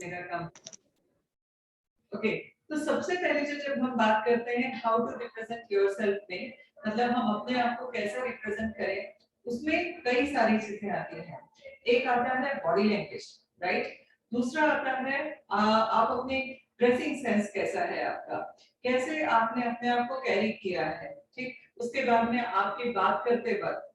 मेरा काम। ओके, तो सबसे पहले जब हम बात करते हैं हाउ टू रिप्रेजेंट योरसेल्फ में, मतलब हम अपने आप को कैसे रिप्रेजेंट करें, उसमें कई सारी चीजें आती हैं। एक आता है बॉडी लैंग्वेज, राइट। दूसरा आता है आप अपने ड्रेसिंग सेंस कैसा है आपका, कैसे आपने अपने आप को कैरी किया है, ठीक। उसके बाद में आपकी बात करते वक्त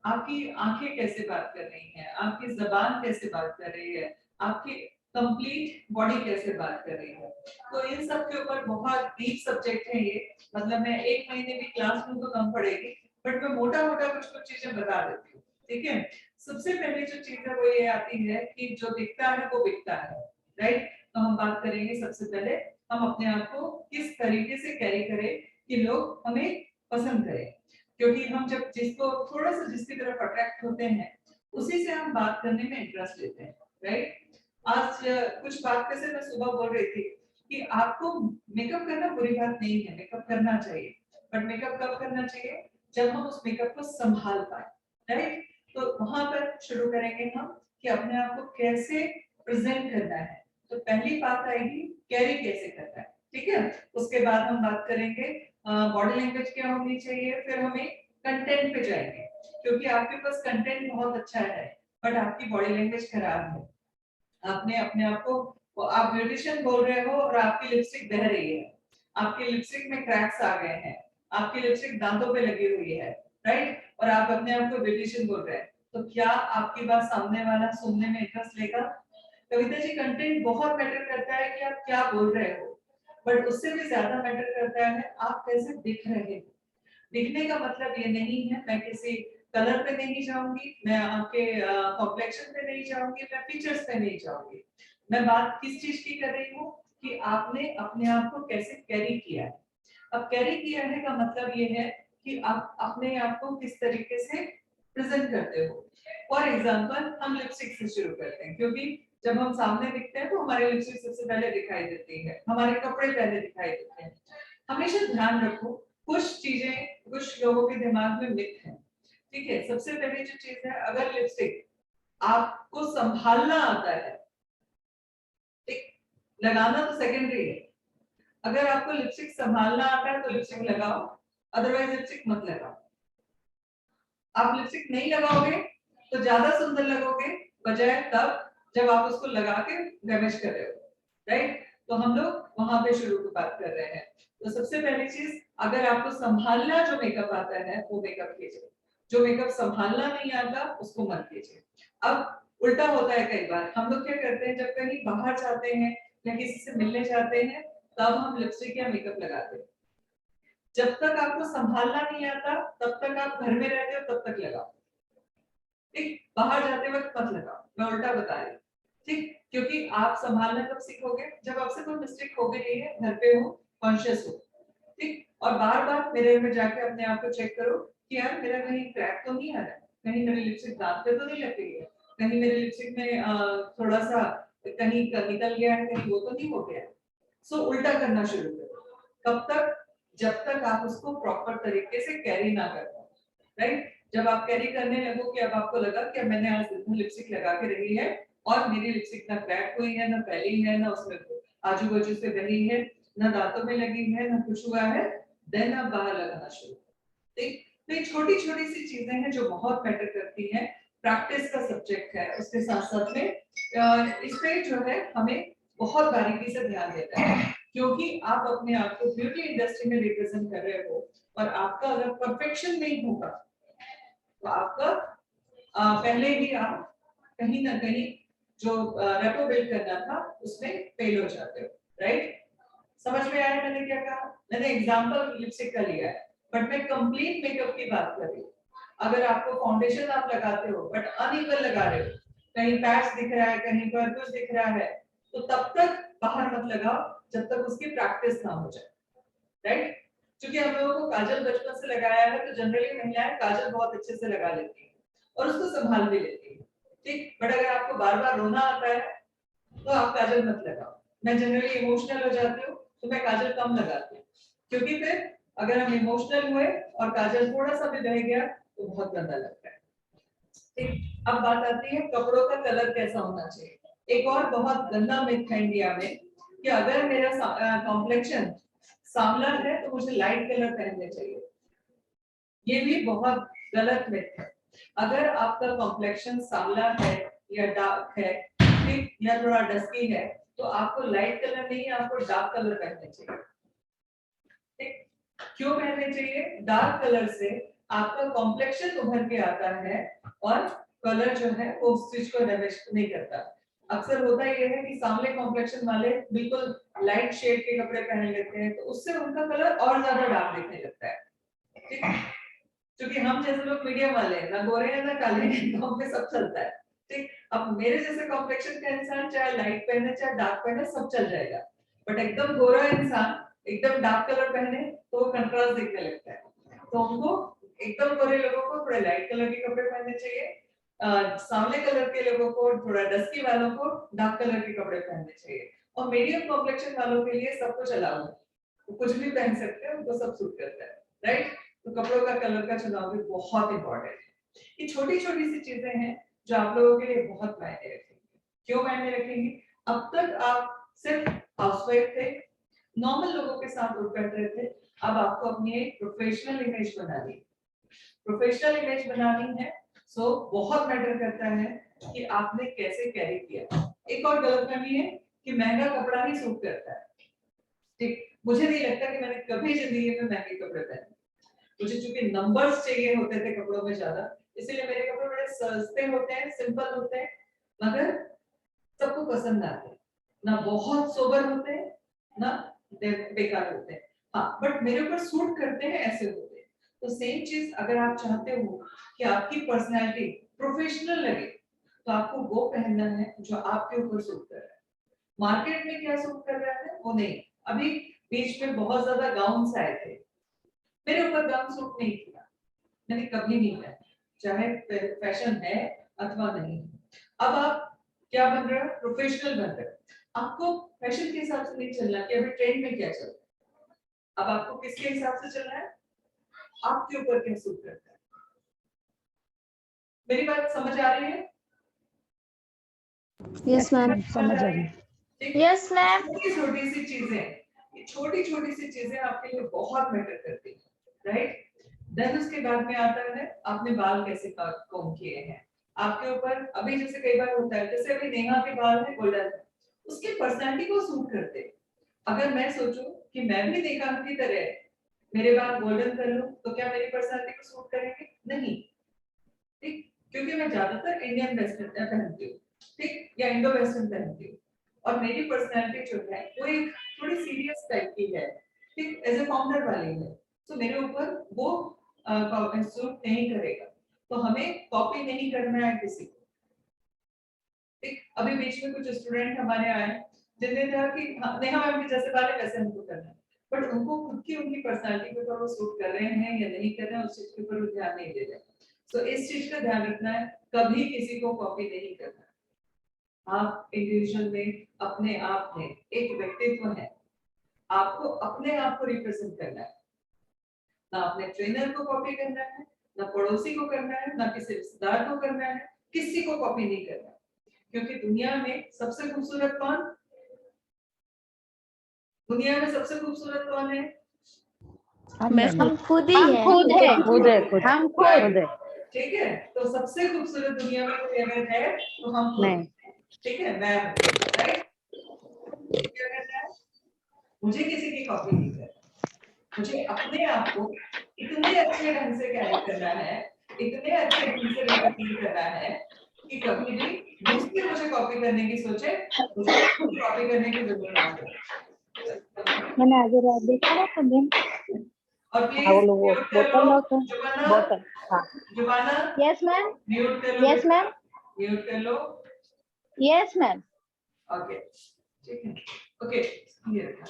आपकी आंखें कैसे बात कर रही हैं, आपकी जबान कैसे बात कर रही है, आपकी कंप्लीट बॉडी कैसे बात कर रही है। तो इन सब के ऊपर बहुत डीप सब्जेक्ट है ये, मतलब मैं एक महीने भी क्लास में तो कम पड़ेगी, बट मैं मोटा मोटा कुछ कुछ चीजें बता देती हूँ, ठीक है। सबसे पहले जो चीज है वो ये आती है कि जो दिखता है वो बिकता है, राइट। तो हम बात करेंगे सबसे पहले हम अपने आप को किस तरीके से कैरी करें कि लोग हमें पसंद करें, क्योंकि हम जब जिसको थोड़ा सा जिसकी तरफ अट्रैक्ट होते हैं उसी से हम बात करने में इंटरेस्ट लेते हैं, राइट। आज कुछ बात कैसे मैं सुबह बोल रही थी कि आपको मेकअप करना बुरी बात नहीं है, मेकअप करना चाहिए, बट मेकअप कब करना चाहिए, जब हम उस मेकअप को संभाल पाए, राइट। तो वहां पर शुरू करेंगे हम कि अपने आप को कैसे प्रेजेंट करना है। तो पहली बात आएगी कैरी कैसे करना है, ठीक है। उसके बाद हम बात करेंगे बॉडी लैंग्वेज क्या होनी चाहिए, फिर हमें कंटेंट पे जाएंगे, क्योंकि आपके पास कंटेंट बहुत अच्छा है बट आपकी बॉडी लैंग्वेज खराब है। आपने अपने आप को आप ब्यूटिशियन बोल रहे हो और आपकी लिपस्टिक बह रही है, आपकी लिपस्टिक में क्रैक्स आ गए हैं, आपकी लिपस्टिक दांतों पे लगी हुई है, राइट, और आप अपने आप को ब्यूटिशियन बोल रहे हैं, तो क्या आपकी बात सामने वाला सुनने में इंटरेस्ट लेगा। कविता जी, कंटेंट बहुत मैटर करता है कि आप क्या बोल रहे हो, बट उससे भी ज्यादा मैटर करता है आप कैसे दिख रहे हो। दिखने का मतलब ये नहीं है मैं किसी कलर पे नहीं जाऊंगी, मैं आपके कॉम्प्लेक्शन पे नहीं जाऊंगी, मैं फीचर्स पे नहीं जाऊंगी। मैं बात किस चीज की कर रही हूँ कि आपने अपने आप को कैसे कैरी किया है। अब कैरी किया है का मतलब ये है कि आप अपने आप को किस तरीके से प्रेजेंट करते हो। फॉर एग्जांपल हम लिपस्टिक से शुरू करते हैं, क्योंकि जब हम सामने दिखते हैं तो हमारी लिपस्टिक सबसे पहले दिखाई देती है, हमारे कपड़े पहले दिखाई देते हैं। हमेशा ध्यान रखो कुछ चीजें कुछ लोगों के दिमाग में मिथ है, ठीक है। सबसे पहली जो चीज है, अगर लिपस्टिक आपको संभालना आता है, ठीक, लगाना तो सेकेंडरी है। अगर आपको लिपस्टिक संभालना आता है तो लिपस्टिक लगाओ, अदरवाइज लिपस्टिक मत लगाओ। आप लिपस्टिक नहीं लगाओगे तो ज्यादा सुंदर लगोगे बजाय तब जब आप उसको लगा के डैमेज कर रहे हो, राइट। तो हम लोग वहां पे शुरू की बात कर रहे हैं। तो सबसे पहली चीज, अगर आपको संभालना जो मेकअप आता है वो मेकअप कीजिए, जो मेकअप संभालना नहीं आता उसको मत कीजिए। अब उल्टा होता है, कई बार हम लोग क्या करते हैं, जब कहीं बाहर जाते हैं या किसी से मिलने जाते हैं तब हम लिपस्टिक या मेकअप लगाते हैं। जब तक आपको संभालना नहीं आता तब तक आप घर में रहते हो तब तक लगाओ, ठीक, बाहर जाते वक्त मत लगाओ, मैं उल्टा बता रही हूँ, ठीक। क्योंकि आप संभालना कब सीखोगे, जब आपसे कोई मिस्टेक हो भी नहीं है, घर पे हो, कॉन्शियस हो, ठीक। और बार बार मिरर में जाके अपने आप को चेक करो कि यार मेरा कहीं क्रैक तो नहीं आ रहा है, कहीं मेरी लिपस्टिक दांत पे तो नहीं लग गई है, कहीं मेरी लिपस्टिक में थोड़ा सा कहीं निकल गया है, कहीं वो तो नहीं हो गया। सो उल्टा करना शुरू करो। कब तक, जब तक आप उसको प्रॉपर तरीके से कैरी ना कर पाओ, राइट। जब आप कैरी करने लगो कि अब आपको लगा कि मैंने आज लिपस्टिक लगा के रही है और मेरी लिपस्टिक ना क्रैक हुई है, ना फैली है, ना उसमें आजू बाजू से बनी है, ना दांतों में लगी है, ना कुछ हुआ है, देन आप बाहर लगाना शुरू, ठीक। तो ये छोटी छोटी सी चीजें हैं जो बहुत मैटर करती हैं, प्रैक्टिस का सब्जेक्ट है। उसके साथ साथ में इस पे जो है हमें बहुत बारीकी से ध्यान देना है, क्योंकि आप अपने आप को ब्यूटी इंडस्ट्री में रिप्रेजेंट कर रहे हो और आपका अगर परफेक्शन नहीं होगा तो आपका पहले ही आप कहीं ना कहीं जो रेपो बिल्ड करना था उसमें फेल हो जाते हो, राइट। समझ में आया मैंने क्या कहा, मैंने एग्जांपल लिपस्टिक का लिया है बट मैं कंप्लीट मेकअप की बात कर रही हूँ। अगर आपको फाउंडेशन आप लगाते हो बट अनइवन लगा रहे हो, कहीं पैच दिख रहा है, कहीं पर कुछ दिख रहा है, तो तब तक बाहर मत लगाओ जब तक उसकी प्रैक्टिस ना हो जाए, राइट। क्योंकि हम लोगों को काजल बचपन से लगाया है तो जनरली महिलाएं काजल बहुत अच्छे से लगा लेती हैं और उसको संभाल भी लेती है, ठीक। बट अगर आपको बार बार रोना आता है तो आप काजल मत लगाओ। मैं जनरली इमोशनल हो जाती हूँ तो मैं काजल कम लगाती हूँ, क्योंकि फिर अगर हम इमोशनल हुए और काजल थोड़ा सा भी बह गया तो बहुत गंदा लगता है, ठीक। अब बात आती है कपड़ों का कलर कैसा होना चाहिए। एक और बहुत गंदा मिथ है इंडिया में कि अगर मेरा कॉम्प्लेक्शन सांवला है तो मुझे लाइट कलर पहनने चाहिए। ये भी बहुत गलत मिथ है। अगर आपका कॉम्प्लेक्शन सांवला है या डार्क है, ठीक, या थोड़ा डस्की है, तो आपको लाइट कलर नहीं, आपको डार्क कलर पहनने चाहिए। ठीक, क्यों पहनने चाहिए? डार्क कलर से आपका कॉम्प्लेक्शन उभर के आता है और कलर जो है वो उस चीज को डैमेज नहीं करता। अक्सर होता ये है कि सांवले कॉम्प्लेक्शन वाले बिल्कुल लाइट शेड के कपड़े पहन लेते हैं, तो उससे उनका कलर और ज्यादा डार्क दिखने लगता है। ठीक, क्योंकि हम जैसे लोग मीडियम वाले हैं, ना गोरे हैं ना काले हैं, तो हम पे सब चलता है। ठीक, अब मेरे जैसे कॉम्प्लेक्शन का इंसान चाहे लाइट पहने चाहे डार्क पहने सब चल जाएगा, बट एकदम गोरा इंसान एकदम डार्क कलर पहने तो वो कंट्रास्ट दिखने लगता है। तो उनको एकदम गोरे लोगों को थोड़े लाइट कलर के कपड़े पहनने चाहिए, सांवले कलर के लोगों को, थोड़ा डस्की वालों को डार्क कलर के कपड़े पहनने चाहिए। और मीडियम कॉम्प्लेक्शन वालों के लिए सब कुछ अलाउड है, वो कुछ भी पहन सकते हैं, उनको सब सूट करता है, राइट। तो कपड़ों का कलर का चुनाव भी बहुत इंपॉर्टेंट है। ये छोटी छोटी सी चीजें हैं जो आप लोगों के लिए बहुत मायने रखेंगी। क्यों मायने रखेंगी? अब तक आप सिर्फ हाउसवाइफ थे, नॉर्मल लोगों के साथ उठ बैठे थे, अब आपको अपनी एक प्रोफेशनल इमेज बनानी, प्रोफेशनल इमेज बनानी है। सो बहुत मैटर करता है कि आपने कैसे कैरी किया। एक और गलतफहमी है कि महंगा कपड़ा ही सूट करता है। ठीक, मुझे नहीं लगता कि मैंने कभी जिंदगी में महंगे कपड़े पहने। मुझे चूंकि नंबर्स चाहिए होते थे कपड़ों में ज्यादा, इसलिए मेरे कपड़े बड़े सस्ते होते हैं, सिंपल होते हैं, मगर सबको पसंद आते हैं। ना बहुत सोबर होते हैं ना बेकार होते हैं, हाँ, बट मेरे ऊपर सूट करते हैं, ऐसे होते हैं। तो सेम चीज अगर आप चाहते हो कि आपकी पर्सनैलिटी प्रोफेशनल लगे, तो आपको वो पहनना है जो आपके ऊपर सूट कर रहा है। मार्केट में क्या सूट कर रहा है वो नहीं। अभी बीच में बहुत ज्यादा गाउन्स आए थे, मेरे ऊपर गाउन सूट नहीं किया, मैंने कभी नहीं पहना, चाहे फैशन है अथवा नहीं। अब आप क्या बन रहे हो? प्रोफेशनल बन रहे हो। आपको फैशन के हिसाब से नहीं चलना कि अभी ट्रेंड में क्या चल रहा है, अब आपको किसके हिसाब से चलना है, आपके ऊपर क्या सूट करता है। मेरी बात समझ आ रही है? यस मैम, समझ आ रही है? ठीक, यस मैम। छोटी छोटी सी चीजें, ये छोटी छोटी सी चीजें आपके लिए बहुत मैटर करती है, राइट। देन उसके बाद में आता है आपने बाल कैसे कॉम्ब किए हैं। आपके ऊपर अभी जैसे कई बार होता है, जैसे अभी नेहा के बाल है गोल्डन, उसकी पर्सनालिटी को सूट करते। अगर मैं सोचूं कि मैं भी नेहा की तरह मेरे बाल गोल्डन कर लूं, तो क्या मेरी पर्सनालिटी को सूट करेंगे? नहीं। ठीक, क्योंकि मैं ज्यादातर इंडियन वेस्टर्न पहनती हूँ, ठीक, या इंडो वेस्टर्न पहनती हूँ, और मेरी पर्सनालिटी जो है वो एक थोड़ी सीरियस टाइप की है, ठीक, एज ए फाउंडर वाली है। तो मेरे ऊपर वो सूट नहीं करेगा, तो हमें कॉपी नहीं करना है किसी को। ठीक, अभी बीच में कुछ स्टूडेंट हमारे आए जिन्हें कहा कि नेहा मैम के जैसे बाल है वैसे हमको करना है, बट उनको खुद की उनकी पर्सनालिटी के ऊपर वो सूट कर रहे हैं या नहीं कर रहे हैं, उस चीज के ऊपर वो ध्यान नहीं दे रहे। सो इस चीज का ध्यान रखना है, कभी किसी को कॉपी नहीं करना। आप इंडिविजुअल में अपने आप में एक व्यक्तित्व है, आपको अपने आप को रिप्रेजेंट करना है, ना अपने ट्रेनर को कॉपी करना है, ना पड़ोसी को करना है, ना किसी रिश्तेदार को करना है, किसी को कॉपी नहीं करना। क्योंकि दुनिया में सबसे खूबसूरत कौन, दुनिया में सबसे खूबसूरत कौन है? हम खुद ही हम है। खुद है, हम खुद। ठीक है, तो सबसे खूबसूरत दुनिया में कोई अगर है तो हम खुद हैं। ठीक है, मैं हूं, राइट। क्या करना है? मुझे किसी की कॉपी नहीं करना, मुझे अपने आप को इतने अच्छे ढंग से कैरी करना है, इतने अच्छे ढंग से रिप्रेजेंट करना है कि कभी भी दूसरे मुझे कॉपी करने की सोचे, मुझे कॉपी करने की जरूरत ना हो। मैंने आगे देखा ना तुम। और प्लीज बोतल जुबाना, बोतल। हाँ, जुबाना यस मैम, म्यूट कर लो, यस मैम, म्यूट कर लो। Yes ma'am. ओके, ठीक है, ओके, ये रखा।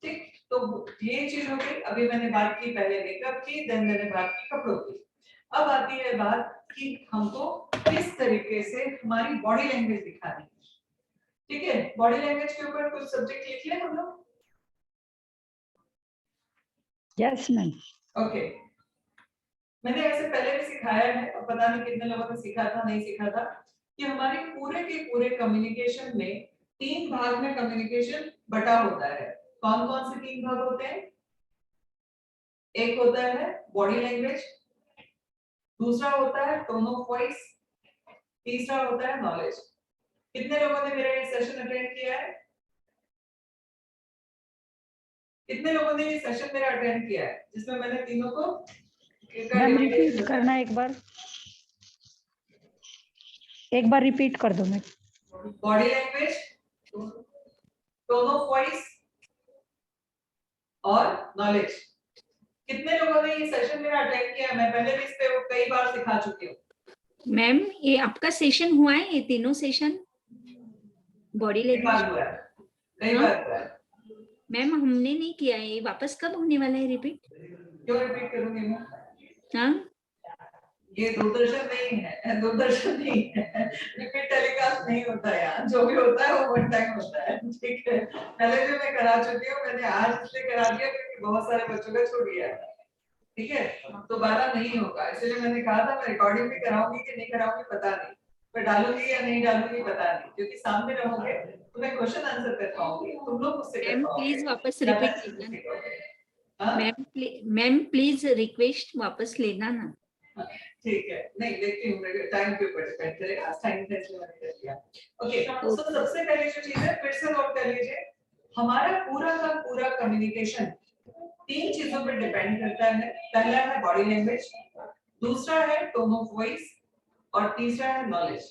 ठीक, तो ये चीज हो गई। अभी मैंने बात की पहले मेकअप की, देन मैंने बात की कपड़ों की। अब आती है बात कि हमको किस तरीके से हमारी बॉडी लैंग्वेज दिखानी है। ठीक है, बॉडी लैंग्वेज के ऊपर कुछ सब्जेक्ट लिख लें हम लोग। Yes ma'am. ओके, मैंने ऐसे पहले भी सिखाया है और पता नहीं कितने लोगों ने सीखा था नहीं सीखा था, कि हमारे पूरे के पूरे कम्युनिकेशन में 3 भाग में कम्युनिकेशन बटा होता है। कौन कौन से 3 भाग होते हैं? एक होता है बॉडी लैंग्वेज, दूसरा होता है टोन ऑफ वॉइस, तीसरा होता है नॉलेज। कितने लोगों ने मेरा ये सेशन अटेंड किया है? कितने लोगों ने ये सेशन मेरा अटेंड किया है जिसमें मैंने तीनों को मैम रिपीट करना एक बार रिपीट कर दो ma'am. Body language, tone of voice और नॉलेज। कितने लोगों ने ये सेशन मेरा अटेंड किया? मैं पहले भी इस पे कई बार सिखा चुकी हूँ। मैम ये आपका सेशन हुआ है, ये तीनों सेशन बॉडी कई बार लैंग्वेज? हुआ है, कई बार हुआ है। मैम हमने नहीं किया है, ये वापस कब होने वाला है रिपीट? क्यों रिपीट करूंगी मैं? हाँ ये दूरदर्शन नहीं है, दूरदर्शन नहीं है, रिपीट टेलीकास्ट नहीं होता है यहाँ। जो भी होता है वो वन टाइम होता है, ठीक है। पहले भी मैं करा चुकी हूँ, मैंने आज इसलिए करा दिया क्योंकि बहुत सारे बच्चों का छूट गया है, ठीक है। दोबारा नहीं होगा, इसलिए मैंने कहा था मैं रिकॉर्डिंग भी कराऊंगी कि नहीं कराऊंगी पता नहीं, पर डालूंगी या नहीं डालूंगी पता नहीं, क्योंकि सामने रहोगे तो मैं क्वेश्चन आंसर कर पाऊंगी, तुम लोग मुझसे कर मैम पाओगे। प्लीज वापस रिपीट लेना। हाँ? मैम प्लीज रिक्वेस्ट वापस लेना ना। ठीक है, नहीं देखती हूँ, मेरे टाइम के ऊपर डिपेंड करेगा। आज टाइम टेस्ट मैंने कर दिया। ओके, तो सबसे पहले जो चीज है फिर से नोट कर लीजिए, हमारा पूरा का पूरा कम्युनिकेशन 3 चीजों पर डिपेंड करता है। पहला है बॉडी लैंग्वेज, दूसरा है टोन ऑफ वॉइस और तीसरा है नॉलेज।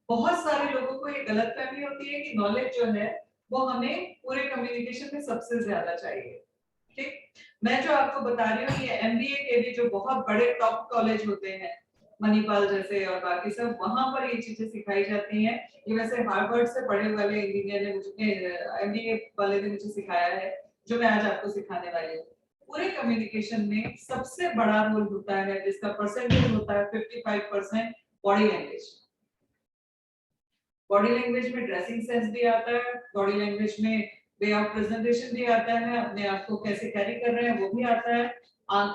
बहुत सारे लोगों को ये गलतफहमी होती है कि नॉलेज जो है वो हमें पूरे कम्युनिकेशन में सबसे ज्यादा चाहिए, ठीक। मैं जो आपको बता रही हूँ ये एमबीए के भी जो बहुत बड़े टॉप कॉलेज होते हैं, मणिपाल जैसे और बाकी सब, वहां पर ये चीजें सिखाई जाती हैं। ये वैसे हार्वर्ड से पढ़े वाले इंजीनियर ने मुझे, एमबीए वाले ने मुझे सिखाया है, जो मैं आज आपको सिखाने वाली हूँ। पूरे कम्युनिकेशन में सबसे बड़ा रोल होता है, जिसका परसेंटेज होता है 55%, बॉडी लैंग्वेज। बॉडी लैंग्वेज में ड्रेसिंग सेंस भी आता है, बॉडी लैंग्वेज में वे ऑफ प्रेजेंटेशन भी आता है, अपने आप को कैसे कैरी कर रहे हैं वो भी आता है, हाथ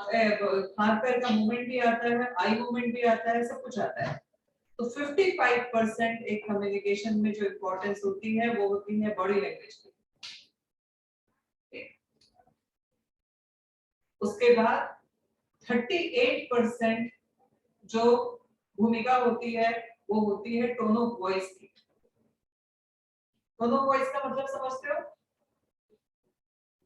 पैर का मूवमेंट भी आता है, आई मूवमेंट भी आता है, सब कुछ आता है। तो 55% एक कम्युनिकेशन में जो इंपॉर्टेंस होती है वो होती है बॉडी लैंग्वेज की। उसके बाद 38% जो भूमिका होती है वो होती है टोन ऑफ वॉइस की। टोन ऑफ वॉइस का मतलब समझते हो?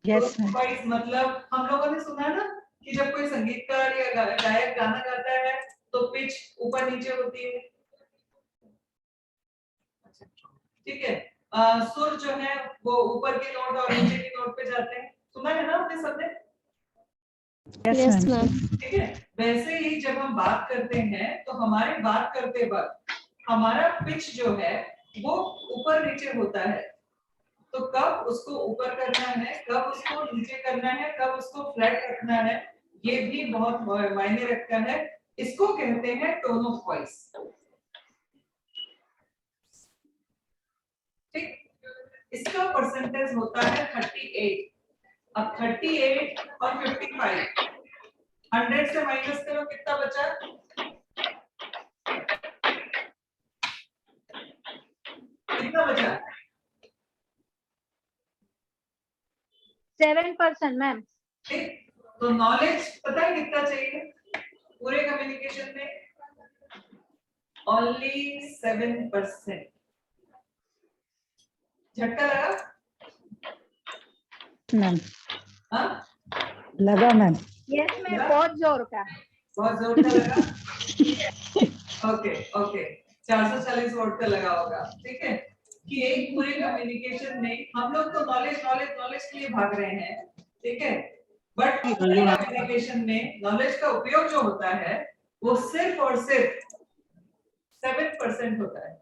Yes ma'am. वॉइस मतलब हम लोगों ने सुना है ना कि जब कोई संगीतकार या गायक गाना गाता है तो पिच ऊपर नीचे होती है, ठीक है। सुर जो है वो ऊपर के नोट और नीचे के नोट पे जाते हैं, सुना है ना आपने सबने? Yes ma'am. ठीक है, वैसे ही जब हम बात करते हैं तो हमारे बात करते वक्त हमारा पिच जो है वो ऊपर नीचे होता है। तो कब उसको ऊपर करना है, कब उसको नीचे करना है, कब उसको फ्लैट रखना है, ये भी बहुत मायने रखता है। इसको कहते हैं टोन ऑफ वॉइस, ठीक। इसका परसेंटेज होता है 38। अब 38 और 55, 100 से माइनस करो कितना बचा? कितना बचा? 7% मैम। ठीक, तो नॉलेज पता है कितना चाहिए पूरे कम्युनिकेशन में? ओनली 7%। झटका लगा? मैम हाँ, लगा मैम। यस मैम, बहुत जोर का। बहुत जोर का लगा? ओके ओके, 440 वोल्ट का लगा होगा, ठीक है। कि एक पूरे कम्युनिकेशन में हम लोग तो नॉलेज नॉलेज नॉलेज के लिए भाग रहे हैं, ठीक है, बट कम्युनिकेशन में नॉलेज का उपयोग जो होता है वो सिर्फ और सिर्फ 7% होता है।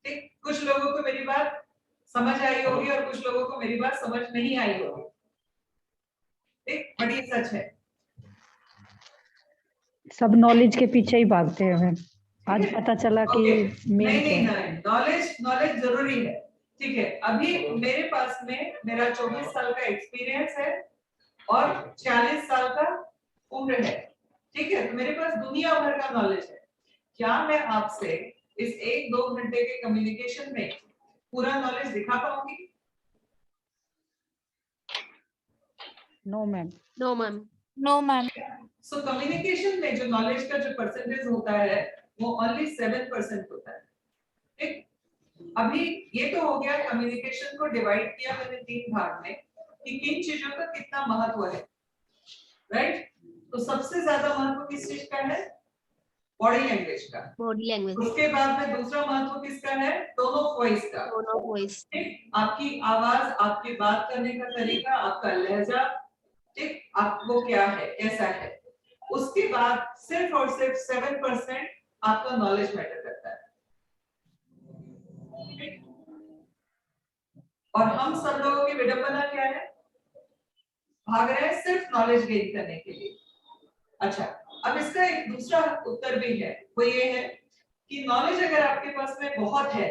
ठीक, कुछ लोगों को मेरी बात समझ आई होगी और कुछ लोगों को मेरी बात समझ नहीं आई होगी, ठीक, बट ये सच है। सब नॉलेज के पीछे ही भागते हैं मैम, आज पता चला कि मेन नहीं, नॉलेज नॉलेज जरूरी है, ठीक है। अभी मेरे पास में मेरा 24 साल का एक्सपीरियंस है और 40 साल का उम्र है, ठीक है। तो मेरे पास दुनिया भर का नॉलेज है। क्या मैं आपसे इस 1-2 घंटे के कम्युनिकेशन में पूरा नॉलेज दिखा पाऊंगी? No ma'am. No ma'am. No ma'am. So communication में जो नॉलेज का जो परसेंटेज होता है वो ओनली 7% होता है, ठीक। अभी ये तो हो गया कम्युनिकेशन को डिवाइड किया मैंने 3 भाग में कि किन चीजों का कितना महत्व है, राइट। तो सबसे ज्यादा महत्व किस चीज का है? बॉडी लैंग्वेज का। Body language. उसके बाद में दूसरा महत्व किसका है? टोन ऑफ वॉइस का। Tone of voice. ठीक, आपकी आवाज, आपकी बात करने का तरीका, आपका लहजा, ठीक, आपको क्या है, कैसा है। उसके बाद सिर्फ और सिर्फ 7% आपका नॉलेज मैटर करता है, ठीक? और हम सब लोगों की विडंबना क्या है? भाग रहे हैं सिर्फ नॉलेज गेन करने के लिए। अच्छा, अब इसका एक दूसरा उत्तर भी है, वो ये है कि नॉलेज अगर आपके पास में बहुत है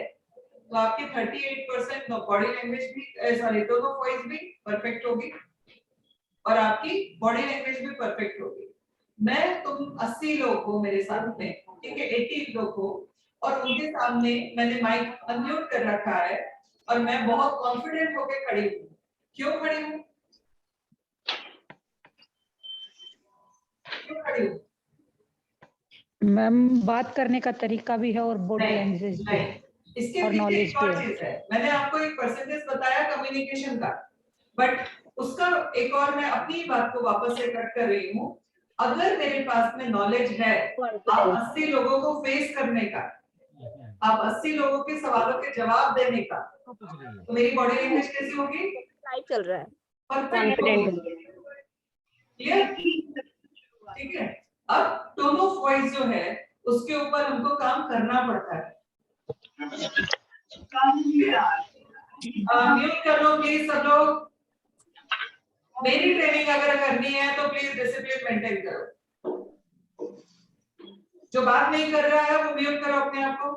तो आपकी 38% बॉडी लैंग्वेज भी, सॉरी, टोन ऑफ वॉइस भी परफेक्ट होगी और आपकी बॉडी लैंग्वेज भी परफेक्ट होगी। मैं तुम 80 लोग हो मेरे सामने, ठीक है, 80 लोग हो और उनके सामने मैंने माइक अनम्यूट कर रखा है और मैं बहुत कॉन्फिडेंट होकर खड़ी हूँ। क्यों खड़ी हूँ? क्यों खड़ी हूँ? मैम बात करने का तरीका भी है और बॉडी लैंग्वेज भी है इसके और पीछे knowledge एक और भी है। चीज है। मैंने आपको एक परसेंटेज बताया कम्युनिकेशन का, बट उसका एक और मैं अपनी बात को वापस से कट कर रही हूँ। अगर मेरे पास में नॉलेज है आप 80 लोगों को फेस करने का, आप 80 लोगों के सवालों के जवाब देने का, तो मेरी बॉडी लैंग्वेज कैसी होगी? चल रहा है। परफेक्ट होगी। क्लियर? ठीक है। अब टोन ऑफ वॉइस जो है उसके ऊपर हमको काम करना पड़ता है। म्यूट कर लो प्लीज सब लोग। मेरी ट्रेनिंग अगर करनी है तो प्लीज डिसिप्लिन मेंटेन करो। जो बात नहीं कर रहा है वो म्यूट करो अपने आप को।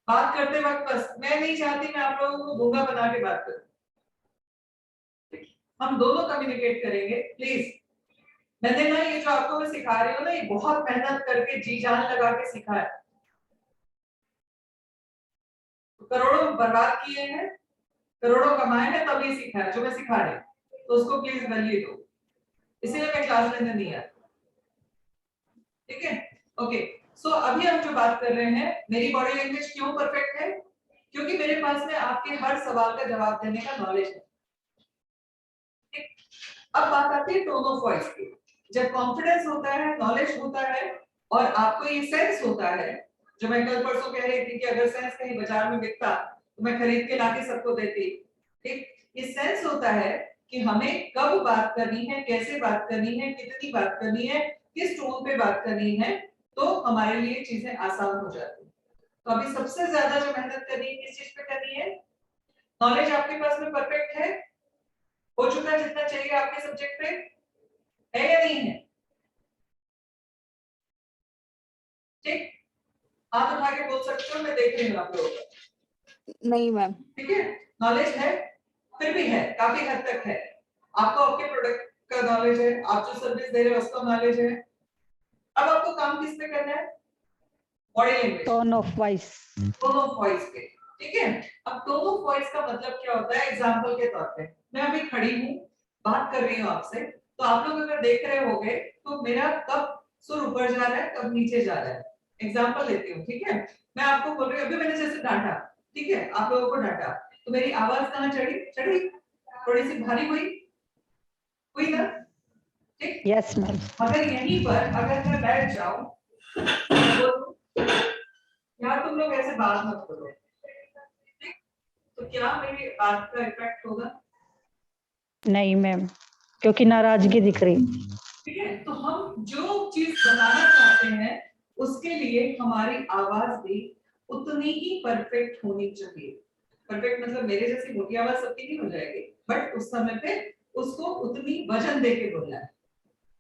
बात करते वक्त बस मैं नहीं चाहती मैं आप लोगों को गूंगा बना के बात करूं। हम दोनों कम्युनिकेट करेंगे प्लीज। मैंने ना ये जो आपको मैं सिखा रही हूँ ना, ये बहुत मेहनत करके जी जान लगा के सीखा है। करोड़ों बर्बाद किए हैं, करोड़ों कमाए हैं, तब ये सीखा है जो मैं सिखा रही हूँ। तो उसको प्लीज वैल्यू दो, इसीलिए मैं क्लास लेने नहीं आती। ठीक है, ओके। सो अभी हम जो बात कर रहे हैं, मेरी बॉडी लैंग्वेज क्यों परफेक्ट है? क्योंकि मेरे पास में आपके हर सवाल का जवाब देने का नॉलेज है। ठीक, अब बात आती है टोन ऑफ वॉइस की। जब कॉन्फिडेंस होता है, नॉलेज होता है और आपको ये सेंस होता है, जो मैं कल परसों कह रही थी कि अगर सेंस कहीं बाजार में बिकता तो मैं खरीद के लाके सबको देती। ठीक, ये सेंस होता है कि हमें कब बात करनी है, कैसे बात करनी है, कितनी बात करनी है, किस टोन पे बात करनी है, तो हमारे लिए चीजें आसान हो जाती हैं। तो अभी सबसे ज्यादा जो मेहनत करनी है किस चीज पे करनी है? नॉलेज आपके पास में परफेक्ट है, हो चुका है जितना चाहिए आपके सब्जेक्ट पे, है या नहीं है? ठीक, हाथ उठा के बोल सकते हो, मैं देख रही हूँ आप लोगों को। नहीं मैम। ठीक है, नॉलेज है, फिर भी है, काफी हद तक है। आपको आपके प्रोडक्ट का नॉलेज है, आप जो सर्विस दे रहे हो उसका नॉलेज है। अब आपको काम किस पे करना है? Body language, tone of voice. Tone of voice पे। ठीक है, अब टोन ऑफ वॉइस का मतलब क्या होता है? एग्जांपल के तौर पे मैं अभी खड़ी हूँ, बात कर रही हूँ आपसे, तो आप लोग अगर देख रहे होगे तो मेरा कब सुर ऊपर जा रहा है, कब नीचे जा रहा है। एग्जांपल लेती हूँ, ठीक है। मैं आपको बोल रही हूँ, अभी मैंने जैसे डांटा, ठीक है, आप लोगों को डांटा, तो मेरी आवाज कहाँ चढ़ी? चढ़ी, थोड़ी सी भारी हुई ना? ठीक, यस मैम। अगर यहीं पर अगर मैं बैठ जाऊं तो यार तुम लोग ऐसे बात मत करो, ठीक, तो क्या मेरी बात का इफेक्ट होगा? नहीं मैम, क्योंकि नाराजगी दिख रही। ठीक है, तो हम जो चीज बताना चाहते हैं उसके लिए हमारी आवाज भी उतनी ही परफेक्ट होनी चाहिए। परफेक्ट मतलब मेरे जैसी मोटी आवाज सबकी नहीं हो जाएगी, बट उस समय पे उसको उतनी वजन दे के बोलना है,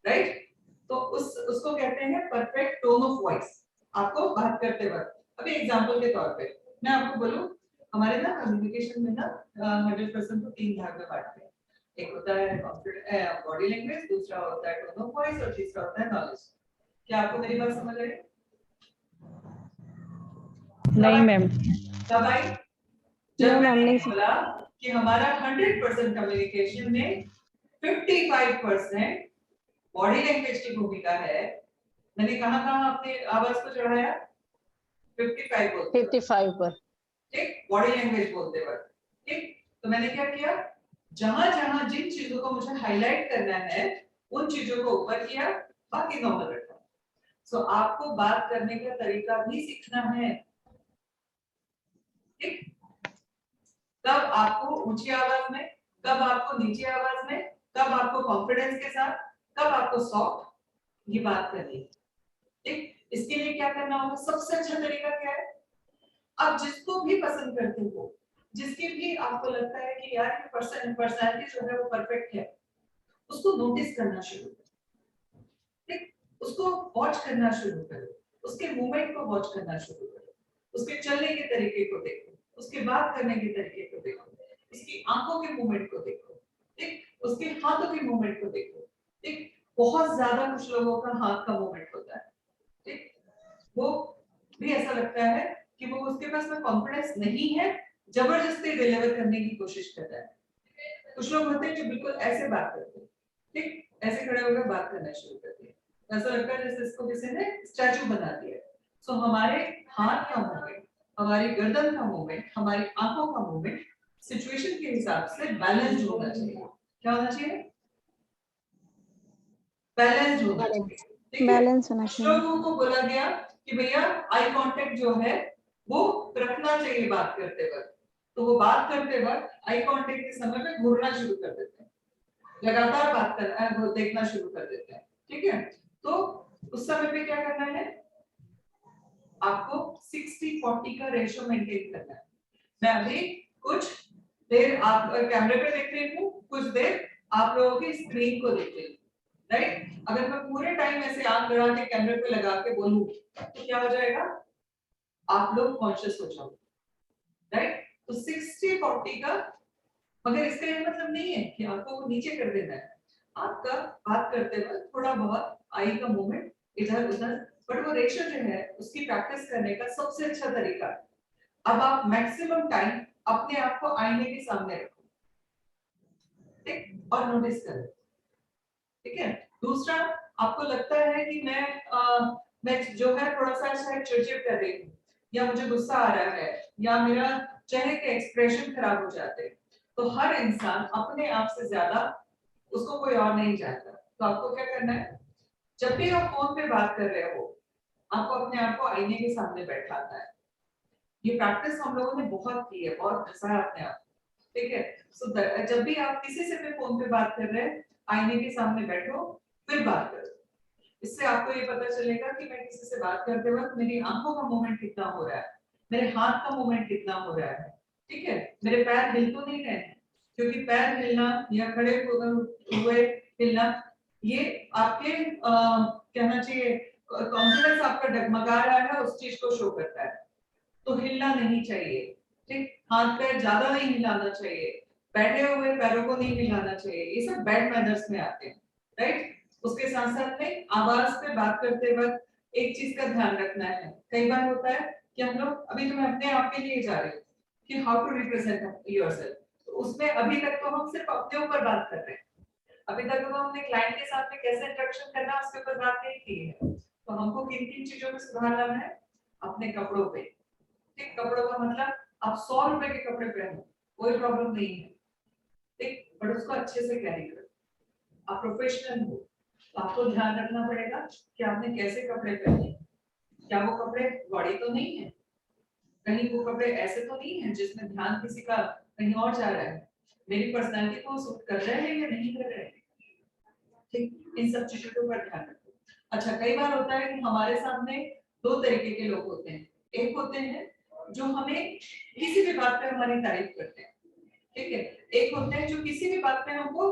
राइट। तो उसको कहते हैं परफेक्ट टोन ऑफ वॉइस। आपको बात करते वक्त, अभी एग्जांपल के तौर पे मैं आपको बोलूं, हमारे ना कम्युनिकेशन में ना 100% को 3 भाग में बांटते हैं। एक होता है बॉडी लैंग्वेज, दूसरा होता है टोन ऑफ वॉइस और तीसरा होता है नॉलेज। क्या आपको मेरी बात समझ आई? नहीं मैम। तब आई जब No, मैंने ma'am, नहीं बोला कि हमारा 100% कम्युनिकेशन में 55% बॉडी लैंग्वेज की भूमिका है। मैंने कहाँ अपने आवाज को चढ़ाया? 55 बोलते 55 पर। ठीक, बॉडी लैंग्वेज बोलते वक्त। ठीक, तो मैंने क्या किया, जहां जहां जिन चीजों को मुझे हाईलाइट करना है उन चीजों को ऊपर किया, बाकी नॉर्मल रखा। सो आपको बात करने का तरीका भी सीखना है। ठीक, कब आपको ऊंची आवाज में, कब आपको नीची आवाज में, कब आपको कॉन्फिडेंस के साथ, कब आपको सॉफ्ट, ये बात करनी है। ठीक, इसके लिए क्या करना होगा? सबसे अच्छा तरीका क्या है? आप जिसको भी पसंद करते हो, जिसकी भी आपको लगता है कि यार ये पर्सनालिटी जो है वो परफेक्ट है, उसको नोटिस करना शुरू करो। ठीक, उसको वॉच करना शुरू करो, उसके मूवमेंट को वॉच करना शुरू करो, उसके चलने के तरीके को देखो, उसके बात करने के तरीके को देखो, इसकी आंखों के मूवमेंट को देखो, ठीक, उसके हाथों के मूवमेंट को देखो। ठीक, बहुत ज्यादा कुछ लोगों का हाथ का मूवमेंट होता है, ठीक, वो भी ऐसा लगता है कि वो उसके पास में कॉन्फिडेंस नहीं है, जबरदस्ती डिलीवर करने की कोशिश कर रहा है। कुछ लोग होते हैं जो बिल्कुल ऐसे बात करते हैं, ठीक, ऐसे खड़े होकर बात करना शुरू करते हैं, ऐसा लगता है जैसे इसको किसी ने स्टैचू बना दिया। सो हमारे हाथ का मूवमेंट, हमारी गर्दन का मूवमेंट, हमारी आंखों का मूवमेंट सिचुएशन के हिसाब से बैलेंस होना चाहिए। क्या होना चाहिए? बैलेंस होना चाहिए। ठीक है, बैलेंस होना चाहिए। लोगों को बोला गया कि भैया आई कांटेक्ट जो है वो रखना चाहिए बात करते वक्त, तो वो बात करते वक्त आई कांटेक्ट के समय में घूरना शुरू कर देते हैं, लगातार बात करना, वो देखना शुरू कर देते हैं। ठीक है, तो उस समय पे क्या करना है? आपको 60-40 का रेशियो मेंटेन करना है। मैं अभी कुछ देर आप कैमरे पे देख रही हूँ, कुछ देर आप लोगों की स्क्रीन को देख रही हूँ, राइट? अगर मैं पूरे टाइम ऐसे आंख लगा के कैमरे पे लगा के बोलूं तो क्या हो जाएगा? आप लोग कॉन्शियस हो जाओगे, राइट? तो 60-40 का, मगर इसका ये मतलब नहीं है कि आपको वो नीचे कर देना है। आपका बात करते वक्त थोड़ा बहुत आई का मूवमेंट इधर उधर, बट वो रेशियो जो है उसकी प्रैक्टिस करने का सबसे अच्छा तरीका, अब आप मैक्सिमम टाइम अपने आप को आईने के सामने रखो, ठीक, और नोटिस करो। ठीक है, दूसरा, आपको लगता है कि मैं जो है थोड़ा सा शायद चिड़चिड़ कर रही हूँ, या मुझे गुस्सा आ रहा है, या मेरा चेहरे के एक्सप्रेशन खराब हो जाते हैं, तो हर इंसान अपने आप से ज्यादा उसको कोई और नहीं जानता। तो आपको क्या करना है? जब भी आप फोन पे बात कर रहे हो, आपको अपने आप को आईने के सामने बैठाना है। ये प्रैक्टिस हम लोगों ने बहुत की है, बहुत घसा है अपने आप, ठीक है? सो जब भी आप किसी से भी फोन पे बात कर रहे हैं, आईने के सामने बैठो, फिर बात करो। इससे आपको ये पता चलेगा कि मैं किसी से बात करते वक्त मेरी आंखों का मूवमेंट कितना हो रहा है, मेरे हाथ का मूवमेंट कितना हो रहा है, ठीक है? मेरे पैर हिल तो नहीं रहे हैं, क्योंकि पैर हिलना या खड़े हुए हिलना, ये आपके कहना चाहिए कॉन्फिडेंस आपका डगमगा रहा है, उस चीज को शो करता है। तो हिलना नहीं चाहिए, ठीक, हाथ पैर ज्यादा नहीं हिलाना चाहिए, बैठे हुए पैरों को नहीं हिलाना चाहिए, ये सब बैड मैनर्स में आते हैं, राइट? उसके साथ साथ में आवाज पे बात करते वक्त एक चीज का ध्यान रखना है। कई बार होता है कि हम लोग, अभी तो मैं अपने आप के लिए जा रही हूँ कि हाउ टू रिप्रेजेंट योरसेल्फ, तो उसमें अभी तक तो हम सिर्फ अपने ऊपर बात कर रहे हैं, अभी तक तो हमने क्लाइंट के साथ में कैसे इंटरेक्शन करना है उसके ऊपर बात नहीं की है। तो हमको किन किन चीजों में सुधार लाना है? अपने कपड़ों पे, ठीक, कपड़ों का मतलब आप 100 रुपए के कपड़े पहनो, कोई प्रॉब्लम नहीं है, ठीक, बट उसको अच्छे से कैरी करो। आप प्रोफेशनल हो, तो आपको ध्यान रखना पड़ेगा कि आपने कैसे कपड़े पहने, क्या वो कपड़े बॉडी तो नहीं है, कहीं वो कपड़े ऐसे तो नहीं है जिसमें ध्यान किसी का कहीं और जा रहा है, मेरी पर्सनालिटी को सूट कर रहे हैं या नहीं कर रहे हैं, ठीक, इन सब चीजों के ऊपर ध्यान रखो। अच्छा, कई बार होता है कि हमारे सामने दो तरीके के लोग होते हैं, एक होते हैं जो हमें किसी भी बात पे हमारी तारीफ करते हैं, ठीक है, एक होते हैं जो किसी भी बात पे हमको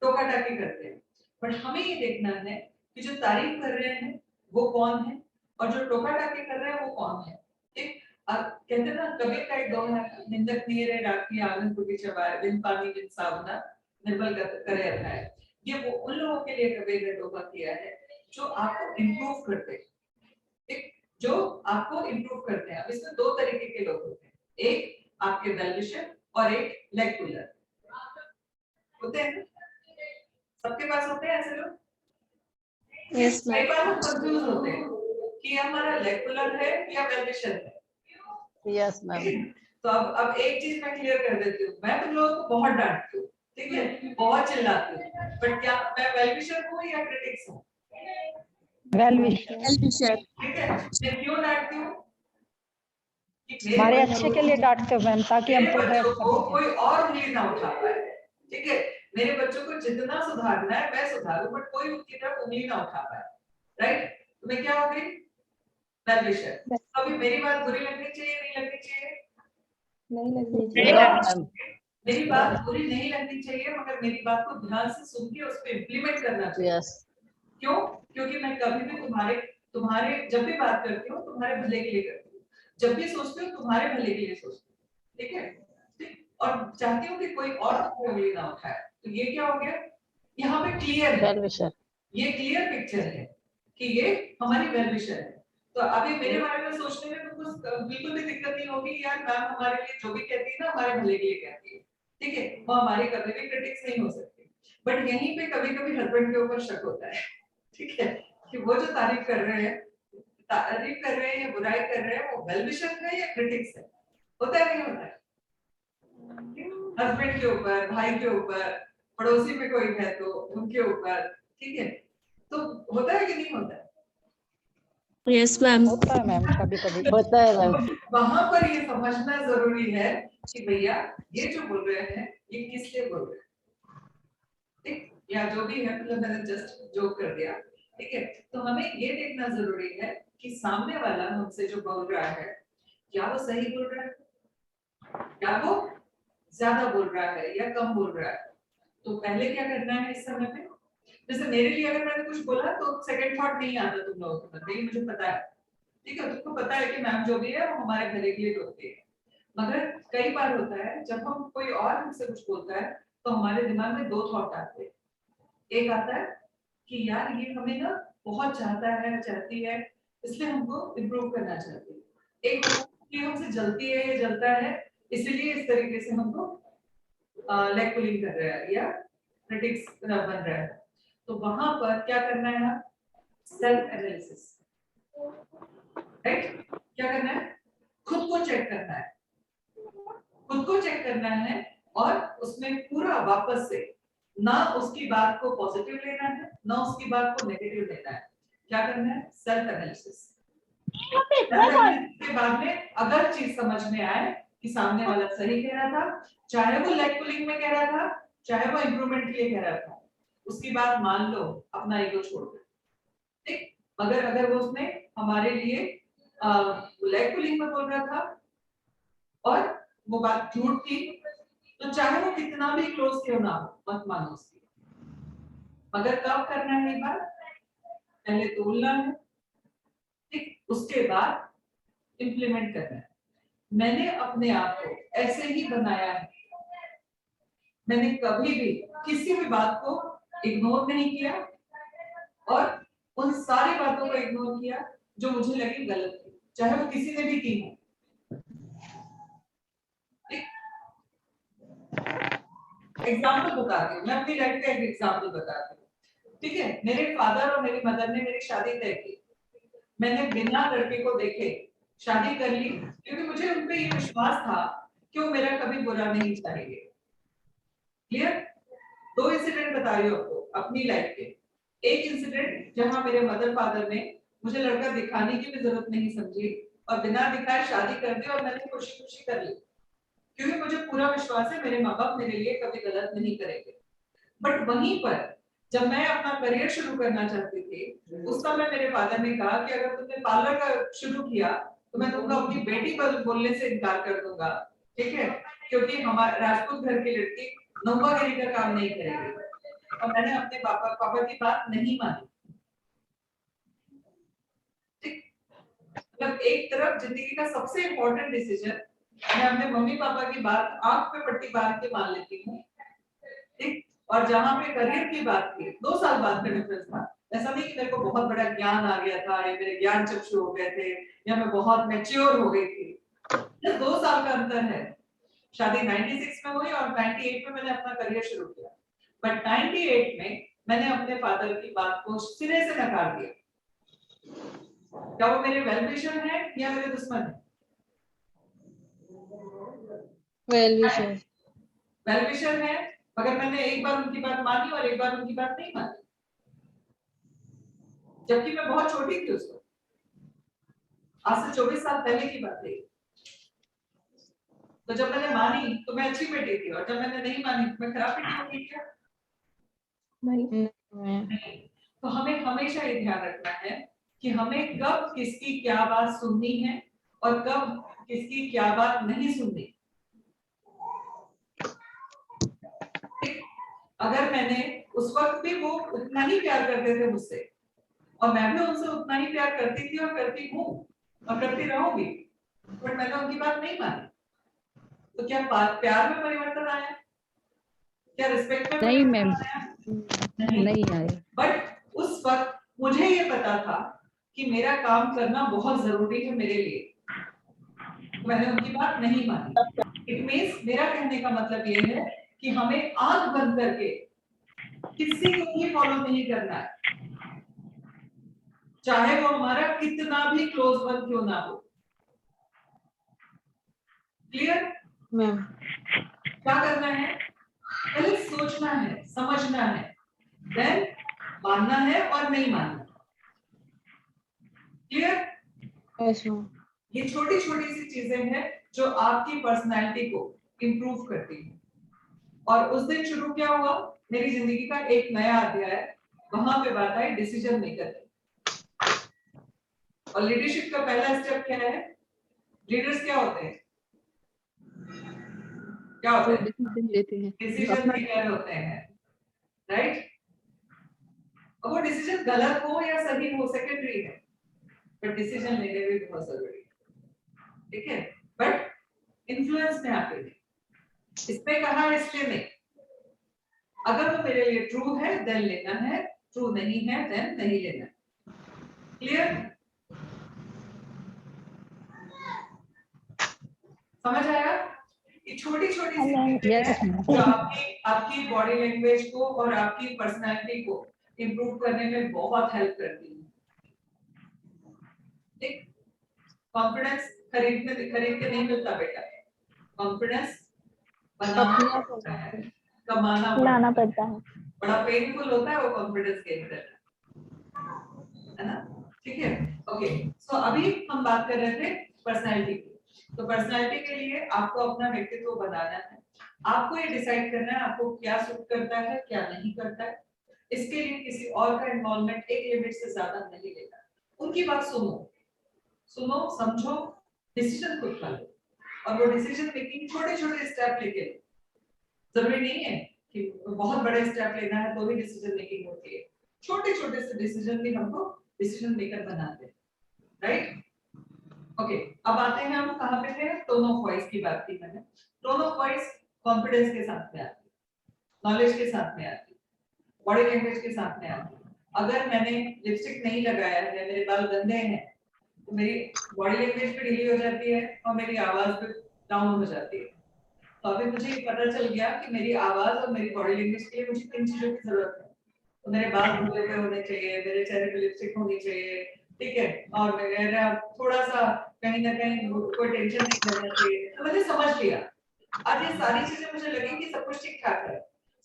टोका टाकी करते हैं, बट हमें ये देखना है कि जो तारीफ कर रहे हैं वो कौन है और जो टोका टाकी कर रहे हैं वो कौन है, ठीक? अब कहते हैं ना कबीर का एक दोहा है, निंदक नीरे राखी आंगन कुटी चबाए, बिन पानी बिन साबुना निर्मल करे अथाए। ये वो उन लोगों के लिए कबीर ने दोहा किया है जो आपको इम्प्रूव करते हैं, ठीक, जो आपको इम्प्रूव करते हैं। अब इसमें दो तरीके के लोग होते हैं, एक आपके वेल विशर और एक लेग पुलर होते हैं। सबके पास होते हैं ऐसे लोग? Yes, कई बार हम कंफ्यूज होते हैं कि हमारा लेग पुलर है या वेल विशर है। Yes, ma'am. तो अब एक चीज मैं क्लियर कर देती हूँ, मैं तुम लोगों को बहुत डांटती हूँ, ठीक है, बहुत चिल्लाती हूँ, बट क्या मैं वेल विशर हूँ या क्रिटिक्स हूँ? Well wisher. ठीक है, मैं क्यों डांटती हूँ? हमारे अच्छे के लिए डांटते हो मैम, ताकि हम मेरे प्रोग्रेस बच्चों को कर सकें। कोई और उंगली ना उठा पाए, ठीक है, मेरे बच्चों को जितना सुधारना है मैं सुधारूं, बट कोई उनकी तरफ उंगली ना उठा पाए, राइट? तो मैं क्या हो गई? Well wisher. अभी मेरी बात बुरी लगनी चाहिए, नहीं लगनी चाहिए? नहीं लगनी मेरी बात बुरी नहीं लगनी चाहिए, मगर मेरी बात को ध्यान से सुन के उस पर इम्प्लीमेंट करना चाहिए। Yes. क्यों? क्योंकि मैं कभी भी तुम्हारे जब भी बात करती हूँ तुम्हारे भले के लिए करती हूँ, जब भी सोचती हूँ तुम्हारे भले के लिए सोचती हूँ, ठीक है, ठीक? और चाहती हूँ कि कोई और उंगली ना उठाए। तो ये क्या हो गया? यहाँ पे क्लियर है, Well wisher. ये क्लियर पिक्चर है कि ये हमारी वेल विशर है। तो अभी मेरे बारे में सोचने में तुमको बिल्कुल भी दिक्कत नहीं होगी, यार मैम हमारे लिए जो भी कहती है ना हमारे भले के लिए कहती है, ठीक है, वो हमारी कभी भी क्रिटिक्स नहीं हो सकती। बट यहीं पे कभी कभी हस्बैंड के ऊपर शक होता है, ठीक है, कि वो जो तारीफ कर रहे हैं या बुराई कर रहे हैं, वो वेल विशर है या क्रिटिक्स है? होता है नहीं होता है? हस्बैंड के ऊपर, भाई के ऊपर, पड़ोसी में कोई है तो उनके ऊपर, ठीक है, तो होता है कि नहीं होता है? Yes, ma'am. होता है मैम, कभी कभी होता है मैम. वहां पर ये समझना जरूरी है कि भैया ये जो बोल रहे हैं ये किस लिए बोल रहे हैं, ठीक, या जो भी है, मतलब मैंने जस्ट जोक कर दिया, ठीक है। तो हमें ये देखना जरूरी है कि सामने वाला हमसे जो बोल रहा है क्या वो सही बोल रहा है, क्या वो ज्यादा बोल रहा है या कम बोल रहा है। तो पहले क्या करना है इस समय पे, जैसे मेरे लिए अगर मैंने कुछ बोला तो सेकंड थॉट नहीं आता तुम लोगों को, नहीं मुझे पता है, ठीक है, तुमको पता है कि मैम जो भी है वो हमारे भले के लिए बोलती है। मगर कई बार होता है जब हम कोई और हमसे कुछ बोलता है तो हमारे दिमाग में दो थॉट आते हैं। एक आता है कि यार ये हमें ना बहुत चाहती है इसलिए हमको इम्प्रूव करना चाहती है। एक होता है कि हमसे जलती है या जलता है इसीलिए इस तरीके से हमको लेग पुलिंग कर रहा है या क्रिटिक्स बन रहा है। तो वहां पर क्या करना है ना, सेल्फ एनालिसिस, राइट? क्या करना है? खुद को चेक करना है, खुद को चेक करना है और उसमें पूरा वापस से ना उसकी बात को पॉजिटिव लेना है ना उसकी बात को नेगेटिव लेना है। क्या करना है? Self analysis. के बाद में अगर चीज समझ में आए कि सामने वाला सही कह रहा था, चाहे वो लेग पुलिंग में कह रहा था, चाहे वो इम्प्रूवमेंट के लिए कह रहा था, उसकी बात मान लो, अपना ईगो छोड़ दो, ठीक। मगर अगर वो उसने हमारे लिए लेग पुलिंग में बोल रहा था और वो बात झूठ थी, तो चाहे वो कितना भी क्लोज क्यों ना हो मत मानो उसकी। मगर कब करना है ये बात? पहले तोलना है, ठीक, उसके बाद इंप्लीमेंट करना है। मैंने अपने आप को ऐसे ही बनाया है, मैंने कभी भी किसी भी बात को इग्नोर नहीं किया और उन सारी बातों को इग्नोर किया जो मुझे लगी गलत थी, चाहे वो किसी ने भी की हो। एग्जाम्पल बताती हूँ, मैं अपनी लाइफ का एक एग्जाम्पल बताती हूँ, ठीक है। मेरे फादर और मेरी मदर ने मेरी शादी तय की, मैंने बिना लड़के को देखे शादी कर ली क्योंकि मुझे उन पे ये विश्वास था कि वो मेरा कभी बुरा नहीं चाहेंगे। क्लियर? दो इंसिडेंट बता रही हूँ आपको अपनी लाइफ के। एक इंसिडेंट जहां मेरे मदर फादर ने मुझे लड़का दिखाने की भी जरूरत नहीं समझी और बिना दिखाए शादी कर दी और मैंने खुशी खुशी कर ली क्योंकि मुझे पूरा विश्वास है मेरे माँ बाप मेरे लिए कभी गलत नहीं करेंगे। बट वहीं पर जब मैं अपना करियर शुरू करना चाहती थी उस समय मेरे फादर ने कहा कि अगर तुमने पार्लर का शुरू किया तो मैं तुमको अपनी बेटी पर बोलने से इनकार कर दूंगा, ठीक है, क्योंकि हमारे राजपूत घर की लड़की नौवागिरी का काम नहीं करेगी। और मैंने अपने पापा की बात नहीं मानी, ठीक। मतलब एक तरफ जिंदगी का सबसे इम्पोर्टेंट डिसीजन मैं अपने मम्मी पापा की बात आंख पे पट्टी बांध के मान लेती हूँ, ठीक, और जहाँ पे करियर की बात की 2 साल बाद का डिफरेंस था। ऐसा नहीं कि मेरे को बहुत बड़ा ज्ञान आ गया था या मेरे ज्ञान चक्षु हो गए थे या मैं बहुत मैच्योर हो गई थी, ये 2 साल का अंतर है। शादी 96 में हुई और 98 में मैंने अपना करियर शुरू किया, बट 98 में मैंने अपने फादर की बात को सिरे से नकार दिया। क्या वो मेरे वेल विशर है या मेरे दुश्मन है? Well wisher. वेल विशर है, मगर मैंने एक बार उनकी बात मानी और एक बार उनकी बात नहीं मानी, जबकि मैं बहुत छोटी थी उस वक्त। आज से 24 साल पहले की बात है। तो जब मैंने मानी तो मैं अच्छी बेटी थी और जब मैंने नहीं मानी तो मैं खराब बेटी हो गई क्या? नहीं। तो हमें हमेशा ये ध्यान रखना है कि हमें कब किसकी क्या बात सुननी है और कब किसकी क्या बात नहीं सुननी। अगर मैंने उस वक्त भी वो उतना ही प्यार करते थे मुझसे और मैं भी उनसे उतना ही प्यार करती थी और करती हूँ और करती रहूंगी, बट मैंने उनकी बात नहीं मानी, तो क्या प्यार में परिवर्तन आया? क्या रिस्पेक्ट में नहीं मैम, नहीं आए। बट उस वक्त मुझे ये पता था कि मेरा काम करना बहुत जरूरी है मेरे लिए, मैंने उनकी बात नहीं मानी। इट मींस मेरा कहने का मतलब ये है कि हमें आंख बंद करके किसी को भी फॉलो नहीं करना है, चाहे वो हमारा कितना भी क्लोज वन क्यों ना हो। Clear ma'am? क्या करना है? पहले सोचना है, समझना है, देन मानना है और नहीं मानना। क्लियर? Yes ma'am. ये छोटी छोटी सी चीजें हैं जो आपकी पर्सनालिटी को इंप्रूव करती है। और उस दिन शुरू क्या हुआ, मेरी जिंदगी का एक नया अध्याय, वहां पे बात आई डिसीजन मेकर। और लीडरशिप का पहला स्टेप क्या है? लीडर्स क्या होते हैं? क्या होते हैं? डिसीजन लेते हैं, डिसीजन मेकर होते हैं, राइट? अब वो डिसीजन गलत हो या सही हो सेकेंडरी है, बट डिसीजन लेने भी बहुत जरूरी है, ठीक है? बट इन्फ्लुएंस में आके नहीं, इसमें कहा इसलिए नहीं, अगर वो मेरे लिए ट्रू है देन लेना है, ट्रू नहीं है देन नहीं लेना। क्लियर? समझ आया? ये छोटी छोटी सी चीजें हैं जो आपकी बॉडी लैंग्वेज को और आपकी पर्सनालिटी को इंप्रूव करने में बहुत हेल्प करती है। ठीक? कॉन्फिडेंस खरीद के नहीं मिलता बेटा, कॉन्फिडेंस बनाना पड़ता है, कमाना पड़ता है। बड़ा पेनफुल होता है वो कॉन्फिडेंस गेन करना, है ना? ठीक है, ओके। सो अभी हम बात कर रहे थे पर्सनालिटी की। तो पर्सनालिटी के लिए आपको अपना व्यक्तित्व बनाना है, आपको ये डिसाइड करना है आपको क्या सूट करता है क्या नहीं करता है। इसके लिए किसी और का इन्वॉल्वमेंट एक लिमिट से ज्यादा नहीं लेना, उनकी बात सुनो समझो, डिसीजन खुद कर लो, और वो डिसीजन मेकिंग छोटे छोटे स्टेप लेके लो। जरूरी नहीं है कि बहुत बड़े स्टेप लेना है तो भी डिसीजन मेकिंग होती है, छोटे छोटे से डिसीजन भी हमको डिसीजन मेकर बनाते हैं, राइट? ओके, अब आते हैं हम कहां पे थे? टोन ऑफ वॉइस की बात की मैंने। टोन ऑफ वॉइस कॉन्फिडेंस के साथ में आती है, नॉलेज के साथ में आती है, बॉडी लैंग्वेज के साथ में आती है। अगर मैंने लिपस्टिक नहीं लगाया है या मेरे बाल गंदे हैं तो मेरी बॉडी लैंग्वेज भी ढीली हो जाती है और मेरी आवाज भी डाउन हो जाती है। तो अभी मुझे ये पता चल गया कि मेरी आवाज और मेरी बॉडी लैंग्वेज के लिए मुझे किन चीजों की जरूरत है। तो मेरे बाल धुले हुए होने चाहिए, मेरे चेहरे पे लिपस्टिक होनी चाहिए, ठीक है, और मेरा थोड़ा सा कहीं ना कहीं कोई टेंशन नहीं लेना चाहिए। तो मैंने समझ लिया, आज ये सारी चीजें मुझे लगी कि सब कुछ ठीक ठाक है,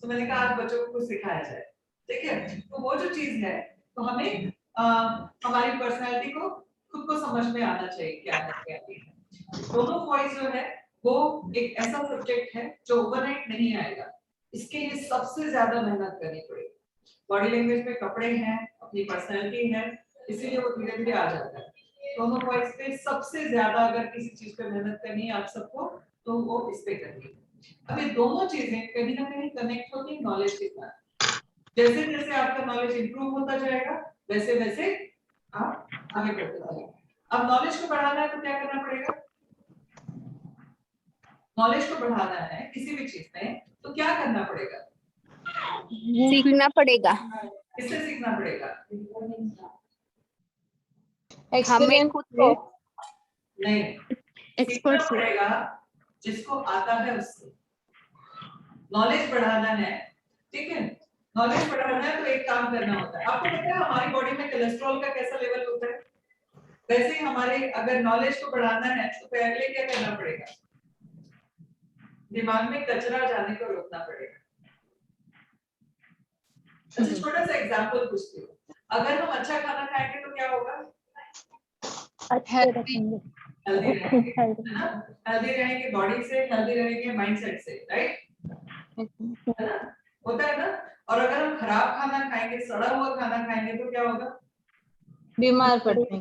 तो मैंने कहा आज बच्चों को कुछ सिखाया जाए, ठीक है? तो वो जो चीज है, तो हमें हमारी पर्सनैलिटी को खुद को समझ में आना चाहिए क्या है क्या नहीं है। दोनों वॉइस जो है वो एक ऐसा सब्जेक्ट है जो ओवरनाइट नहीं आएगा, इसके लिए सबसे ज्यादा मेहनत करनी पड़ेगी। बॉडी लैंग्वेज में कपड़े हैं, अपनी पर्सनैलिटी है, इसीलिए वो धीरे धीरे आ जाता है। दोनों वॉइस पे सबसे ज्यादा अगर किसी चीज पे मेहनत करनी है आप सबको, तो वो इस पे करनी है। अब ये दोनों चीजें कहीं ना कहीं कनेक्ट होती है नॉलेज के साथ। जैसे जैसे आपका नॉलेज इंप्रूव होता जाएगा वैसे वैसे आप आगे बढ़ते जाएंगे। अब नॉलेज को बढ़ाना है तो क्या करना पड़ेगा? नॉलेज को बढ़ाना है किसी भी चीज में तो क्या करना पड़ेगा? सीखना पड़ेगा, किससे सीखना पड़ेगा? हमें एक्सपीरियंस खुद को नहीं, सीखना एक्सपर्ट से। पड़ेगा जिसको आता है उससे। नॉलेज बढ़ाना है, ठीक है? नॉलेज बढ़ाना है तो एक काम करना होता है। आपको पता है हमारी बॉडी में कोलेस्ट्रॉल का कैसा लेवल होता है? वैसे ही हमारे अगर नॉलेज को बढ़ाना है तो पहले क्या करना पड़ेगा? दिमाग में कचरा जाने को रोकना पड़ेगा। अच्छा, छोटा सा एग्जांपल पूछती हूँ। अगर हम अच्छा खाना खाएंगे तो क्या होगा? हेल्दी हेल्दी रहेंगे, है ना? हेल्दी रहेंगे बॉडी से, हेल्दी रहेंगे माइंडसेट से, राइट? है ना? होता है ना? और अगर हम खराब खाना खाएंगे, सड़ा हुआ खाना खाएंगे तो क्या होगा? बीमार पड़ते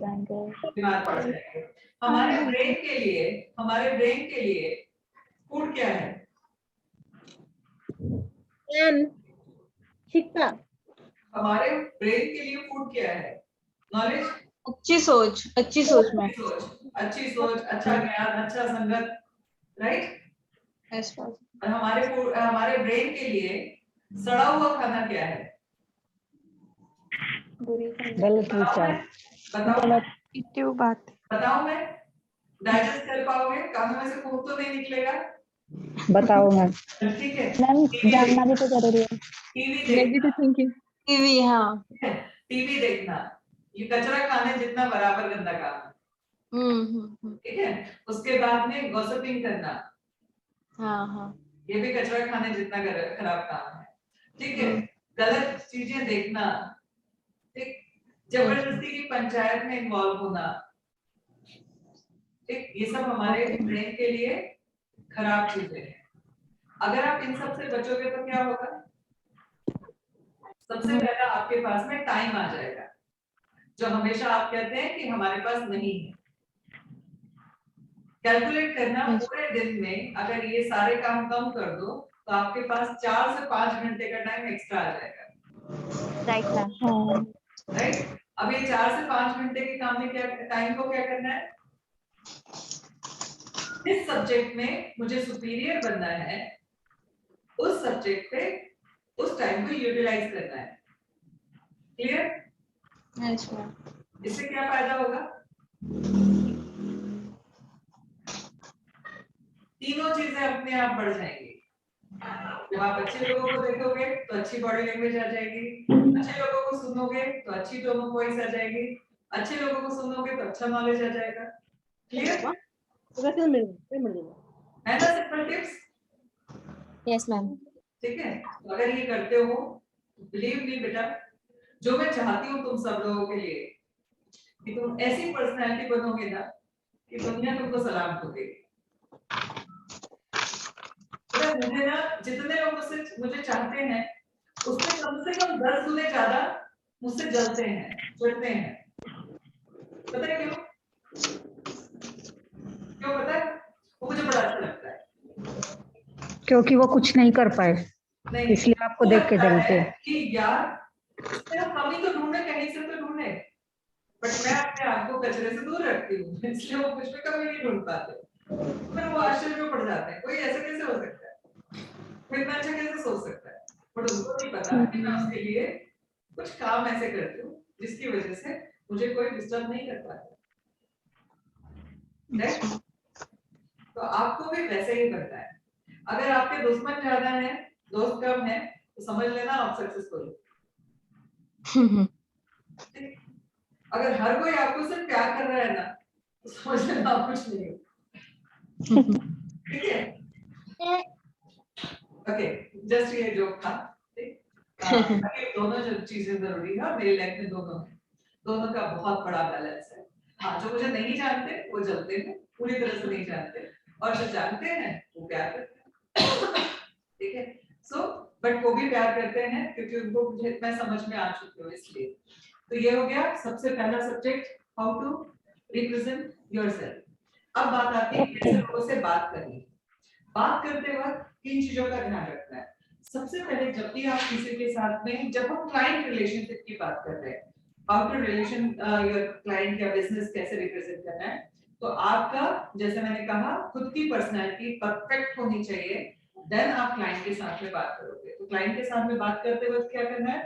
बीमार पड़ जाएंगे। हमारे ब्रेन के लिए फूड क्या है? शिक्षा, हमारे ब्रेन के लिए फूड क्या है? नॉलेज, अच्छी सोच में अच्छी सोच, अच्छा ज्ञान, अच्छा संगत, राइट? Yes ma'am. और हमारे ब्रेन के लिए सड़ा हुआ खाना क्या है? गलत विचार। बताओ मैं, डाइजेस्ट कर पाओगे? कानों में से खून तो नहीं निकलेगा, बताओ मैम। ठीक है? जानना भी तो जरूरी है। टीवी देखना, नेगेटिव थिंकिंग, टीवी, हाँ। टीवी देखना ये कचरा खाने जितना बराबर गंदा काम है, ठीक है? उसके बाद में गॉसिपिंग करना, हाँ। ये भी कचरा खाने जितना खराब काम है, ठीक है? गलत चीजें देखना, ठीक? जबरदस्ती की पंचायत में इन्वॉल्व होना, ठीक? ये सब हमारे ब्रेन के लिए खराब चीजें हैं। अगर आप इन सब से बचोगे तो क्या होगा? सबसे पहला आपके पास में टाइम आ जाएगा जो हमेशा आप कहते हैं कि हमारे पास नहीं है। कैलकुलेट करना, पूरे दिन में अगर ये सारे काम कम कर दो तो आपके पास 4 से 5 घंटे का टाइम एक्स्ट्रा आ जाएगा, राइट मैम। राइट? अब ये 4 से 5 घंटे के काम में क्या टाइम को क्या करना है? इस सब्जेक्ट में मुझे सुपीरियर बनना है, उस सब्जेक्ट पे उस टाइम को यूटिलाइज करना है। क्लियर? Yes ma'am. इससे क्या फायदा होगा? तीनों चीजें अपने आप बढ़ जाएंगी। जब आप अच्छे लोगों को देखोगे तो अच्छी बॉडी लैंग्वेज आ जाएगी, अच्छे लोगों को सुनोगे तो अच्छी टोन ऑफ वॉइस आ जाएगी, अच्छे लोगों को सुनोगे तो अच्छा नॉलेज आ जाएगा। क्लियर है ना? Simple tips, yes ma'am. ठीक है? तो अगर ये करते हो, बिलीव मी बेटा, जो मैं चाहती हूँ तुम सब लोगों के लिए कि तुम ऐसी पर्सनैलिटी बनोगे ना कि दुनिया तुमको सलाम ठोकेगी। मुझे ना जितने लोग मुझे चाहते हैं उससे कम से कम 10 गुने ज्यादा मुझसे जलते हैं, चिढ़ते हैं। पता है क्यों? क्यों पता है? वो मुझे बड़ा अच्छा लगता है। क्योंकि वो कुछ नहीं कर पाए, नहीं, इसलिए आपको देख के जलते हैं। कि यार इसमें हम कमी तो ढूंढे, कहीं से तो ढूंढे, बट मैं अपने आप को कचरे से दूर रखती हूँ, इसलिए वो कुछ भी कमी नहीं ढूंढ पाते। फिर वो आश्चर्य में पड़ जाते हैं, कोई ऐसे कैसे हो सकता है, कोई इतना अच्छा कैसे सोच सकता है। बट उनको नहीं पता कि मैं उसके लिए कुछ काम ऐसे करती हूँ जिसकी वजह से मुझे कोई डिस्टर्ब नहीं कर पाता। तो आपको भी वैसे ही करना है। अगर आपके दुश्मन ज्यादा है, दोस्त कम है, तो समझ लेना आप सक्सेसफुल हो। अगर हर कोई आपको सिर्फ प्यार कर रहा है ना तो समझ लेना आप कुछ नहीं हो। ठीक है? ओके, जस्ट ये जोक था। दोनों जो चीजें जरूरी है और मेरी लाइफ में दोनों का बहुत बड़ा बैलेंस है। हाँ, जो मुझे नहीं जानते वो जलते हैं, पूरी तरह से नहीं जानते, और जो जानते हैं वो प्यार करते हैं। ठीक है? सो बट वो भी प्यार करते हैं क्योंकि उनको मुझे मैं समझ में आ चुकी हूँ, इसलिए। तो ये हो गया सबसे पहला subject, how to represent yourself. अब बात आती है कैसे लोगों से बात करनी। बात करते वक्त किन चीजों का ध्यान रखना है? सबसे पहले जब भी आप किसी के साथ में, जब हम क्लाइंट रिलेशनशिप की बात कर रहे हैं how to relation your client या बिजनेस कैसे रिप्रेजेंट करना है, तो आपका जैसे मैंने कहा खुद की पर्सनालिटी परफेक्ट होनी चाहिए, देन आप क्लाइंट के साथ में बात करोगे। तो क्लाइंट के साथ में बात करते वक्त क्या करना है,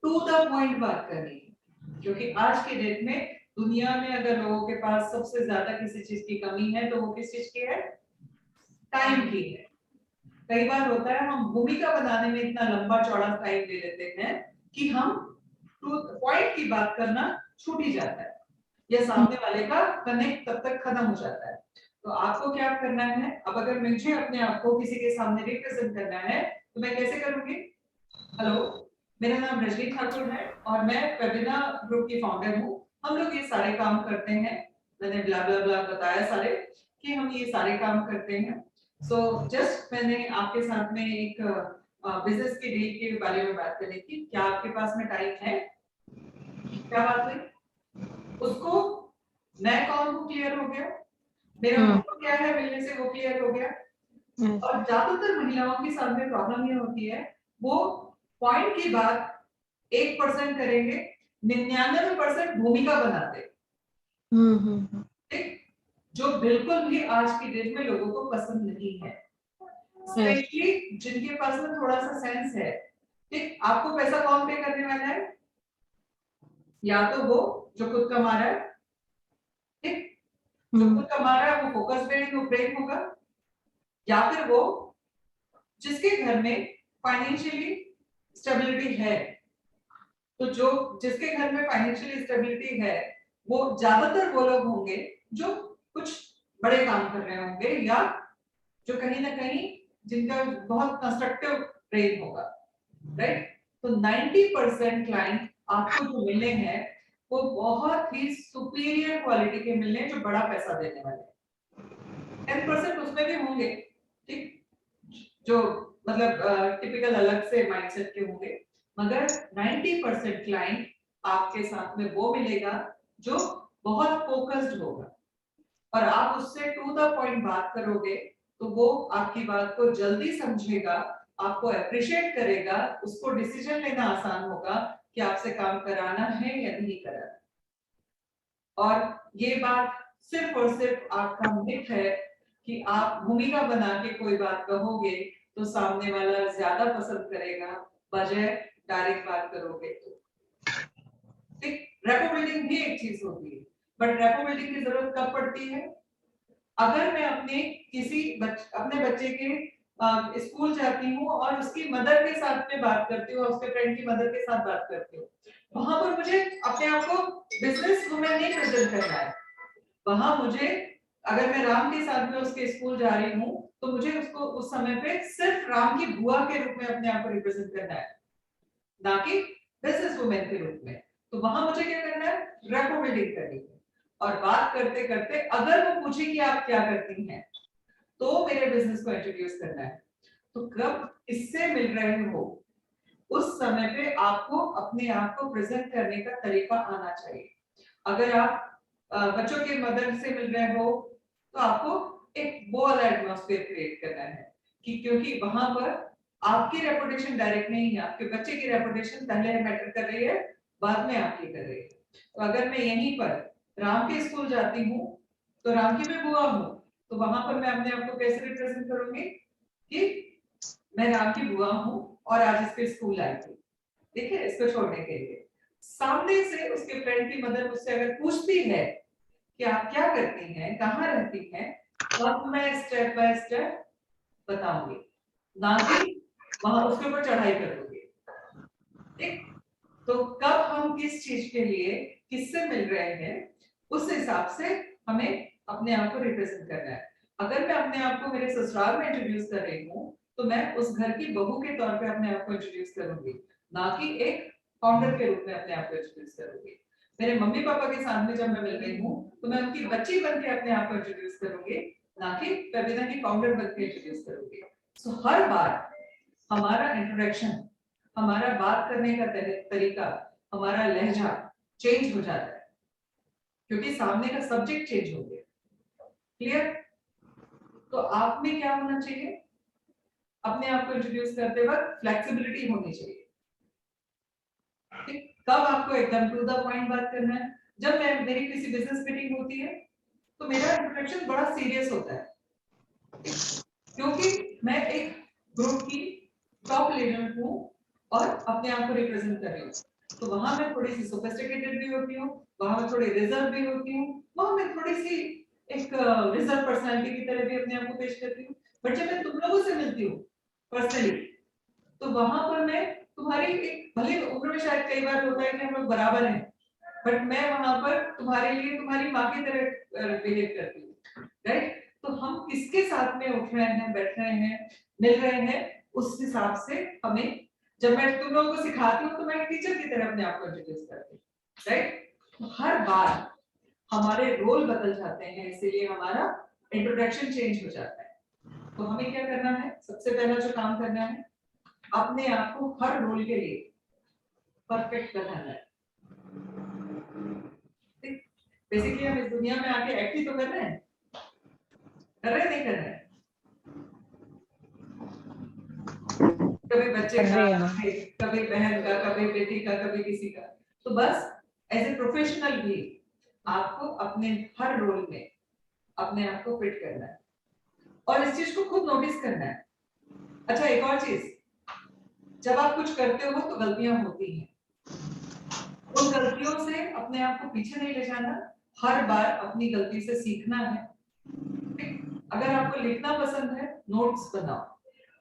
टू द पॉइंट बात करनी है, क्योंकि आज के डेट में दुनिया में अगर लोगों के पास सबसे ज्यादा किसी चीज की कमी है तो वो किस चीज की है, टाइम की है। कई बार होता है हम भूमिका बनाने में इतना लंबा चौड़ा टाइम ले लेते हैं कि हम टू पॉइंट की बात करना छूट ही जाता है, या सामने वाले का कनेक्ट तब तक खत्म हो जाता है। तो आपको क्या करना है, अब अगर मुझे अपने आप को किसी के सामने रिप्रेजेंट करना है तो मैं कैसे करूंगी। हेलो, मेरा नाम रजनी ठाकुर है और मैं वेबिना ग्रुप की फाउंडर हूँ। हम लोग ये सारे काम करते हैं, मैंने ब्ला ब्ला ब्ला बताया सारे कि हम ये सारे काम करते हैं। सो जस्ट मैंने आपके साथ में एक बिजनेस की डील के बारे में बात करनी थी। क्या आपके पास में टाइम है? क्या बात हुई? उसको मैं कौन हूँ क्लियर हो गया, मेरा मोटो क्या है मिलने से वो क्लियर हो गया। और ज्यादातर महिलाओं के सामने प्रॉब्लम ये होती है, वो पॉइंट की बात 1% करेंगे, 99% भूमिका बनाते। ठीक, जो बिल्कुल भी आज की डेट में लोगों को पसंद नहीं है, स्पेशली जिनके पास में थोड़ा सा सेंस है। ठीक, आपको पैसा कौन पे करने वाला है? या तो वो जो खुद कमा रहा है, ठीक, जो खुद कमा रहा है वो फोकस ब्रेन होगा, या फिर वो जिसके घर में फाइनेंशियली स्टेबिलिटी है। तो जो जिसके घर में फाइनेंशियली स्टेबिलिटी है वो ज्यादातर वो लोग होंगे जो कुछ बड़े काम कर रहे होंगे, या जो कहीं ना कहीं जिनका बहुत कंस्ट्रक्टिव ब्रेन होगा, राइट। तो 90% क्लाइंट आपको जो मिलने हैं वो बहुत ही सुपीरियर क्वालिटी के मिलने हैं, जो बड़ा पैसा देने वाले। 10% उसमें भी होंगे, ठीक, जो मतलब टिपिकल अलग से माइंडसेट के होंगे, मगर 90% क्लाइंट आपके साथ में वो मिलेगा जो बहुत फोकस्ड होगा, और आप उससे टू द पॉइंट बात करोगे तो वो आपकी बात को जल्दी समझेगा, आपको अप्रिशिएट करेगा, उसको डिसीजन लेना आसान होगा कि आपसे काम कराना है या नहीं कराना। और ये बात सिर्फ और सिर्फ आपका मिथ है कि आप भूमिका बना के कोई बात कहोगे तो सामने वाला ज्यादा पसंद करेगा बजाय डायरेक्ट बात करोगे तो। ठीक, रेपो बिल्डिंग भी एक चीज होती है, बट रेपो बिल्डिंग की जरूरत कब पड़ती है? अगर मैं अपने अपने बच्चे के स्कूल जाती हूँ और उसकी मदर के साथ में बात करती हूँ, उसके फ्रेंड की मदर के साथ बात करती हूँ, वहां पर मुझे अपने आप को बिजनेस वुमेन नहीं प्रेजेंट करना है। वहां मुझे, अगर मैं राम के साथ में उसके स्कूल जा रही हूँ तो मुझे उसको उस समय पे सिर्फ राम की बुआ के रूप में अपने आप को रिप्रेजेंट करना है, ना कि बिजनेस वुमेन के रूप में। तो वहां मुझे क्या करना है, रेपो बिल्डिंग करनी है। और बात करते करते अगर वो पूछे कि आप क्या करती हैं तो मेरे बिजनेस को इंट्रोड्यूस करना है। तो कब इससे मिल रहे हो उस समय पे आपको अपने आप को प्रेजेंट करने का तरीका आना चाहिए। अगर आप बच्चों के मदर से मिल रहे हो तो आपको एक वो वाला एटमॉस्फेयर क्रिएट करना है कि क्योंकि वहां पर आपकी रेपुटेशन डायरेक्ट नहीं है, आपके बच्चे की रेपुटेशन पहले मैटर कर रही है, बाद में आपकी कर रही है। तो अगर मैं यहीं पर राम के स्कूल जाती हूँ तो राम की मैं बुआ हूँ, तो वहां पर मैं अपने आप को कैसे रिप्रेजेंट करूंगी कि मैं राम की बुआ हूँ और आज इसके स्कूल आई थी, ठीक है, इसको छोड़ने के लिए। सामने से उसके फ्रेंड की मदर मुझसे अगर पूछती है कि आप क्या करती हैं, कहाँ रहती हैं, तब मैं स्टेप बाय स्टेप बताऊंगी, ना कि वहां उसके ऊपर चढ़ाई करूंगी। ठीक, तो कब हम किस चीज के लिए किससे मिल रहे हैं उस हिसाब से हमें अपने आप को रिप्रेजेंट करना है। अगर मैं अपने आप को मेरे ससुराल में इंट्रोड्यूस कर रही हूँ तो मैं उस घर की बहू के तौर पे अपने आप को इंट्रोड्यूस करूंगी, ना कि एक फाउंडर के रूप में अपने आप को इंट्रोड्यूस करूंगी। मेरे मम्मी पापा के साथ में जब मैं मिल रही हूँ तो मैं उनकी बच्ची बन के अपने आप को इंट्रोड्यूस करूंगी, ना कि वेबिना की फाउंडर बन के इंट्रोड्यूस करूंगी। सो हर बार हमारा इंट्रोडक्शन, हमारा बात करने का तरीका, हमारा लहजा चेंज हो जाता है क्योंकि सामने का सब्जेक्ट चेंज हो गया। क्लियर? तो आप में क्या होना चाहिए, अपने आप को इंट्रोड्यूस करते वक्त फ्लेक्सिबिलिटी होनी चाहिए। ठीक, कब आपको एकदम टू द पॉइंट बात करना है। जब मैं मेरी किसी बिजनेस मीटिंग होती है तो मेरा इंट्रोडक्शन बड़ा सीरियस होता है, क्योंकि मैं एक ग्रुप की टॉप लीडर हूँ और अपने आप को रिप्रेजेंट कर रही हूँ। तो वहां मैं थोड़ी सी सोफिस्टिकेटेड भी होती हूँ, वहां मैं थोड़ी रिजर्व भी होती हूँ, वहां मैं थोड़ी सी एक रिजर्व पर्सनालिटी की तरह भी अपने आप को पेश करती हूँ। बट जब मैं तुम लोगों से मिलती हूँ पर्सनली, तो वहां पर मैं तुम्हारी एक, भले उम्र में शायद कई बार होता है कि हम लोग बराबर हैं, बट मैं वहां पर तुम्हारे लिए तुम्हारी माँ की तरह बिहेव करती हूँ, राइट। तो हम किसके साथ में उठ रहे हैं, बैठ रहे हैं, मिल रहे हैं, उस हिसाब से हमें, जब मैं तुम लोगों को सिखाती हूँ तो मैं एक टीचर की तरह अपने आप को इंट्रोड्यूस करती हूँ, राइट। तो हर बार हमारे रोल बदल जाते हैं, इसीलिए हमारा इंट्रोडक्शन चेंज हो जाता है। तो हमें क्या करना है, सबसे पहला जो काम करना है, अपने आप को हर रोल के लिए परफेक्ट बनाना है। बेसिकली हम इस दुनिया में आके एक्ट ही तो कर रहे हैं, नहीं कर रहे हैं। कभी बच्चे का, कभी बहन का, कभी बेटी का, कभी किसी का। तो बस एज ए प्रोफेशनल भी आपको अपने हर रोल में अपने आप को फिट करना है और इस चीज को खुद नोटिस करना है। अच्छा, एक और चीज, जब आप कुछ करते हो तो गलतियां होती हैं, उन गलतियों से अपने आप को पीछे नहीं ले जाना, हर बार अपनी गलती से सीखना है। अगर आपको लिखना पसंद है, नोट्स बनाओ,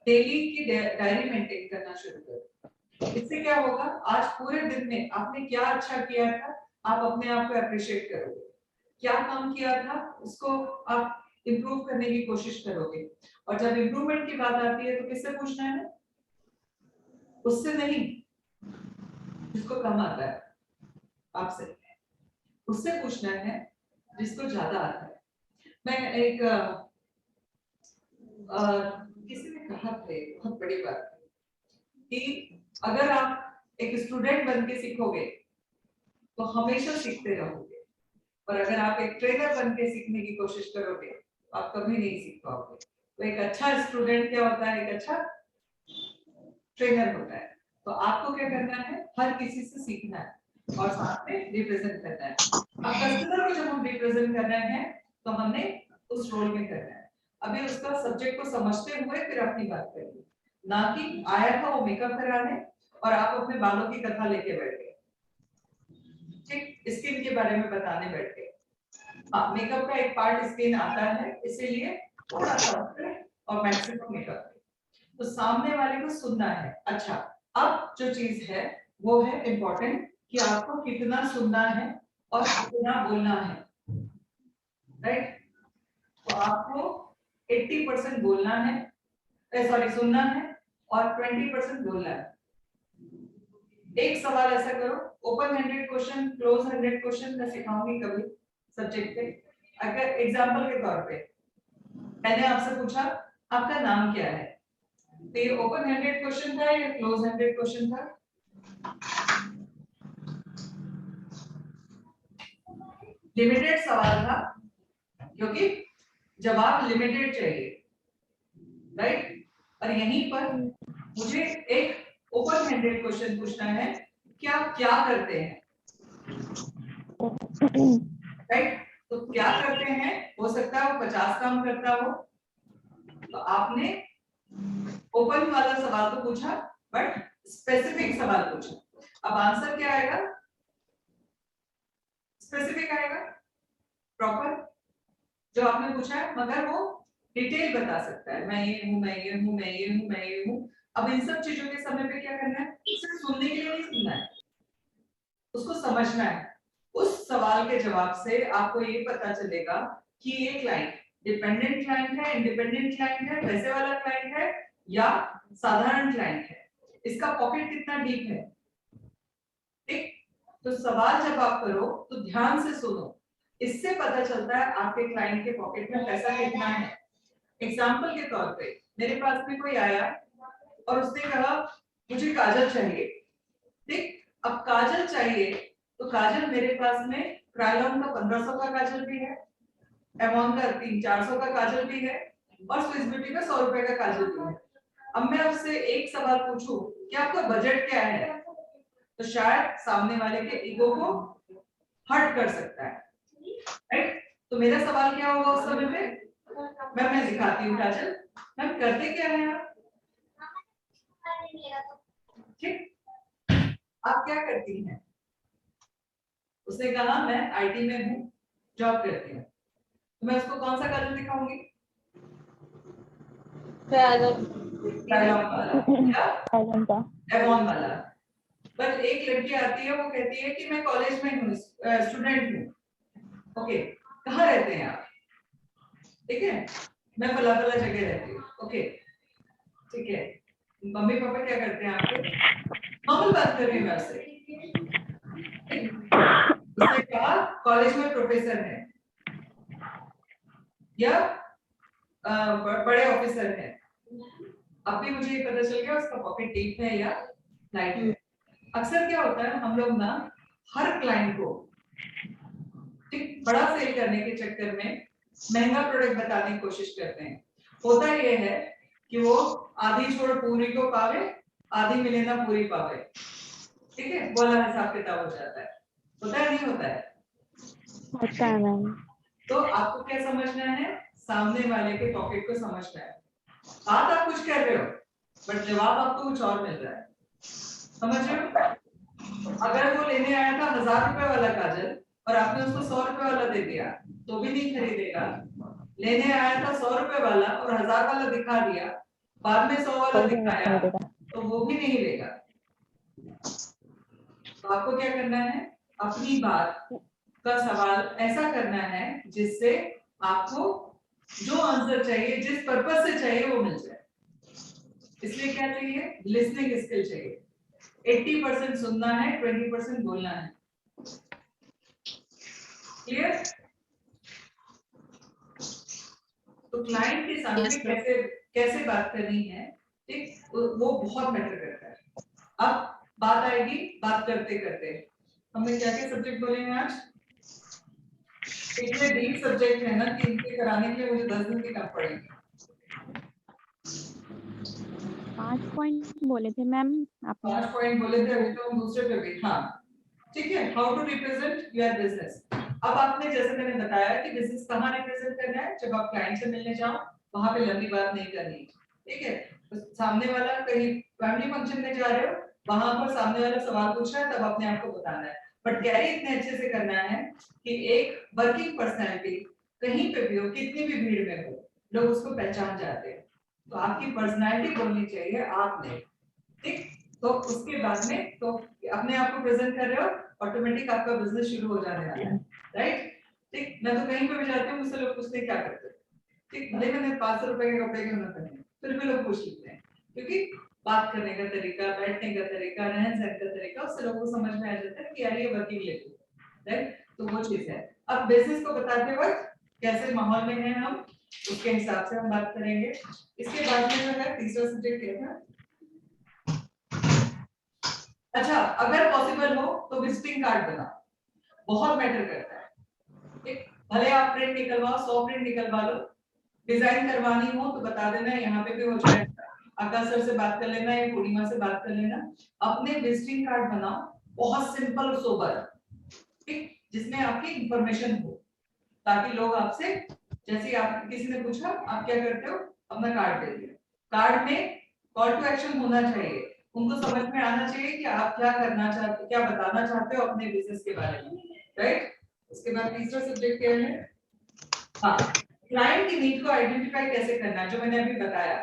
डेली की डायरी मेंटेन करना शुरू करो। इससे क्या होगा, आज पूरे दिन में आपने क्या अच्छा किया था, आप अपने आप को अप्रिशिएट करोगे। क्या काम किया था उसको आप इम्प्रूव करने की कोशिश करोगे। और जब इम्प्रूवमेंट की बात आती है तो किससे पूछना है, उससे नहीं जिसको कम आता है आपसे, उससे पूछना है जिसको ज्यादा आता है। मैं एक किसी ने कहा थे, बहुत बड़ी बात कि अगर आप एक स्टूडेंट बन के सीखोगे तो हमेशा सीखते रहोगे, और अगर आप एक ट्रेनर बन के सीखने की कोशिश करोगे तो आप कभी नहीं सीख पाओगे। तो एक अच्छा स्टूडेंट क्या होता है, एक अच्छा ट्रेनर होता है। तो आपको क्या करना है, हर किसी से सीखना है और साथ में रिप्रेजेंट करना है। अब कस्टमर को जब हम रिप्रेजेंट कर रहे हैं तो हमने उस रोल में करना है। अभी उसका सब्जेक्ट को समझते हुए फिर अपनी बात करिए, ना कि आया था वो मेकअप कराने और आप अपने बालों की कथा लेके बैठ गए, ठीक, स्किन के बारे में बताने बैठ गए। हाँ, मेकअप का एक पार्ट स्किन आता है, इसीलिए थोड़ा सा और मैक्सिमम मेकअप। तो सामने वाले को सुनना है। अच्छा, अब जो चीज है वो है इम्पोर्टेंट कि आपको कितना सुनना है और कितना बोलना है, राइट। तो आपको 80% बोलना है, सॉरी सुनना है, और 20% बोलना है। एक सवाल ऐसा करो, open handed question, close handed question मैं सिखाऊंगी कभी सब्जेक्ट पे। अगर एग्जांपल के तौर पे मैंने आपसे पूछा आपका नाम क्या है, तो ये ओपन हैंडेड क्वेश्चन था या क्लोज हैंडेड क्वेश्चन था? लिमिटेड सवाल था क्योंकि जवाब लिमिटेड चाहिए, राइट। और यहीं पर मुझे एक ओपन हैंडेड क्वेश्चन पूछना है कि आप क्या करते हैं, राइट। तो क्या करते हैं, हो सकता है वो 50 काम करता हो, तो आपने ओपन वाला सवाल तो पूछा बट स्पेसिफिक सवाल पूछा। अब आंसर क्या आएगा, स्पेसिफिक आएगा, प्रॉपर जो आपने पूछा है, मगर वो डिटेल बता सकता है, मैं ये हूँ, मैं ये हूँ, मैं ये हूँ, मैं ये हूँ। अब इन सब चीजों के समय पे क्या करना है, सिर्फ सुनने के लिए नहीं सुनना है, उसको समझना है। उस सवाल के जवाब से आपको ये पता चलेगा कि ये क्लाइंट डिपेंडेंट क्लाइंट है, इंडिपेंडेंट क्लाइंट है, पैसे वाला क्लाइंट है या साधारण क्लाइंट है, इसका पॉकेट कितना डीप है, ठीक। तो सवाल जब आप करो तो ध्यान से सुनो, इससे पता चलता है आपके क्लाइंट के पॉकेट में पैसा कितना है। एग्जाम्पल के तौर पे मेरे पास में कोई आया और उसने कहा मुझे काजल चाहिए, ठीक। अब काजल चाहिए तो काजल मेरे पास में क्रायोन का 1500 का काजल भी है, एमॉन का 300-400 का काजल भी है और स्विस ब्यूटी का 100 रुपए का काजल भी है। अब मैं आपसे एक सवाल पूछूं कि आपका बजट क्या है, तो शायद सामने वाले के ईगो को हर्ट कर सकता है, राइट? तो मेरा सवाल क्या होगा उस समय पे, मैं दिखाती हूँ काजल, मैम करते क्या है आप, ठीक, आप क्या करती हैं? उसने कहा मैं आईटी में हूँ, जॉब करती हूँ, तो मैं उसको कौन सा काजल दिखाऊंगी? डायलॉग वाला या साइलेंट का एवॉन वाला। बट एक लड़की आती है, वो कहती है कि मैं कॉलेज में हूँ, स्टूडेंट हूँ, ओके, कहाँ रहते हैं आप? ठीक है, मैं फला फला जगह रहती हूँ, ओके, ठीक है, मम्मी पापा क्या करते हैं आपके? नॉर्मल बात कर रही हूँ मैं उससे, उसने कहा कॉलेज में प्रोफेसर है या बड़े ऑफिसर है। अब भी मुझे ये पता चल गया उसका पॉकेट डीप है या लाइट है। अक्सर क्या होता है, हम लोग ना हर क्लाइंट को ठीक बड़ा सेल करने के चक्कर में महंगा प्रोडक्ट बताने की कोशिश करते हैं। होता ये है कि वो आधी छोड़ पूरी को पावे, आधी मिले ना पूरी पावे, ठीक है, बोला हिसाब किताब हो जाता है। होता है नहीं होता है? होता है मैम। तो आपको क्या समझना है, सामने वाले के पॉकेट को समझना है। बात आप कुछ कर रहे हो बट जवाब आपको कुछ और मिल रहा है, समझ रहे हो? अगर वो लेने आया था 1000 रुपए वाला काजल और आपने उसको 100 रुपए वाला दे दिया तो भी नहीं खरीदेगा। लेने आया था 100 रुपए वाला और 1000 वाला दिखा दिया, बाद में 100 वाला दिखाया तो वो भी नहीं लेगा। तो आपको क्या करना है, अपनी बात का सवाल ऐसा करना है जिससे आपको जो आंसर चाहिए, जिस पर्पस से चाहिए वो मिल जाए। इसलिए क्या चाहिए, लिसनिंग स्किल चाहिए। 80% सुनना है, 20% बोलना है। क्लियर? तो क्लाइंट के सामने Yes, कैसे कैसे बात करनी है, ठीक, वो बहुत मैटर करता है। अब बात आएगी बात करते करते, हमने क्या क्या सब्जेक्ट बोले हैं आज? इतने डीप सब्जेक्ट है ना कि इनके कराने के लिए मुझे 10 दिन की कम पड़ेगी। 5 पॉइंट बोले थे मैम आपने। 5 पॉइंट बोले थे, अभी तो हम दूसरे पे भी, हाँ ठीक है। How to represent your business. अब आपने जैसे मैंने बताया कि बिजनेस कहाँ रिप्रेजेंट करना है, जब आप क्लाइंट से मिलने जाओ वहां पे लंबी बात नहीं करनी, ठीक है। तो सामने वाला कहीं फैमिली फंक्शन में जा रहे हो, वहां पर सामने वाला सवाल पूछ रहा है, तब अपने आप को बताना है। बट कैरी इतने अच्छे से करना है कि एक वर्किंग पर्सनैलिटी कहीं पे भी हो, कितनी भी भीड़ में हो, लोग उसको पहचान जाते हैं। तो आपकी पर्सनैलिटी बोलनी चाहिए आपने, ठीक। तो उसके बाद में तो अपने आप को प्रेजेंट कर रहे हो, ऑटोमेटिक आपका बिजनेस शुरू हो जाने वाला है, राइट। ठीक, मैं तो कहीं पे भी जाती हूँ, मुझसे लोग पूछते हैं क्या करते हो, ठीक, भले मैंने 500 रुपए के कपड़े क्यों ना पहने, फिर भी लोग पूछ लेते हैं, क्योंकि बात करने का तरीका, बैठने का तरीका, रहन सहन का तरीका, उससे लोगों को समझ में आ जाता है कि यार ये वर्किंग लेडी है, राइट। तो वो चीज है। अब बिजनेस को बताते वक्त कैसे माहौल में हैं हम, उसके हिसाब से हम बात करेंगे। इसके बाद में जो है तीसरा सब्जेक्ट क्या था? अच्छा, अगर पॉसिबल हो तो विजिटिंग कार्ड बनाओ, बहुत मैटर करता है, ठीक। भले आप प्रिंट निकलवाओ, 100 प्रिंट निकलवा लो, डिजाइन करवानी हो तो बता देना, यहाँ पे भी हो जाएगा। आकाश सर से बात कर लेना या पूर्णिमा से बात कर लेना। अपने विजिटिंग कार्ड बनाओ, बहुत सिंपल और सोबर, ठीक, जिसमें आपकी इंफॉर्मेशन हो, ताकि लोग आपसे, जैसे आप किसी ने पूछा आप क्या करते हो, अपना कार्ड दे दिया। कार्ड में कॉल टू एक्शन होना चाहिए, उनको समझ में आना चाहिए कि आप क्या करना चाहते हो, क्या बताना चाहते हो अपने बिजनेस के बारे में, राइट। उसके बाद तीसरा सब्जेक्ट क्या है? हाँ, क्लाइंट की नीड को आइडेंटिफाई कैसे करना है, जो मैंने अभी बताया।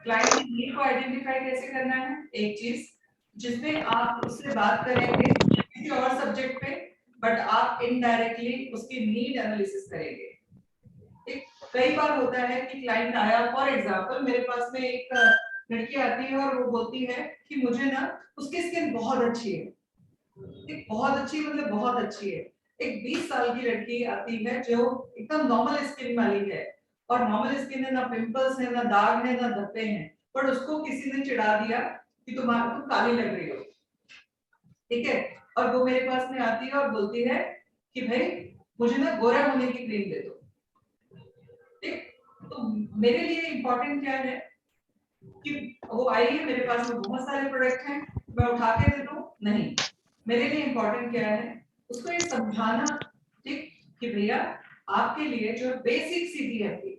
क्लाइंट की नीड को आइडेंटिफाई कैसे करना है, एक चीज जिसमें आप उससे बात करेंगे किसी और सब्जेक्ट पे, बट आप इनडायरेक्टली उसकी नीड एनालिसिस करेंगे। एक कई बार होता है कि क्लाइंट आया, फॉर एग्जांपल मेरे पास में एक लड़की आती है और वो बोलती है कि मुझे ना, उसकी स्किन बहुत अच्छी है, एक बहुत अच्छी मतलब बहुत अच्छी है। एक 20 साल की लड़की आती है जो एकदम नॉर्मल स्किन वाली है, और नॉर्मल स्किन है, ना पिंपल्स है, ना दाग है, ना धब्बे हैं, पर उसको किसी ने चिढ़ा दिया कि तुम काली लग रही हो, ठीक है। और वो मेरे पास में आती है और बोलती है कि भाई मुझे ना गोरा होने की क्रीम दे दो, ठीक। तो मेरे लिए इम्पोर्टेंट क्या है कि वो आई है, मेरे पास में बहुत सारे प्रोडक्ट हैं, मैं उठा के दे दूं, नहीं, मेरे लिए इंपॉर्टेंट क्या है, उसको ये समझाना, ठीक, कि भैया आपके लिए जो बेसिक CTFT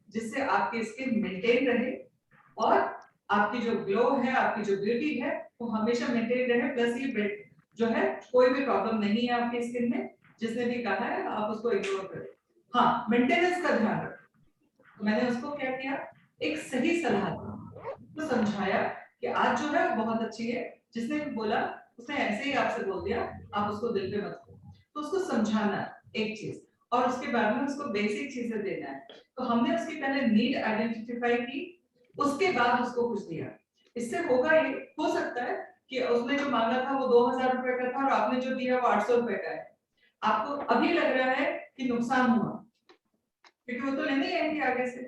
जिससे आपकी स्किन मेंटेन रहे और आपकी जो ग्लो है, आपकी जो ब्यूटी है वो हमेशा मेंटेन रहे, प्लस ये जो है कोई भी प्रॉब्लम नहीं है आपकी स्किन में, जिसने भी कहा है आप उसको इग्नोर करें। हाँ, मेंटेनेंस का ध्यान रखें। तो मैंने उसको क्या किया, एक सही सलाह दी, तो समझाया कि आज जो है वो बहुत अच्छी है, जिसने भी बोला उसने ऐसे ही आपसे बोल दिया, आप उसको दिल पे मत लो, तो उसको समझाना एक चीज, और उसके बाद में उसको बेसिक चीजें देना है। तो हमने उसकी पहले नीड आइडेंटिफाई की, उसके बाद उसको कुछ दिया। इससे होगा ये, हो सकता है कि उसने जो मांगा था वो 2000 रुपए का था और आपने जो दिया वो 800 रुपए का है। आपको अभी लग रहा है कि नुकसान हुआ, क्योंकि वो तो लेने ही आएंगे आगे से,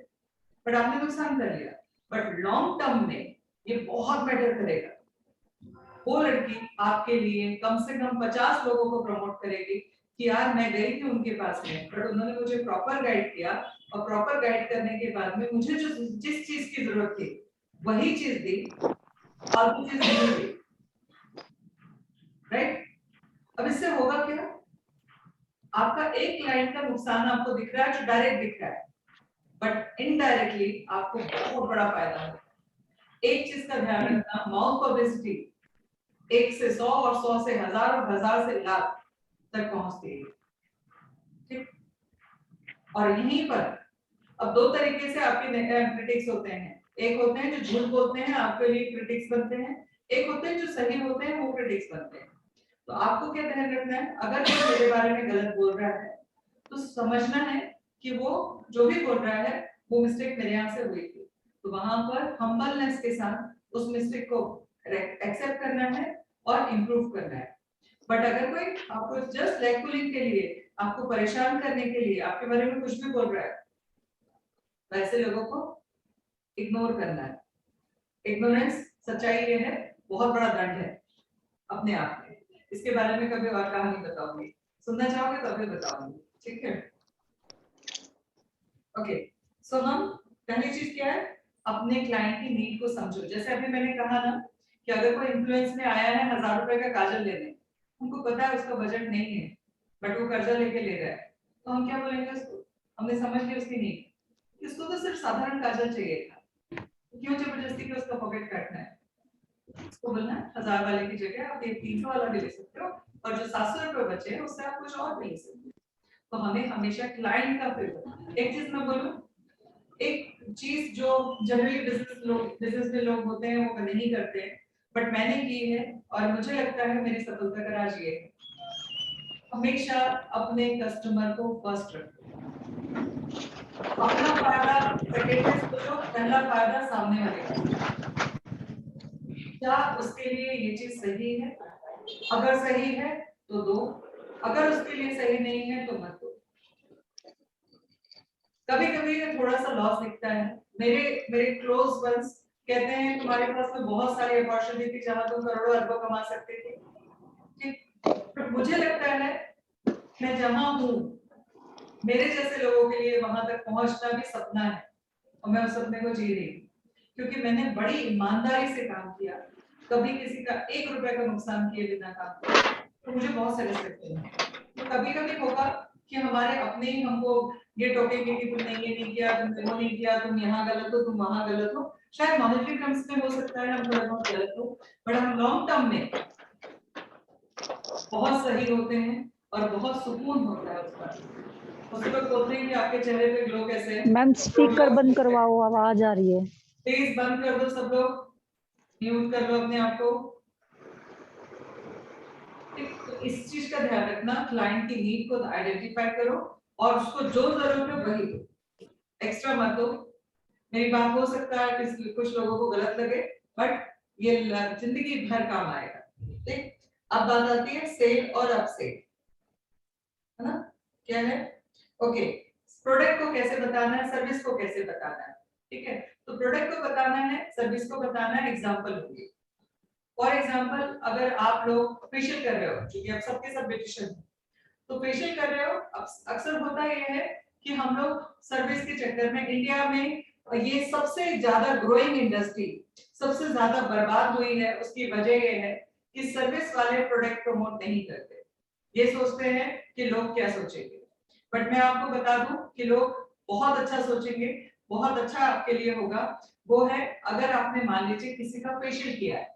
बट आपने नुकसान कर लिया। बट लॉन्ग टर्म में ये बहुत मैटर करेगा। वो लड़की आपके लिए कम से कम 50 लोगों को प्रमोट करेगी कि यार मैं गई थी उनके पास में, बट उन्होंने मुझे प्रॉपर गाइड किया, और प्रॉपर गाइड करने के बाद में मुझे जो जिस चीज की जरूरत थी वही चीज दी, फालतू चीज नहीं दी, राइट। अब इससे होगा क्या, आपका एक क्लाइंट का नुकसान आपको दिख रहा है जो डायरेक्ट दिख रहा है, बट इनडायरेक्टली आपको बहुत बड़ा फायदा होगा। एक चीज का ध्यान रखना, माउथ पब्लिसिटी 1 से 100 और 100 से 1000 और 1000 से लाख तक पहुंचती है, ठीक। और यहीं पर अब दो तरीके से आपके क्रिटिक्स होते हैं, एक होते हैं जो झूठ बोलते हैं आपके लिए क्रिटिक्स बनते हैं, एक होते हैं जो सही होते हैं वो क्रिटिक्स बनते हैं। तो आपको क्या ध्यान रखना है, अगर कोई मेरे बारे में गलत बोल रहा है तो समझना है कि वो जो भी बोल रहा है वो मिस्टेक मेरे यहाँ से हुई थी, तो वहां पर हम्बलनेस के साथ उस मिस्टेक को एक्सेप्ट करना है और इम्प्रूव करना है। बट अगर कोई आपको जस्ट लेग पुलिंग के लिए, आपको परेशान करने के लिए आपके बारे में कुछ भी बोल रहा है, वैसे लोगों को इग्नोर करना है। इग्नोरेंस, सच्चाई ये है, बहुत बड़ा दंड है अपने आप में। इसके बारे में कभी और कहानी बताऊंगी, सुनना चाहोगे तो अभी बताऊंगी, ठीक है। ओके, सो हम पहली चीज क्या है, अपने क्लाइंट की नीड को समझो। जैसे अभी मैंने कहा ना कि अगर कोई इन्फ्लुएंस में आया है 1000 रुपए का काजल लेने, उनको पता है उसका बजट नहीं है, बट वो कर्जा लेके ले रहा है, तो हम क्या बोलेंगे उसको, हमने समझ लिया उसकी नीड, इसको तो सिर्फ साधारण काजल चाहिए था, क्यों जबरदस्ती के उसका पॉकेट काटना है। उसको बोलना 1000 वाले की जगह आप ये 300 वाला भी ले सकते हो, और जो 700 रुपए बचे उससे आप कुछ और भी ले सकते हो। तो हमें हमेशा क्लाइंट का फेवर। एक चीज मैं बोलूं, एक चीज जो जनरली बिजनेस में लोग होते हैं वो नहीं करते हैं, बट मैंने की है और मुझे लगता है मेरी सफलता का राज ये है, हमेशा अपने कस्टमर को फर्स्ट रखो। अपना फायदा सेकंड में सोचो, पहला फायदा सामने वाले का। क्या उसके लिए ये चीज सही है, अगर सही है तो दो, अगर उसके लिए सही नहीं है तो मत दो। कभी कभी थोड़ा सा लॉस दिखता है, मेरे क्लोज वंस कहते हैं तुम्हारे पास में बहुत सारी अपॉर्चुनिटी थी जहां तुम करोड़ों अरबों कमा सकते थे, ठीक। तो मुझे लगता है मैं जहां हूँ मेरे जैसे लोगों के लिए वहां तक पहुंचना भी सपना है, और मैं उस सपने को जी रही हूँ, क्योंकि मैंने बड़ी ईमानदारी से काम किया, कभी किसी का 1 रुपए का नुकसान किए बिना काम किया, तो मुझे बहुत सेटिस्फैक्शन है। तो कभी कभी होगा कि हमारे अपने ही हमको ये टोकेंगे कि तुमने ये नहीं किया, तुमने वो नहीं किया, तुम यहाँ गलत हो, तुम वहां गलत हो। शायद मॉनेटरी टर्म्स में हो सकता है हम थोड़ा बहुत गलत हो, बट हम लॉन्ग टर्म में बहुत सही होते हैं और बहुत सुकून होता है उसका। उस वक्त होते हैं कि आपके चेहरे पे ग्लो कैसे है। मैम स्पीकर बंद करवाओ, आवाज आ रही है। प्लीज बंद कर दो सब लोग, म्यूट कर लो अपने आप को। तो इस चीज का ध्यान रखना, क्लाइंट की नीड को आइडेंटिफाई करो और उसको जो जरूरत है वही दो, एक्स्ट्रा मत दो। मेरी बात हो सकता है कि कुछ लोगों को गलत लगे, बट ये जिंदगी भर काम आएगा, ठीक। अब बात आती है सेल और अपसेल, है ना, क्या है, ओके। प्रोडक्ट को कैसे बताना है, सर्विस को कैसे बताना है, ठीक है। तो प्रोडक्ट को बताना है, सर्विस को बताना है, एग्जांपल होगी। फॉर एग्जांपल अगर आप लोग फेशियल कर रहे हो, क्योंकि अब सबके सब ब्यूटिशियन हैं, तो फेशियल कर रहे हो, अक्सर होता यह है कि हम लोग सर्विस के चक्कर में इंडिया में और ये सबसे ज्यादा ग्रोइंग इंडस्ट्री, सबसे ज्यादा बर्बाद हुई है, उसकी वजह ये है कि सर्विस वाले प्रोडक्ट प्रमोट नहीं करते। ये सोचते हैं कि लोग क्या सोचेंगे, बट मैं आपको बता दूं कि लोग बहुत अच्छा सोचेंगे, बहुत अच्छा आपके लिए होगा। वो है, अगर आपने मान लीजिए किसी का फेशियल किया है,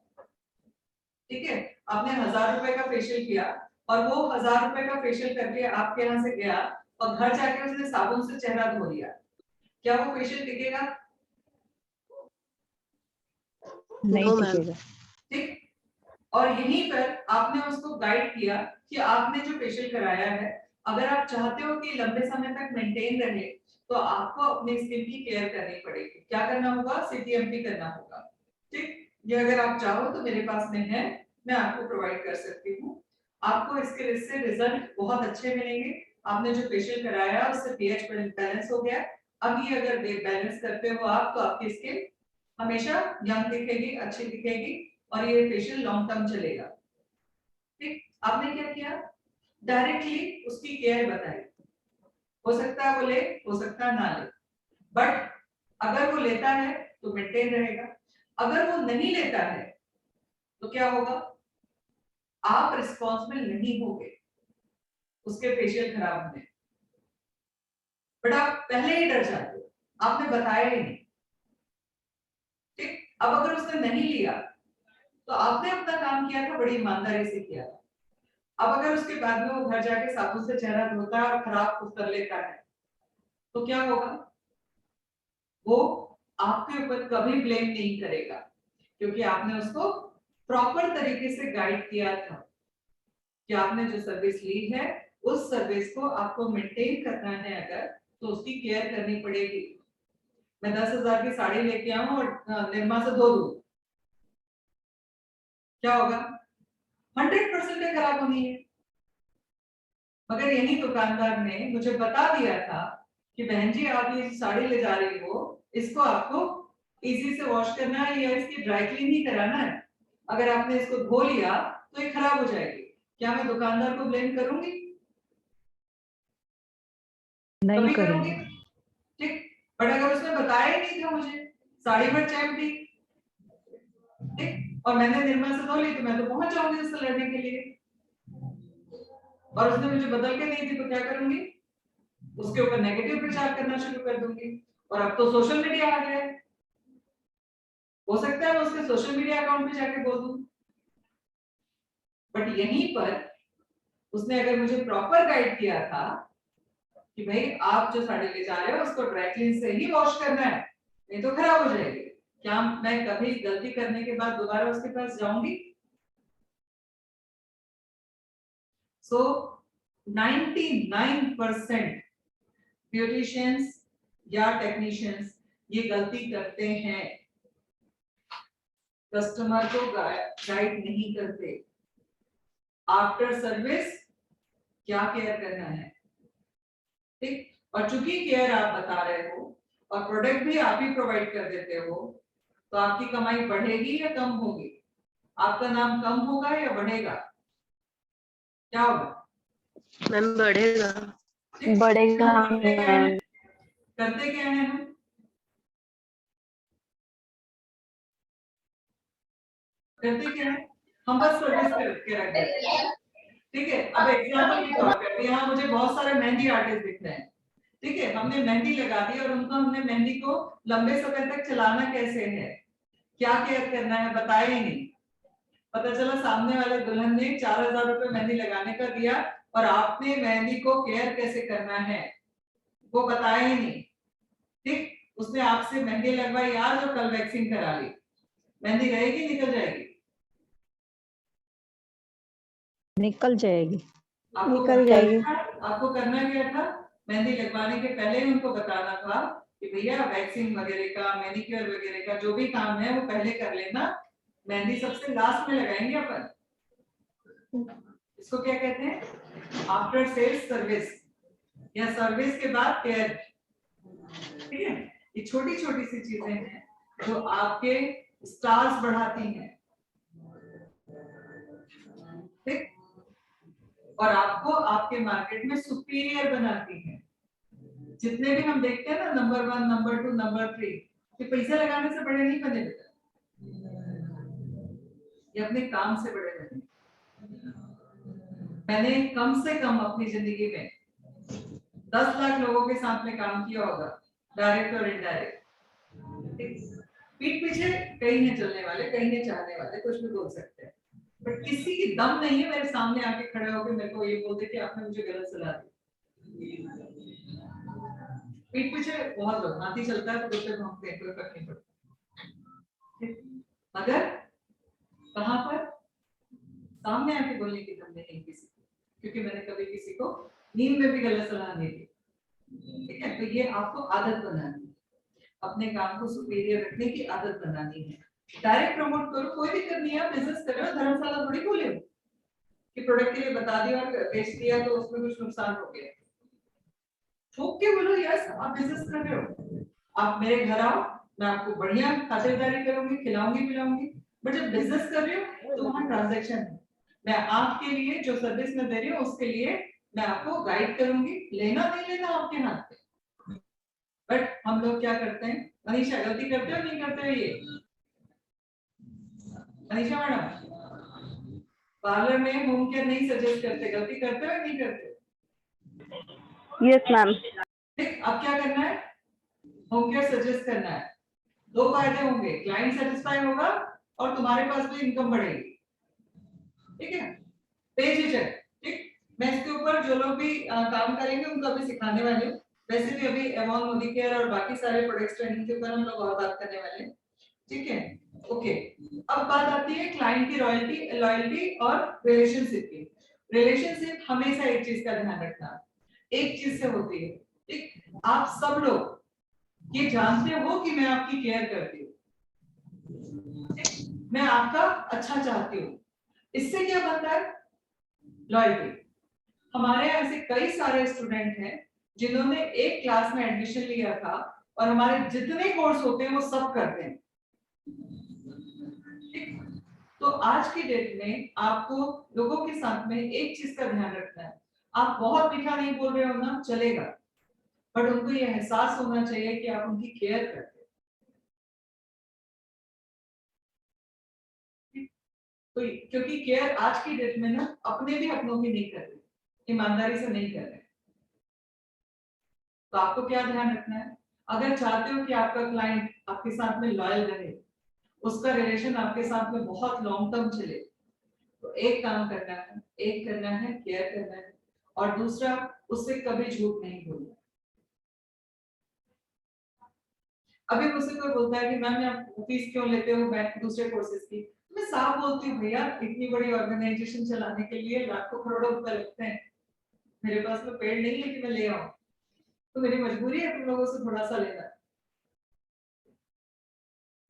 ठीक है, आपने 1000 रुपए का फेशियल किया और वो 1000 रुपए का फेशियल करके आपके यहाँ से गया और घर जाके उसने साबुन से चेहरा धो लिया, क्या वो फेशियल टिकेगा? नहीं No, ma'am. टिकेगा। ठीक। और यहीं पर आपने उसको गाइड किया कि आपने जो फेशियल कराया है, अगर आप चाहते हो कि लंबे समय तक मेंटेन रहे तो आपको अपनी स्किन की केयर करनी पड़ेगी। क्या करना होगा? सीटीएमपी करना होगा। ठीक, ये अगर आप चाहो तो मेरे पास में है, मैं आपको प्रोवाइड कर सकती हूँ। आपको इससे रिजल्ट बहुत अच्छे मिलेंगे। आपने जो फेशियल कराया उससे पीएच बैलेंस हो गया। अभी अगर बैलेंस करते हो आप तो आपकी स्किन हमेशा यंग दिखेगी, अच्छी दिखेगी और ये फेशियल लॉन्ग टर्म चलेगा। ठीक, आपने क्या किया? डायरेक्टली उसकी केयर बताई। हो सकता है वो ले, हो सकता है ना ले, बट अगर वो लेता है तो मेंटेन रहेगा। अगर वो नहीं लेता है तो क्या होगा? आप रिस्पॉन्सिबल नहीं होगे उसके फेशियल खराब होने, बट आप पहले ही डर जाते हो, आपने बताया ही नहीं। ठीक, अब अगर उसने नहीं लिया तो आपने अपना काम किया था, बड़ी ईमानदारी से किया था। अब अगर उसके बाद में वो घर जाके साबुन से चेहरा धोता है और खराब कुछ कर लेता है तो क्या होगा? वो आपके ऊपर कभी ब्लेम नहीं करेगा, क्योंकि आपने उसको प्रॉपर तरीके से गाइड किया था कि आपने जो सर्विस ली है उस सर्विस को आपको मेंटेन करना है, अगर तो उसकी केयर करनी पड़ेगी। मैं 10,000 की साड़ी लेके आऊं और निरमा से धो दूं, क्या होगा? 100% खराब होनी है। मगर यही दुकानदार ने मुझे बता दिया था कि बहन जी आप ये साड़ी ले जा रही हो, इसको आपको इजी से वॉश करना है या इसकी ड्राई क्लीन ही कराना है। अगर आपने इसको धो लिया तो ये खराब हो जाएगी। क्या मैं दुकानदार को ब्लेम करूंगी? नहीं कभी करेंगे। करूंगी? ठीक, बट अगर उसने बताया ही नहीं था मुझे, साड़ी भर चैप दी, ठीक, और मैंने निर्मल से धो ली तो मैं तो पहुंच जाऊंगी उससे लड़ने के लिए, और उसने मुझे बदल के नहीं दी तो क्या करूंगी? उसके ऊपर नेगेटिव प्रचार करना शुरू कर दूंगी। और अब तो सोशल मीडिया आ गया है, हो सकता है मैं उसके सोशल मीडिया अकाउंट पे जाके बोल दूं, बट यहीं पर उसने अगर मुझे प्रॉपर गाइड किया था कि भाई आप जो साड़ी ले जा रहे हो उसको ड्राई क्लीन से ही वॉश करना है, नहीं तो खराब हो जाएगी, क्या मैं कभी गलती करने के बाद दोबारा उसके पास जाऊंगी? सो 99% ब्यूटिशियंस या टेक्नीशियंस ये गलती करते हैं, कस्टमर को गाइड नहीं करते। आफ्टर सर्विस क्या केयर करना है, ठीक, और चूंकि केयर आप बता रहे हो और प्रोडक्ट भी आप ही प्रोवाइड कर देते हो तो आपकी कमाई बढ़ेगी या कम होगी? आपका नाम कम होगा या बढ़ेगा? क्या होगा? मैम बढ़ेगा। ठीक? बढ़ेगा हम करते क्या है? मैम। करते क्या है हम? करते क्या है? हम बस सर्विस करके रख देते हैं। ठीक है, अब एग्जांपल की तौर पे यहाँ मुझे बहुत सारे मेहंदी आर्टिस्ट दिख रहे हैं, ठीक है, हमने मेहंदी लगा दी और उनको हमने मेहंदी को लंबे समय तक चलाना कैसे है, क्या केयर करना है बताया ही नहीं। पता चला सामने वाले दुल्हन ने 4,000 रुपए मेहंदी लगाने का दिया और आपने मेहंदी को केयर कैसे करना है वो बताया ही नहीं। ठीक, उसने आपसे मेहंदी लगवाई आज और कल वैक्सिंग करा ली, मेहंदी रहेगी निकल जाएगी? निकल जाएगी। आपको निकल करना जाएगी। क्या था? आपको करना क्या था? मेहंदी लगवाने के पहले ही उनको बताना था कि भैया वैक्सिंग वगैरह का, मैनिक्योर वगैरह का जो भी काम है वो पहले कर लेना, मेहंदी सबसे लास्ट में लगाएंगे अपन। इसको क्या कहते हैं? आफ्टर सेल्स सर्विस या सर्विस के बाद केयर। ठीक है, ये छोटी छोटी सी चीजें हैं जो आपके स्टार्स बढ़ाती हैं, ठीक, और आपको आपके मार्केट में सुपीरियर बनाती हैं। जितने भी हम देखते हैं ना, नंबर 1, नंबर 2, नंबर 3, ये पैसा लगाने से बड़े नहीं बने बेटा, ये अपने काम से बड़े बने। मैंने कम से कम अपनी जिंदगी में 10 लाख लोगों के साथ में काम किया होगा, डायरेक्ट और इनडायरेक्ट। पीठ पीछे कहीं है चलने वाले, कहीं है चाहने वाले, कुछ भी बोल सकते हैं, बट किसी की दम नहीं है मेरे सामने आके खड़े होकर मेरे को ये बोलते कि आपने मुझे गलत सलाह दी। पीठ पीछे बहुत लोग, हाथी चलता है तो दूसरे भौंकते हैं, कोई फर्क नहीं पड़ता। मगर कहां पर सामने आके बोलने की दम नहीं किसी को, क्योंकि मैंने कभी किसी को नींद में भी गलत सलाह नहीं दी। ठीक है, तो ये आपको आदत बनानी है, अपने काम को सुपीरियर रखने की आदत बनानी है। डायरेक्ट प्रमोट करो, कोई दिक्कत नहीं है, बिजनेस कर रहे हो, धर्मशाला थोड़ी खोले हो कि प्रोडक्ट के लिए बता दिया और बेच दिया तो उसमें कुछ नुकसान हो गया। ठोक के बोलो यस आप बिजनेस कर रहे हो, आप मेरे घर आओ, मैं आपको बढ़िया खातिरदारी करूंगी, खिलाऊंगी पिलाऊंगी, बट जब बिजनेस कर रही हो तो वहां ट्रांजैक्शन है, मैं आपके लिए जो सर्विस मैं दे रही हूँ उसके लिए मैं आपको गाइड करूंगी, लेना नहीं लेना आपके हाथ पे। बट हम लोग क्या करते हैं, मनीषा गलती करते हो नहीं करते हो ये? मनीषा मैडम, पार्लर में होम केयर नहीं सजेस्ट करते, गलती करते हो नहीं करते? Yes ma'am. अब क्या करना है, होम केयर सजेस्ट करना है। दो फायदे होंगे, क्लाइंट सेटिस्फाई होगा और तुम्हारे पास भी इनकम बढ़ेगी। ठीक है, पेज चेक। ठीक, मैं इसके ऊपर जो लोग भी काम करेंगे उनको भी सिखाने वाले हूँ। वैसे भी अभी एवॉन मोदी केयर और बाकी सारे प्रोडक्ट्स ट्रेनिंग के ऊपर हम लोग और बात करने वाले हैं। ठीक है, ओके। अब बात आती है क्लाइंट की लॉयल्टी और रिलेशनशिप की। रिलेशनशिप हमेशा एक चीज का ध्यान रखना, एक चीज से होती है। ठीक, आप सब लोग ये जानते हो कि मैं आपकी केयर करती हूँ, मैं आपका अच्छा चाहती हूँ, इससे क्या बनता है, लॉयल्टी। हमारे यहाँ ऐसे कई सारे स्टूडेंट हैं जिन्होंने एक क्लास में एडमिशन लिया था और हमारे जितने कोर्स होते हैं वो सब करते हैं। तो आज की डेट में आपको लोगों के साथ में एक चीज का ध्यान रखना है, आप बहुत मीठा नहीं बोल रहे हो ना चलेगा, बट उनको ये एहसास होना चाहिए कि आप उनकी केयर करते हो। तो क्योंकि केयर आज की डेट में ना अपने भी अपनों की नहीं कर रहे, ईमानदारी से नहीं कर रहे, तो आपको क्या ध्यान रखना है, अगर चाहते हो कि आपका क्लाइंट आपके साथ में लॉयल रहे, उसका रिलेशन आपके साथ में बहुत लॉन्ग टर्म चले, तो एक काम करना है, एक करना है केयर करना है, और दूसरा उससे कभी झूठ नहीं बोलना। अभी मुझसे कोई बोलता है कि मैम आप फीस क्यों लेते हो बैंक दूसरे कोर्सेज की, मैं साफ बोलती हूँ भैया इतनी बड़ी ऑर्गेनाइजेशन चलाने के लिए लाखों करोड़ों रुपए लगते हैं, मेरे पास में पेड़ नहीं है कि मैं ले आऊं, तो मेरी मजबूरी है तुम लोगों से थोड़ा सा लेना।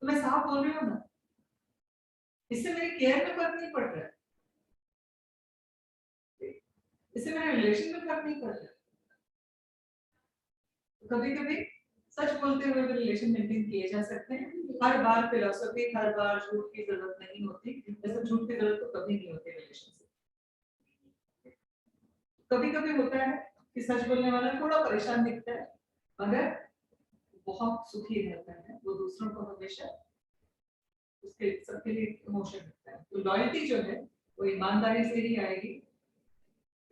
तो मैं साफ बोल रही हूँ ना, इससे मेरी केयर में फर्क नहीं पड़ रहा है, इससे मेरे रिलेशन में फर्क नहीं पड़ रहा है। कभी कभी सच बोलते हुए भी रिलेशन मेंटेन किए जा सकते हैं, हर बार फिलॉसफी, हर बार झूठ की जरूरत नहीं होती, जैसे झूठ की जरूरत तो कभी नहीं होती रिलेशनशिप। कभी कभी होता है कि सच बोलने वाला थोड़ा परेशान दिखता है मगर बहुत सुखी रहता है, वो दूसरों को हमेशा उसके सबके लिए इमोशन रखता है। तो लॉयल्टी जो है वो ईमानदारी से ही आएगी,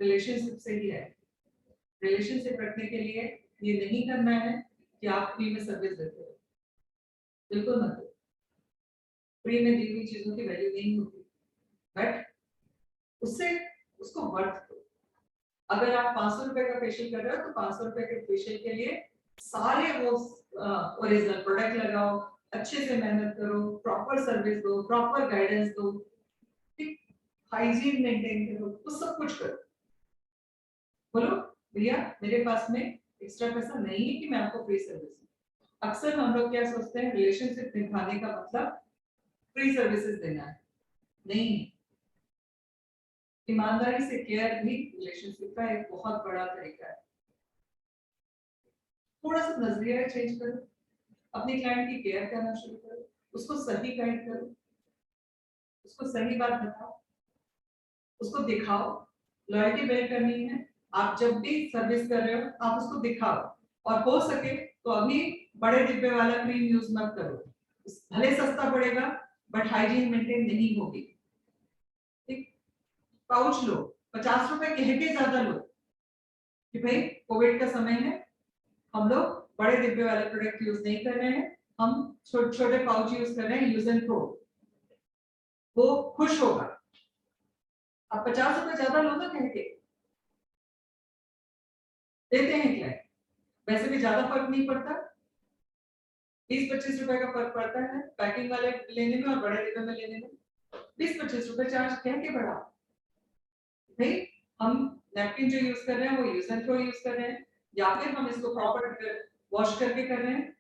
रिलेशनशिप से ही आएगी। रिलेशनशिप रखने के लिए ये नहीं करना है कि आप फ्री में सर्विस देते हो, बिल्कुल मत दो, फ्री में दी हुई चीजों की वैल्यू नहीं होती, बट उससे उसको वर्थ दो। अगर आप 500 रुपए का फेशियल कर रहे हो तो 500 रुपए के फेशियल के लिए सारे वो ओरिजिनल प्रोडक्ट लगाओ, अच्छे से मेहनत करो, प्रॉपर सर्विस दो, प्रॉपर गाइडेंस दो, ठीक, हाइजीन मेंटेन करो, तो सब कुछ करो। बोलो भैया मेरे पास में एक्स्ट्रा पैसा नहीं है कि मैं आपको फ्री सर्विस दूं। अक्सर हम लोग क्या सोचते हैं रिलेशनशिप निभाने का मतलब फ्री सर्विसेज देना है, नहीं, ईमानदारी से केयर भी रिलेशनशिप का एक बहुत बड़ा तरीका है। थोड़ा सा नजरिया चेंज करो, अपने क्लाइंट की केयर करना शुरू करो, उसको सही गाइड करो, उसको सही बात बताओ, उसको दिखाओ। लॉयल्टी बिल्ड करनी है, आप जब भी सर्विस कर रहे हो आप उसको दिखाओ और हो सके तो अभी बड़े डिब्बे वाला क्रीम यूज मत करो, भले सस्ता पड़ेगा बट हाइजीन मेंटेन नहीं होगी। ठीक, पाउच लो, 50 रुपए कह के ज्यादा लो कि भाई कोविड का समय है, हम लोग बड़े डिब्बे वाले प्रोडक्ट यूज नहीं कर रहे हैं, हम छोटे छोटे पाउच यूज कर रहे हैं, यूज एंड थ्रो, वो खुश होगा। अब 50 रुपए ज्यादा लो ना कह के, देते हैं क्या, वैसे भी ज्यादा फर्क नहीं पड़ता, 20-25 रुपए का फर्क पड़ता है पैकिंग वाले लेने में और बड़े डिब्बे में लेने में। 20-25 रुपए चार्ज कह के बढ़ा भाई, हम नैपकिन जो यूज कर रहे हैं वो यूज एंड थ्रो यूज कर रहे हैं, या फिर हम इसको प्रॉपर वॉश करके कर रहे हैं,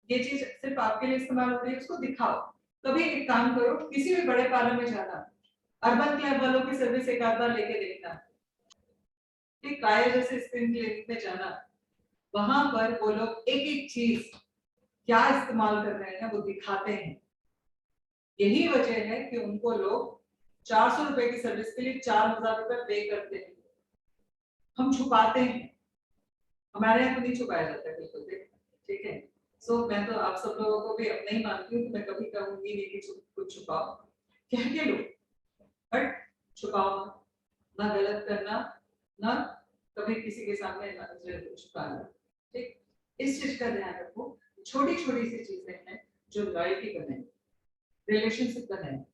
ये चीज सिर्फ आपके लिए इस्तेमाल हो रही है, उसको दिखाओ। कभी एक काम करो, किसी भी बड़े पार्लर में जाना, अर्बन क्लब वालों की सर्विस एक आध बार लेके देखना, ठीक, काया जैसे स्किन क्लिनिक में जाना, वहां पर वो लोग एक एक चीज क्या इस्तेमाल कर रहे हैं वो दिखाते हैं। यही वजह है कि उनको लोग 400 रुपए की सर्विस के लिए 4000 रुपए पे करते हैं। हम छुपाते हैं, हमारे यहाँ तो नहीं छुपाया जाता बिल्कुल भी, ठीक है। सो मैं तो आप सब लोगों को भी अपना ही मानती हूँ, तो मैं कभी कहूंगी नहीं कि कुछ छुपाओ, कह के लो, बट छुपाओ ना, गलत करना ना, कभी किसी के सामने ना छुपाना, ठीक। इस चीज का ध्यान रखो, छोटी छोटी सी चीजें हैं जो लॉयल्टी बनाए, रिलेशनशिप बनाए।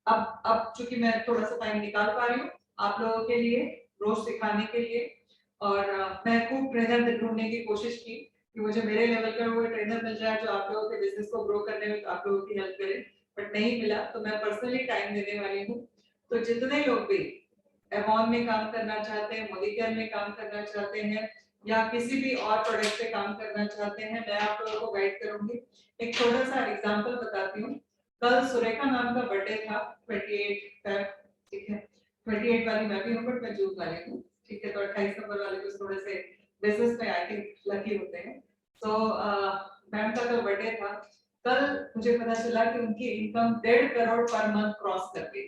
अब चूंकि मैं थोड़ा सा टाइम निकाल पा रही हूँ आप लोगों के लिए रोज सिखाने के लिए, और मैं खूब ट्रेनर ढूंढने की कोशिश की कि मुझे मेरे लेवल का वो ट्रेनर मिल जाए जो आप लोगों के बिजनेस को ग्रो करने में आप लोगों की हेल्प करे, बट नहीं मिला, तो मैं पर्सनली टाइम देने वाली हूँ। तो जितने लोग भी एवॉन में काम करना चाहते हैं, मोलिकेयर में काम करना चाहते हैं, या किसी भी और प्रोडक्ट पे काम करना चाहते हैं, मैं आप लोगों को गाइड करूंगी। एक छोटा सा एग्जांपल बताती हूँ। कल सुरेखा मैम का बर्थडे था, 28 फेब, ठीक है, 28 वाली मैं भी हूँ बट मैं जून वाली हूँ, ठीक है, तो 28 नंबर वाले कुछ थोड़े से बिजनेस में आई थिंक लकी होते हैं। तो मैम का कल बर्थडे था, कल मुझे पता चला कि उनकी income 1.5 crore per month cross कर गई।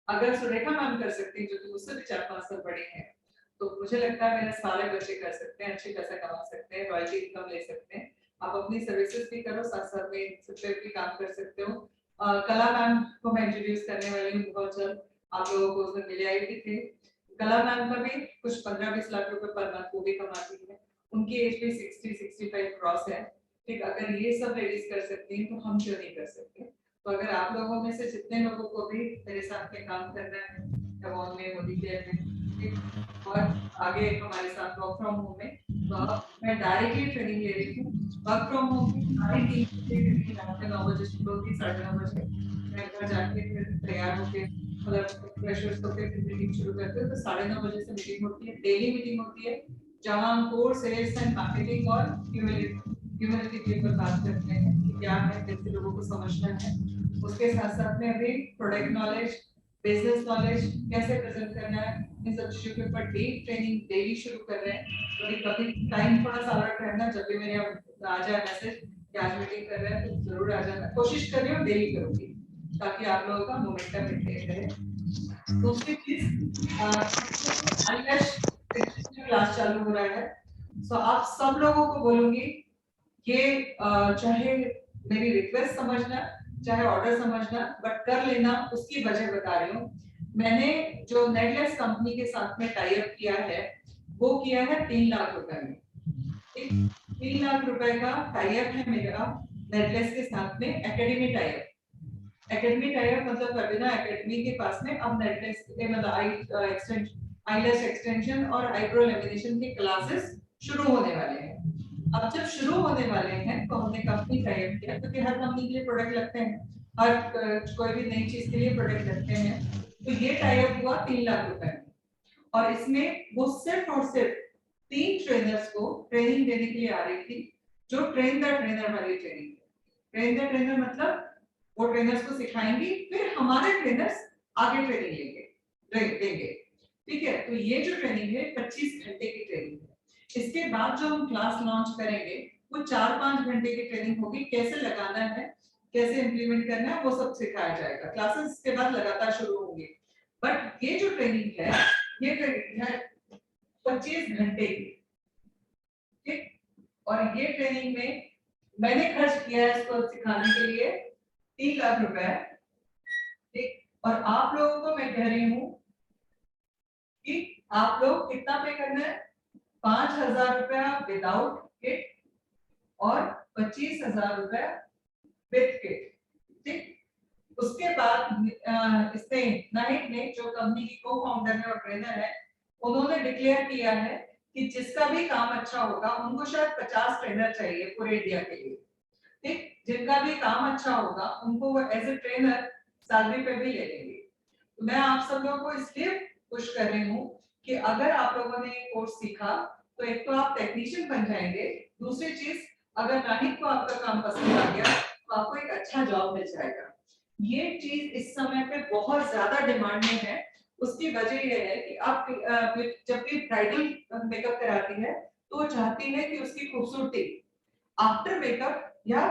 अगर सुरेखा मैम कर सकती है जो कि मुझसे भी 4-5 साल बड़ी है, तो मुझे लगता है मेरे सारे बच्चे कर सकते हैं, अच्छी पैसा कमा सकते हैं, रॉयल्टी इनकम ले सकते हैं। आप अपनी सर्विसेज भी करो, साथ साथ में सबसे भी काम कर सकते हो। कला मैम को मैं इंट्रोड्यूस करने वाली हूँ बहुत जल्द, आप लोगों को उसमें मिले आई भी थे। कला मैम का भी कुछ 15-20 लाख रुपए पर मंथ वो भी कमाती है, उनकी एज भी 60-65 क्रॉस है, ठीक। अगर ये सब लेडीज कर सकती हैं तो हम क्यों नहीं कर सकते। तो अगर आप लोगों में से जितने लोगों को भी मेरे साथ में काम करना है, एवॉन में, मोलिकेयर में, ठीक, और आगे हमारे साथ वर्क फ्रॉम होम में, तो मैं डायरेक्टली ट्रेनिंग ले रही हूँ। वर्क फ्रॉम होम की सारी टीम रात में 9 बजे शुरू होगी, 9:30 बजे मैं घर जाके फिर तैयार होके मतलब फ्रेशर्स को फिर मीटिंग शुरू करते हैं, तो 9:30 बजे से मीटिंग होती है, डेली मीटिंग होती है, जहाँ हम कोर सेल्स एंड मार्केटिंग और ह्यूमैनिटी के ऊपर बात करते हैं कि क्या है, कैसे लोगों को समझना है। उसके साथ साथ में अभी प्रोडक्ट नॉलेज, बिजनेस नॉलेज कैसे प्रेजेंट करना है, इन सब चीजों के ऊपर डीप ट्रेनिंग डेली शुरू कर रहे हैं। तो कभी टाइम थोड़ा सा अलर्ट रहना, जब भी मेरे आ जाए मैसेज कि आज मीटिंग कर रहे हैं तो जरूर आ जाना, कोशिश कर रही हूँ डेली करूंगी ताकि आप लोगों का मोमेंटम मेंटेन रहे। दूसरी चीज, क्लास चालू हो रहा है, तो आप सब लोगों को बोलूंगी ये चाहे मेरी रिक्वेस्ट समझना चाहे ऑर्डर समझना, बट कर लेना, उसकी वजह बता रही हूँ। मैंने जो नेटलेस कंपनी के साथ में टाई अप किया है वो किया है 3 लाख रुपए में, 3 लाख रुपए का टाई अप है मेरा नेटलेस के साथ में। Academy tie up, academy tie up मतलब प्रवीणा एकेडमी के पास में अब नेटलेस मतलब आईलैश एक्सटेंशन और आईब्रो लेमिनेशन की क्लासेस शुरू होने वाले हैं। अब जब शुरू होने वाले हैं तो हमने कंपनी टाई अप किया, क्योंकि हर कंपनी के लिए प्रोडक्ट लगते हैं, हर कोई भी नई चीज के लिए प्रोडक्ट लगते हैं, तो ये टाई अप हुआ 3 लाख रुपए में। और इसमें वो सिर्फ और सिर्फ 3 ट्रेनर्स को ट्रेनिंग देने के लिए आ रही थी, जो ट्रेन द ट्रेनर वाली ट्रेनिंग। ट्रेन द ट्रेनर मतलब वो ट्रेनर्स को सिखाएंगी, फिर हमारे ट्रेनर्स आगे ट्रेनिंग देंगे, ठीक है। तो ये जो ट्रेनिंग है 25 घंटे की ट्रेनिंग है। इसके बाद जो हम क्लास लॉन्च करेंगे वो 4-5 घंटे की ट्रेनिंग होगी, कैसे लगाना है, कैसे इंप्लीमेंट करना है, वो सब सिखाया जाएगा। क्लासेस के बाद लगातार शुरू होंगे, बट ये जो ट्रेनिंग है ये ट्रेनिंग है 25 घंटे की, ठीक। और ये ट्रेनिंग में मैंने खर्च किया है इसको सिखाने के लिए 3 लाख रुपए, ठीक। और आप लोगों को मैं कह रही हूँ कि आप लोग कितना पे करना है, 5,000 रुपया विदाउट किट और 25,000 रुपया विद किट, ठीक। उसके बाद इसने नाइट ने जो कंपनी की को फाउंडर है और ट्रेनर है, उन्होंने डिक्लेयर किया है कि जिसका भी काम अच्छा होगा, उनको शायद 50 ट्रेनर चाहिए पूरे इंडिया के लिए, ठीक। जिनका भी काम अच्छा होगा उनको वो एज ए ट्रेनर सैलरी पे भी ले लेंगे। तो मैं आप सब लोगों को इसलिए पुश कर रही हूँ कि अगर आप लोगों ने कोर्स सीखा तो एक तो आप टेक्नीशियन बन जाएंगे, दूसरी चीज अगर नाहिद को आपका काम पसंद आ गया तो आपको एक अच्छा जॉब मिल जाएगा। ये चीज इस समय पे बहुत ज्यादा डिमांड में है। उसकी वजह ये है कि आप जब भी ब्राइडल मेकअप कराती है तो वो चाहती है कि उसकी खूबसूरती आफ्टर मेकअप या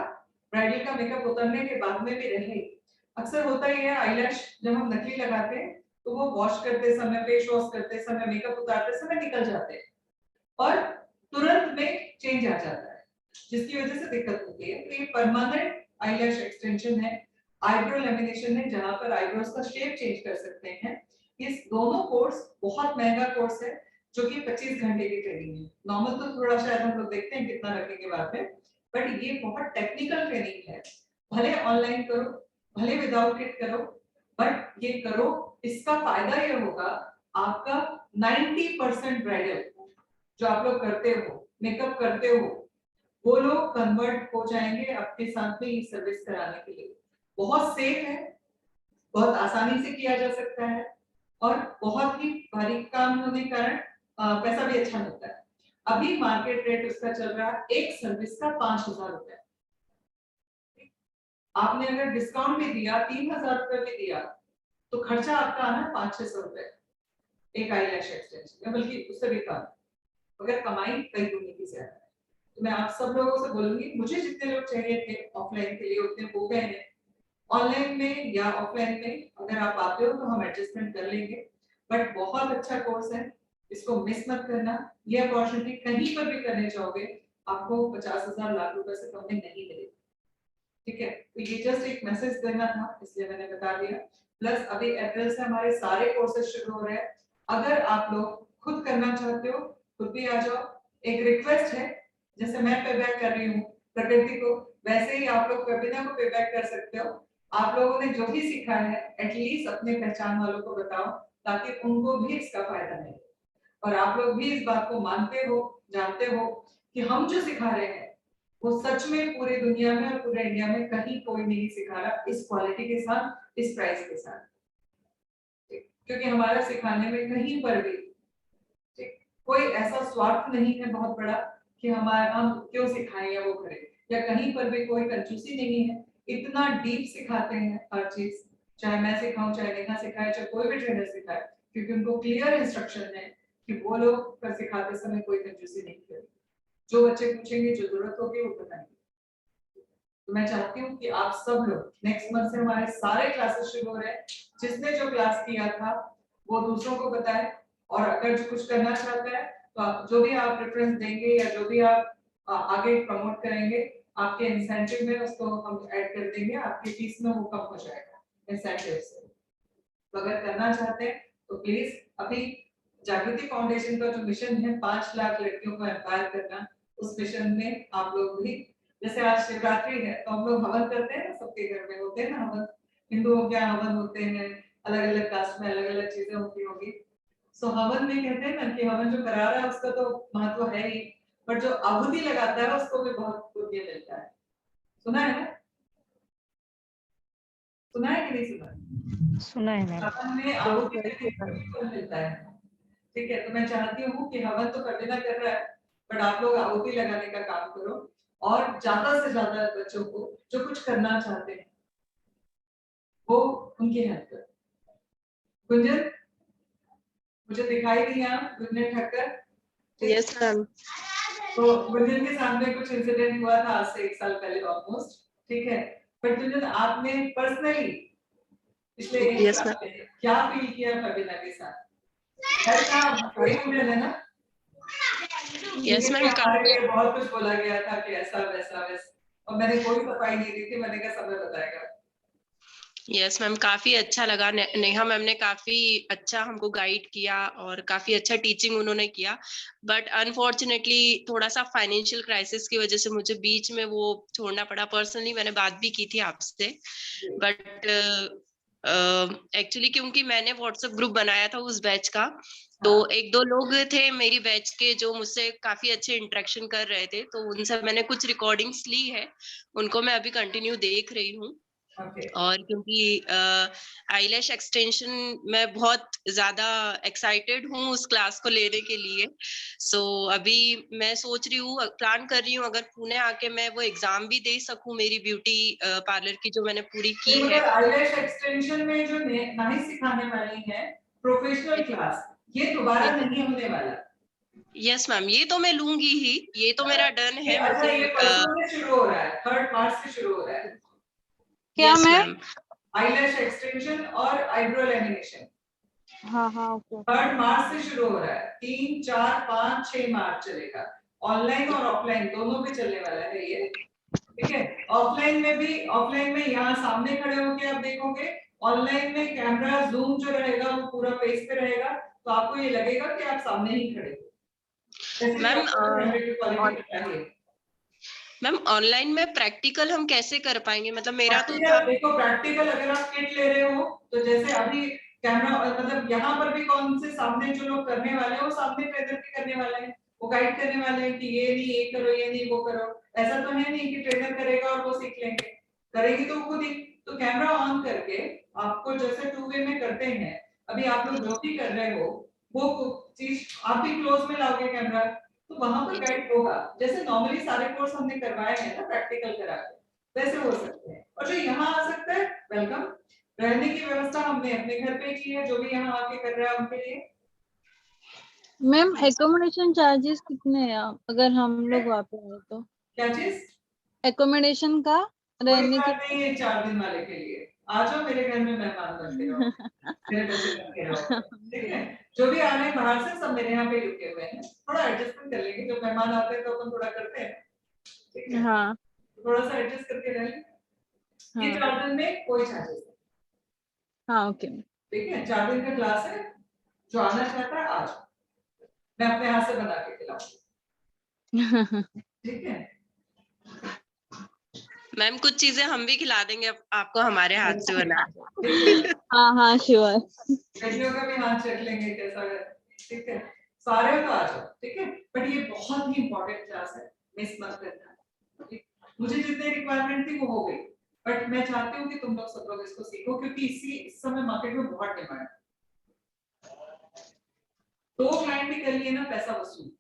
ब्राइडल का मेकअप उतरने के बाद में भी रहे। अक्सर होता ही है आईलैश जब हम नकली लगाते हैं तो वो वॉश करते समय, फेस वॉश करते समय, मेकअप उतारते समय निकल जाते हैं और तुरंत में चेंज आ जाता है, जिसकी वजह से दिक्कत होती है। तो ये परमानेंट आईलैश एक्सटेंशन है, आईब्रो लेमिनेशन है, जहां पर आईब्रोज का शेप चेंज कर सकते हैं। इस दोनों कोर्स बहुत महंगा कोर्स है जो कि 25 घंटे की ट्रेनिंग है। नॉर्मल तो थोड़ा शायद हम लोग देखते हैं कितना रखेंगे बाद में, बट ये बहुत टेक्निकल ट्रेनिंग है। भले ऑनलाइन करो, भले विदाउट किट करो, बट ये करो। इसका फायदा ये होगा आपका 90% ब्राइडल जो आप लोग करते हो, मेकअप करते हो, वो लोग कन्वर्ट हो जाएंगे आपके साथ में ये सर्विस कराने के लिए। बहुत सेफ है, बहुत आसानी से किया जा सकता है और बहुत ही बारीक काम होने के कारण पैसा भी अच्छा मिलता है। अभी मार्केट रेट उसका चल रहा है एक सर्विस का 5,000 रुपए। आपने अगर डिस्काउंट भी दिया, 3,000 रुपए भी दिया, तो खर्चा आपका आना 500-600 रुपए एक आईलैश एक्सटेंशन, बल्कि उससे भी कम, मगर कमाई कई गुनी की ज्यादा है। तो मैं आप सब लोगों से बोलूंगी, मुझे जितने लोग चाहिए थे ऑफलाइन के लिए उतने हो गए हैं। ऑनलाइन में या ऑफलाइन में अगर आप आते हो तो हम एडजस्टमेंट कर लेंगे, बट बहुत अच्छा कोर्स है, इसको मिस मत करना। ये अपॉर्चुनिटी कहीं पर भी करने चाहोगे आपको 50,000 लाख रुपए से कम में नहीं मिलेगी, ठीक है। तो ये जस्ट एक मैसेज देना था, इसलिए मैंने बता दिया। प्लस अभी अप्रैल से हमारे सारे कोर्सेज शुरू हो रहे हैं। अगर आप लोग खुद करना चाहते हो, खुद भी आ जाओ। एक रिक्वेस्ट है, जैसे मैं पे बैक कर रही हूँ प्रकृति को, वैसे ही आप लोग कविता को पे बैक कर सकते हो। आप लोगों ने जो भी सीखा है एटलीस्ट अपने पहचान वालों को बताओ, ताकि उनको भी इसका फायदा मिले और आप लोग भी इस बात को मानते हो, जानते हो कि हम जो सिखा रहे हैं वो सच में पूरी दुनिया में और पूरे इंडिया में कहीं कोई नहीं सिखा रहा इस क्वालिटी के साथ, इस प्राइस के साथ, क्योंकि हमारा सिखाने में कहीं पर भी कोई ऐसा स्वार्थ नहीं है बहुत बड़ा कि हम क्यों सिखाएं या वो करें, या कहीं पर भी कोई कंजूसी नहीं है। इतना डीप सिखाते हैं हर चीज, चाहे मैं सिखाऊं, चाहे नेहा सिखाए, चाहे कोई भी ट्रेनर सिखाए, क्योंकि उनको क्लियर इंस्ट्रक्शन है कि वो लोग का सिखाते समय कोई कंजूसी नहीं करें। जो बच्चे पूछेंगे, जो जरूरत होगी वो बताएंगे। तो मैं चाहती हूँ कि आप सब लोग नेक्स्ट मंथ से हमारे सारे क्लासेस शुरू हो रहे हैं। जिसने जो क्लास किया था वो दूसरों को बताए, और अगर जो कुछ करना चाहता है तो आप जो भी आप रेफरेंस देंगे या जो भी आप आगे प्रमोट करेंगे, आपके इंसेंटिव में उसको हम ऐड कर देंगे, आपकी फीस में वो कम हो जाएगा इंसेंटिव से। तो अगर करना चाहते हैं तो प्लीज अभी जागृति फाउंडेशन का जो मिशन है 5 लाख लड़कियों को एम्पायर करना, उस मिशन में आप लोग भी, जैसे आज शिवरात्रि है तो हम लोग हवन करते हैं ना, सबके घर में होते हैं ना हवन, हिंदुओं के यहाँ हवन होते हैं, अलग अलग कास्ट में अलग अलग चीजें होती होगी। सो हवन में कहते हैं ना कि हवन जो करा रहा है उसका तो महत्व है ही, पर जो आहुति लगाता है उसको भी बहुत पुण्य मिलता है। सुना है ना? सुना है कि नहीं सुना? सुना है मैम। हवन में आहुति देने का भी फल मिलता है, ठीक है। तो मैं चाहती हूँ कि हवन तो कविता कर रहा है, बट आप लोग आहुति लगाने का काम करो और ज्यादा से ज्यादा बच्चों को जो कुछ करना चाहते हैं वो उनकी हेल्प करो। गुंजन, मुझे दिखाई दिया गुंजन ठक्कर? Yes ma'am. तो गुंजन के सामने कुछ इंसिडेंट हुआ था आज से 1 साल पहले ऑलमोस्ट, ठीक है। बट गुंजन, आपने पर्सनली पिछले 1 Yes, साल में क्या फील किया कविता के साथ? वही मिल है ना? Yes ma'am. हमारे लिए बहुत कुछ बोला गया था कि ऐसा वैसा वैसा, और मैंने कोई सफाई नहीं दी थी, मैंने कहा समय बताएगा। यस मैम, काफी अच्छा लगा। नेहा मैम ने काफी अच्छा हमको गाइड किया और काफी अच्छा टीचिंग उन्होंने किया। बट अनफॉर्चुनेटली थोड़ा सा फाइनेंशियल क्राइसिस की वजह से मुझे बीच में वो छोड़ना पड़ा। पर्सनली मैंने बात भी की थी आपसे, बट एक्चुअली क्योंकि मैंने व्हाट्सएप ग्रुप बनाया था उस बैच का, तो एक दो लोग थे मेरी बैच के जो मुझसे काफी अच्छे इंटरेक्शन कर रहे थे, तो उनसे मैंने कुछ रिकॉर्डिंग्स ली है, उनको मैं अभी कंटिन्यू देख रही हूँ। और क्योंकि आईलैश एक्सटेंशन मैं बहुत ज्यादा एक्साइटेड हूँ उस क्लास को लेने के लिए, सो अभी मैं सोच रही हूँ, प्लान कर रही हूँ अगर पुणे आके मैं वो एग्जाम भी दे सकूं मेरी ब्यूटी पार्लर की जो मैंने पूरी की है। आईलैश एक्सटेंशन में जो नहीं सिखाने वाली है प्रोफेशनल क्लास, ये दोबारा नहीं होने वाला। यस मैम, ये तो मैं लूंगी ही, ये तो मेरा डन है। अच्छा, ये परसों से शुरू हो रहा है, 3 मार्च से शुरू हो रहा है। क्या मैम? आईलैश एक्सटेंशन और आईब्रो लैमिनेशन। हाँ हाँ ओके। 3 मार्च से शुरू हो रहा है, 3, 4, 5, 6 मार्च चलेगा। ऑनलाइन और ऑफलाइन दोनों पे चलने वाला है ये, ठीक है। ऑफलाइन में यहाँ सामने खड़े होके आप देखोगे, ऑनलाइन में कैमरा जूम जो रहेगा वो पूरा फेस पे रहेगा, तो आपको ये लगेगा कि आप सामने ही खड़े हो। मैम ऑनलाइन में प्रैक्टिकल हम कैसे कर पाएंगे? मतलब मेरा तो था, देखो प्रैक्टिकल अगर आप किट ले रहे हो तो जैसे अभी कैमरा, मतलब यहाँ पर भी कौन से सामने जो लोग करने वाले हैं वो सामने ट्रेनर भी करने वाले हैं, वो गाइड करने वाले हैं कि ये नहीं ये करो, ये नहीं वो करो। ऐसा तो है नहीं कि ट्रेनर करेगा और वो सीख लेंगे, करेगी तो खुद ही। तो कैमरा ऑन करके आपको जैसे 2 वे में करते हैं, अभी आप लोग जो भी कर रहे हो वो चीज आप भी क्लोज में लाओगे कैमरा, तो वहां पर गाइड होगा। जैसे नॉर्मली सारे कोर्स हमने करवाए हैं ना प्रैक्टिकल करा के, वैसे हो सकते हैं। और जो यहाँ आ सकता है वेलकम, रहने की व्यवस्था हमने अपने घर पे की है, जो भी यहाँ आके कर रहा है उनके लिए। मैम एकोमोडेशन चार्जेस कितने हैं अगर हम लोग वहाँ पे आए तो? क्या चीज? एकोमोडेशन का रहने के? नहीं है 4 दिन वाले के लिए, आ जाओ मेरे घर में मेहमान बन के रहो, मेरे बच्चे बन के रहो, ठीक है। जो भी आ रहे हैं बाहर से सब मेरे यहाँ पे रुके हुए हैं, थोड़ा एडजस्टमेंट कर लेंगे, जब मेहमान आते हैं तो अपन थोड़ा करते हैं, ठीक है। हाँ थोड़ा सा एडजस्ट करके रह लेंगे। ये 4 दिन में कोई चार्जेस नहीं। हाँ ओके, ठीक है, 4 दिन का क्लास है, जो आना चाहता है आज मैं अपने हाथ से बना के खिलाऊंगी, ठीक है। मैम कुछ चीजें हम भी खिला देंगे आपको हमारे हाथ से बना। हाँ हाँ श्योर। बेटियों का भी हाथ चख लेंगे कैसा है, ठीक है। सारे तो आ जाओ, ठीक है। बट ये बहुत ही इंपॉर्टेंट क्लास है, मिस मत करना। मुझे जितने रिक्वायरमेंट थी वो हो गई, बट मैं चाहती हूँ कि तुम लोग सब लोग इसको सीखो, क्योंकि इस समय मार्केट में बहुत डिमांड है। तो क्लाइंट भी कर लिए ना पैसा वसूल,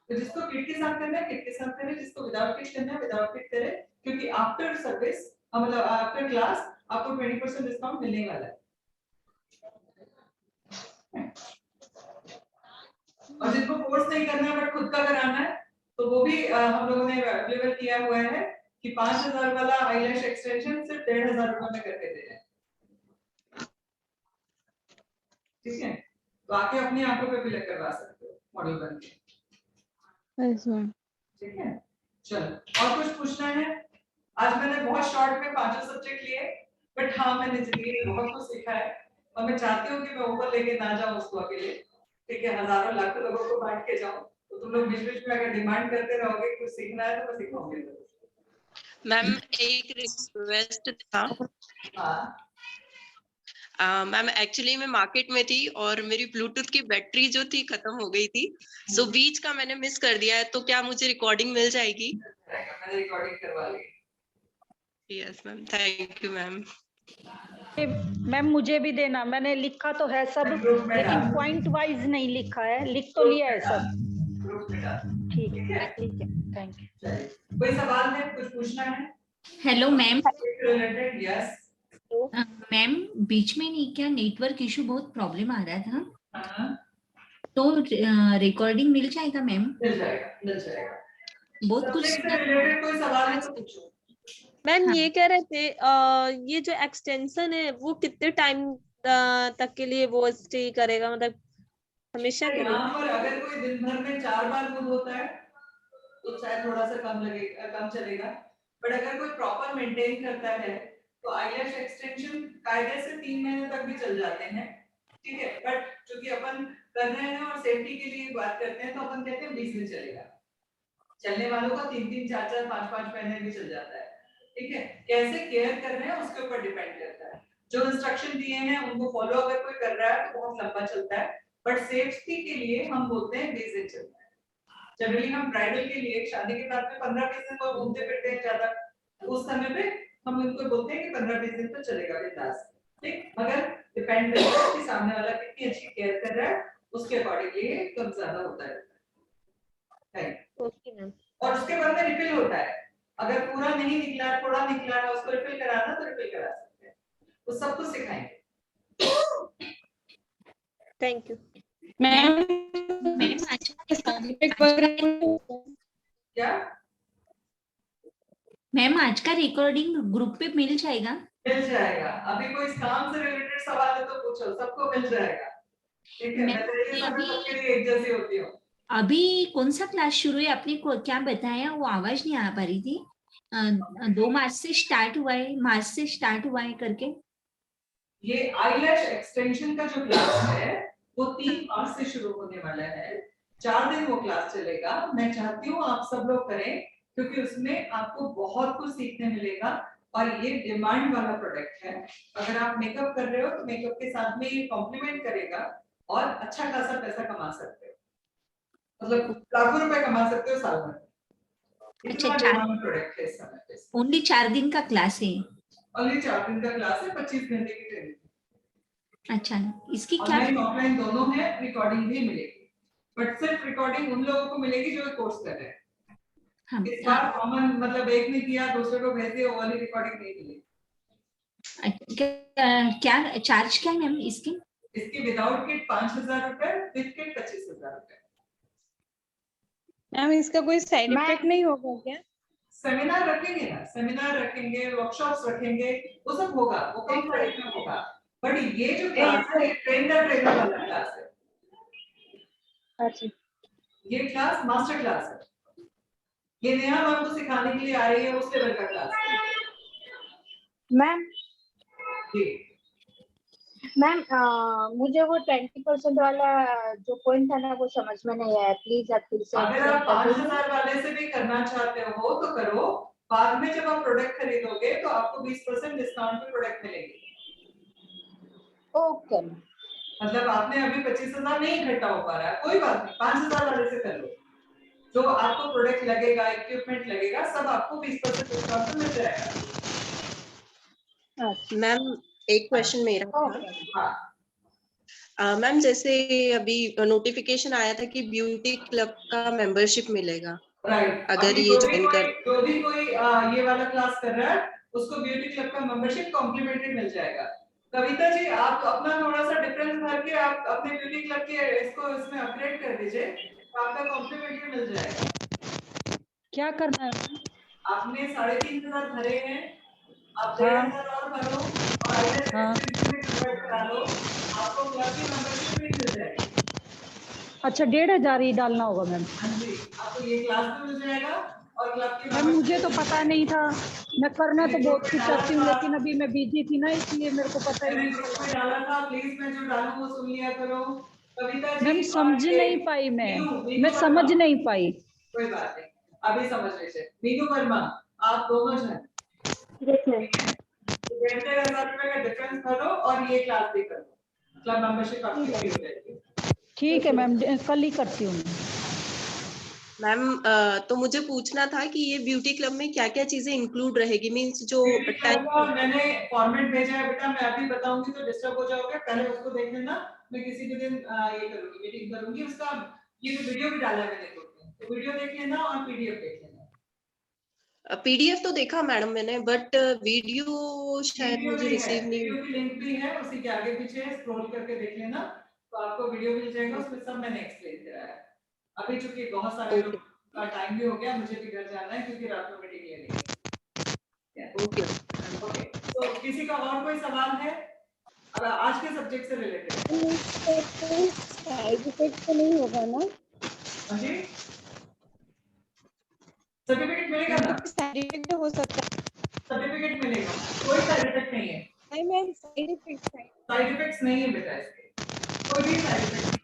तो जिसको किट के साथ करना है किट के साथ करे, जिसको विदाउट किट करना है विदाउट किट करे, क्योंकि आफ्टर सर्विस मतलब आफ्टर क्लास आपको 20% डिस्काउंट मिलने वाला है। और जिनको कोर्स नहीं करना है बट खुद का कराना है, तो वो भी हम लोगों ने अवेलेबल किया हुआ है कि 5000 वाला आईलैश एक्सटेंशन सिर्फ 1500 रुपए में करके दे रहे हैं, ठीक है। तो आके अपनी आंखों पे भी करवा सकते हो मॉडल बन के, ठीक है। चलो और कुछ पूछना है? आज मैंने बहुत शॉर्ट में 5 सब्जेक्ट लिए, बट हाँ मैंने जिंदगी में बहुत कुछ सीखा है, और मैं चाहती हूँ कि मैं ऊपर लेके ना जाऊँ उसको अकेले, ठीक है। हजारों लाखों लोगों को बांट के जाऊँ, तो तुम लोग बीच बीच में अगर डिमांड करते रहोगे कुछ सीखना है तो मैं सिखाऊंगी। मैम एक रिक्वेस्ट था। मैम एक्चुअली मैं मार्केट में थी और मेरी ब्लूटूथ की बैटरी जो थी खत्म हो गई थी, सो बीच का मैंने मिस कर दिया है, तो क्या मुझे रिकॉर्डिंग मिल जाएगी? मैंने रिकॉर्डिंग करवा ली। Yes ma'am, thank you ma'am. Ma'am मुझे भी देना, मैंने लिखा तो है सब, लेकिन पॉइंट वाइज नहीं लिखा है, लिख तो लिया है सब। ठीक है ठीक है, थैंक यू। कोई सवाल है, कुछ पूछना है? Hello ma'am. Related? Yes ma'am बीच में नहीं क्या नेटवर्क इशू बहुत प्रॉब्लम आ रहा था, तो रिकॉर्डिंग मिल जाएगा मैम? मिल जाएगा। बहुत कुछ रिलेटेड कोई सवाल है तो पूछो। मैम ये कह रहे थे ये जो एक्सटेंशन है वो कितने टाइम तक के लिए वो स्टे करेगा, मतलब हमेशा के लिए? यहाँ पर अगर कोई दिन भर में 4 बार मूव होता है तो शायद थोड़ा सा कम चलेगा, बट अगर कोई प्रॉपर मेंटेन करता है तो आईलैश एक्सटेंशन कायदे से 3 महीने तक भी चल जाते हैं, ठीक है। बट क्योंकि अपन कर रहे हैं और सेफ्टी के लिए बात करते हैं तो अपन कहते हैं 20 दिन चलेगा। चलने वालों का 3-3, 4-4, 5-5 महीने भी चल जाता है, ठीक है। कैसे केयर कर रहे हैं उसके ऊपर डिपेंड करता है। जो इंस्ट्रक्शन दिए हैं उनको फॉलो अगर कोई कर रहा है तो बहुत लंबा चलता है, बट सेफ्टी के लिए हम बोलते हैं 20 दिन चलता है। जनरली हम ब्राइडल के लिए शादी के बाद में 15-20 दिन तो घूमते फिरते हैं ज्यादा, उस समय पे हम उनको बोलते हैं कि 15-20 दिन तो चलेगा बिंदास, ठीक। मगर डिपेंड करता है कि सामने वाला कितनी अच्छी केयर कर रहा है, उसके अकॉर्डिंगली कम ज्यादा होता है। Okay ma'am. और उसके बाद में रिफिल होता है, अगर पूरा नहीं निकला, थोड़ा निकला है, उसको रिफिल कराना तो रिफिल करा सकते हैं, वो सब कुछ सिखाएंगे। Thank you ma'am. क्या मैम आज का रिकॉर्डिंग ग्रुप पे मिल जाएगा? मिल जाएगा। अभी कोई काम से रिलेटेड सवाल है तो पूछो, सबको मिल जाएगा, ठीक है। मैं तेरे समय सबके लिए एक जैसी होती हूँ। अभी कौन सा क्लास शुरू है? आपने क्या बताया, वो आवाज नहीं आ पा रही थी। 2 मार्च से स्टार्ट हुआ है, मार्च से स्टार्ट हुआ है करके। ये आईलैश एक्सटेंशन का जो क्लास है वो 3 मार्च से शुरू होने वाला है। 4 दिन वो क्लास चलेगा। मैं चाहती हूँ आप सब लोग करें, क्योंकि उसमें आपको बहुत कुछ सीखने मिलेगा और ये डिमांड वाला प्रोडक्ट है। अगर आप मेकअप कर रहे हो तो मेकअप के साथ में ये कॉम्प्लीमेंट करेगा और अच्छा खासा पैसा कमा सकते हो, मतलब लाखों रुपए कमा सकते हो साल भर। अच्छा, डिमांड प्रोडक्ट है इस समय पे। ओनली 4 दिन का क्लास है? ओनली 4 दिन का क्लास है, 25 घंटे की ट्रेनिंग। अच्छा, इसकी क्या ऑनलाइन ऑफलाइन दोनों है, रिकॉर्डिंग भी मिलेगी, बट सिर्फ रिकॉर्डिंग उन लोगों को मिलेगी जो कोर्स कर रहे हैं। हम इस बार कॉमन मतलब एक ने किया दूसरे को भेज दिया, वो वाली रिकॉर्डिंग नहीं मिलेगी। क्या चार्ज क्या है मैम इसकी? इसकी विदाउट किट 5,000 रुपए, विद किट 25,000 रुपए। मैम इसका कोई साइड इफेक्ट नहीं होगा क्या? सेमिनार रखेंगे ना, सेमिनार रखेंगे, वर्कशॉप्स रखेंगे, वो सब होगा, वो कम प्राइस में होगा। बट ये जो क्लास है ये ट्रेनर वाला क्लास है। अच्छा, ये क्लास मास्टर क्लास है, ये नेहा मैम को सिखाने के लिए आ रही है, उस लेवल का क्लास है। मैम मैम मुझे वो 20% वाला जो पॉइंट था ना वो समझ में नहीं आया, प्लीज आप फिर से अगर आप 5,000 वाले से भी करना चाहते हो तो करो, बाद में जब आप प्रोडक्ट खरीदोगे तो आपको 20% डिस्काउंट पे प्रोडक्ट मिलेगी। ओके। मतलब आपने अभी 25,000 नहीं इकट्ठा हो पा रहा है, कोई बात नहीं, 5,000 वाले से कर लो। जो आपको प्रोडक्ट लगेगा, इक्विपमेंट लगेगा, सब आपको 20% डिस्काउंट पे मिल जाएगा। मैम एक क्वेश्चन मेरा था। हाँ मैम जैसे अभी नोटिफिकेशन आया था कि ब्यूटी क्लब का मेंबरशिप मिलेगा, राइट। अगर ये ज्वाइन कर जो भी कोई ये वाला क्लास कर रहा है उसको ब्यूटी क्लब का मेंबरशिप कॉम्प्लीमेंट्री मिल जाएगा। कविता जी आप अपना थोड़ा सा डिफरेंस भर के आप अपने ब्यूटी क्लब के इसको इसमें अपग्रेड कर दीजिए, तो आपका कॉम्प्लीमेंट्री मिल जाएगा। क्या करना है? आपने 3,500 भरे हैं, आप 1,500 और भरो और आईलेश एक्सटेंशन में कन्वर्ट करा लो, आपको क्लब की मेंबरशिप भी मिल जाएगी। अच्छा, 1,500 ही डालना होगा मैम? हाँ जी, आपको ये क्लास भी मिल जाएगा और क्लब की मैम मुझे तो पता नहीं था, मैं करना तो बहुत कुछ चाहती हूँ लेकिन अभी मैं बिजी थी ना, इसलिए मेरे को पता ही नहीं ग्रुप में डाला था। प्लीज मैं जो डालूं वो सुन लिया करो। कविता जी मैम समझ नहीं पाई, मैं समझ नहीं पाई। कोई बात नहीं, अभी समझ लीजिए। मीनू वर्मा आप दोनों जन 1,500 रुपए का डिफरेंस भरो और ये क्लास भी करो, क्लब मेंबरशिप आपकी फ्री हो जाएगी। ठीक है मैम, कल ही करती हूँ मैम। तो मुझे पूछना था कि ये ब्यूटी क्लब में क्या क्या चीजें इंक्लूड रहेगी, मींस जो टाइम मैंने फॉर्मेट भेजा है बेटा, मैं अभी बताऊंगी तो डिस्टर्ब हो जाओगे, पहले उसको देख लेना। मैं किसी भी दिन ये करूंगी, मीटिंग करूंगी उसका। ये तो वीडियो भी डाला है मैंने ग्रुप में, तो वीडियो देख लेना और पीडीएफ देख लेना। पीडीएफ तो देखा मैडम मैंने, बट वीडियो शायद मुझे रिसीव नहीं। वीडियो की लिंक भी है, उसी के आगे पीछे स्क्रॉल करके देख लेना तो आपको वीडियो मिल जाएगा, उसमें सब मैंने एक्सप्लेन करा है। अभी चूंकि बहुत सारे लोग का टाइम भी हो गया, मुझे भी घर जाना है क्योंकि रात में मीटिंग लेनी है। ओके, तो किसी का और कोई सवाल है? अब आज के सब्जेक्ट से रिलेटेड। साइड इफेक्ट तो नहीं होगा ना? हाँ जी, सर्टिफिकेट मिलेगा ना? साइड इफेक्ट हो सकता है। सर्टिफिकेट मिलेगा, कोई साइड इफेक्ट नहीं है। नहीं मैम, साइड इफेक्ट्स नहीं है बेटा इसके, कोई भी साइड इफेक्ट।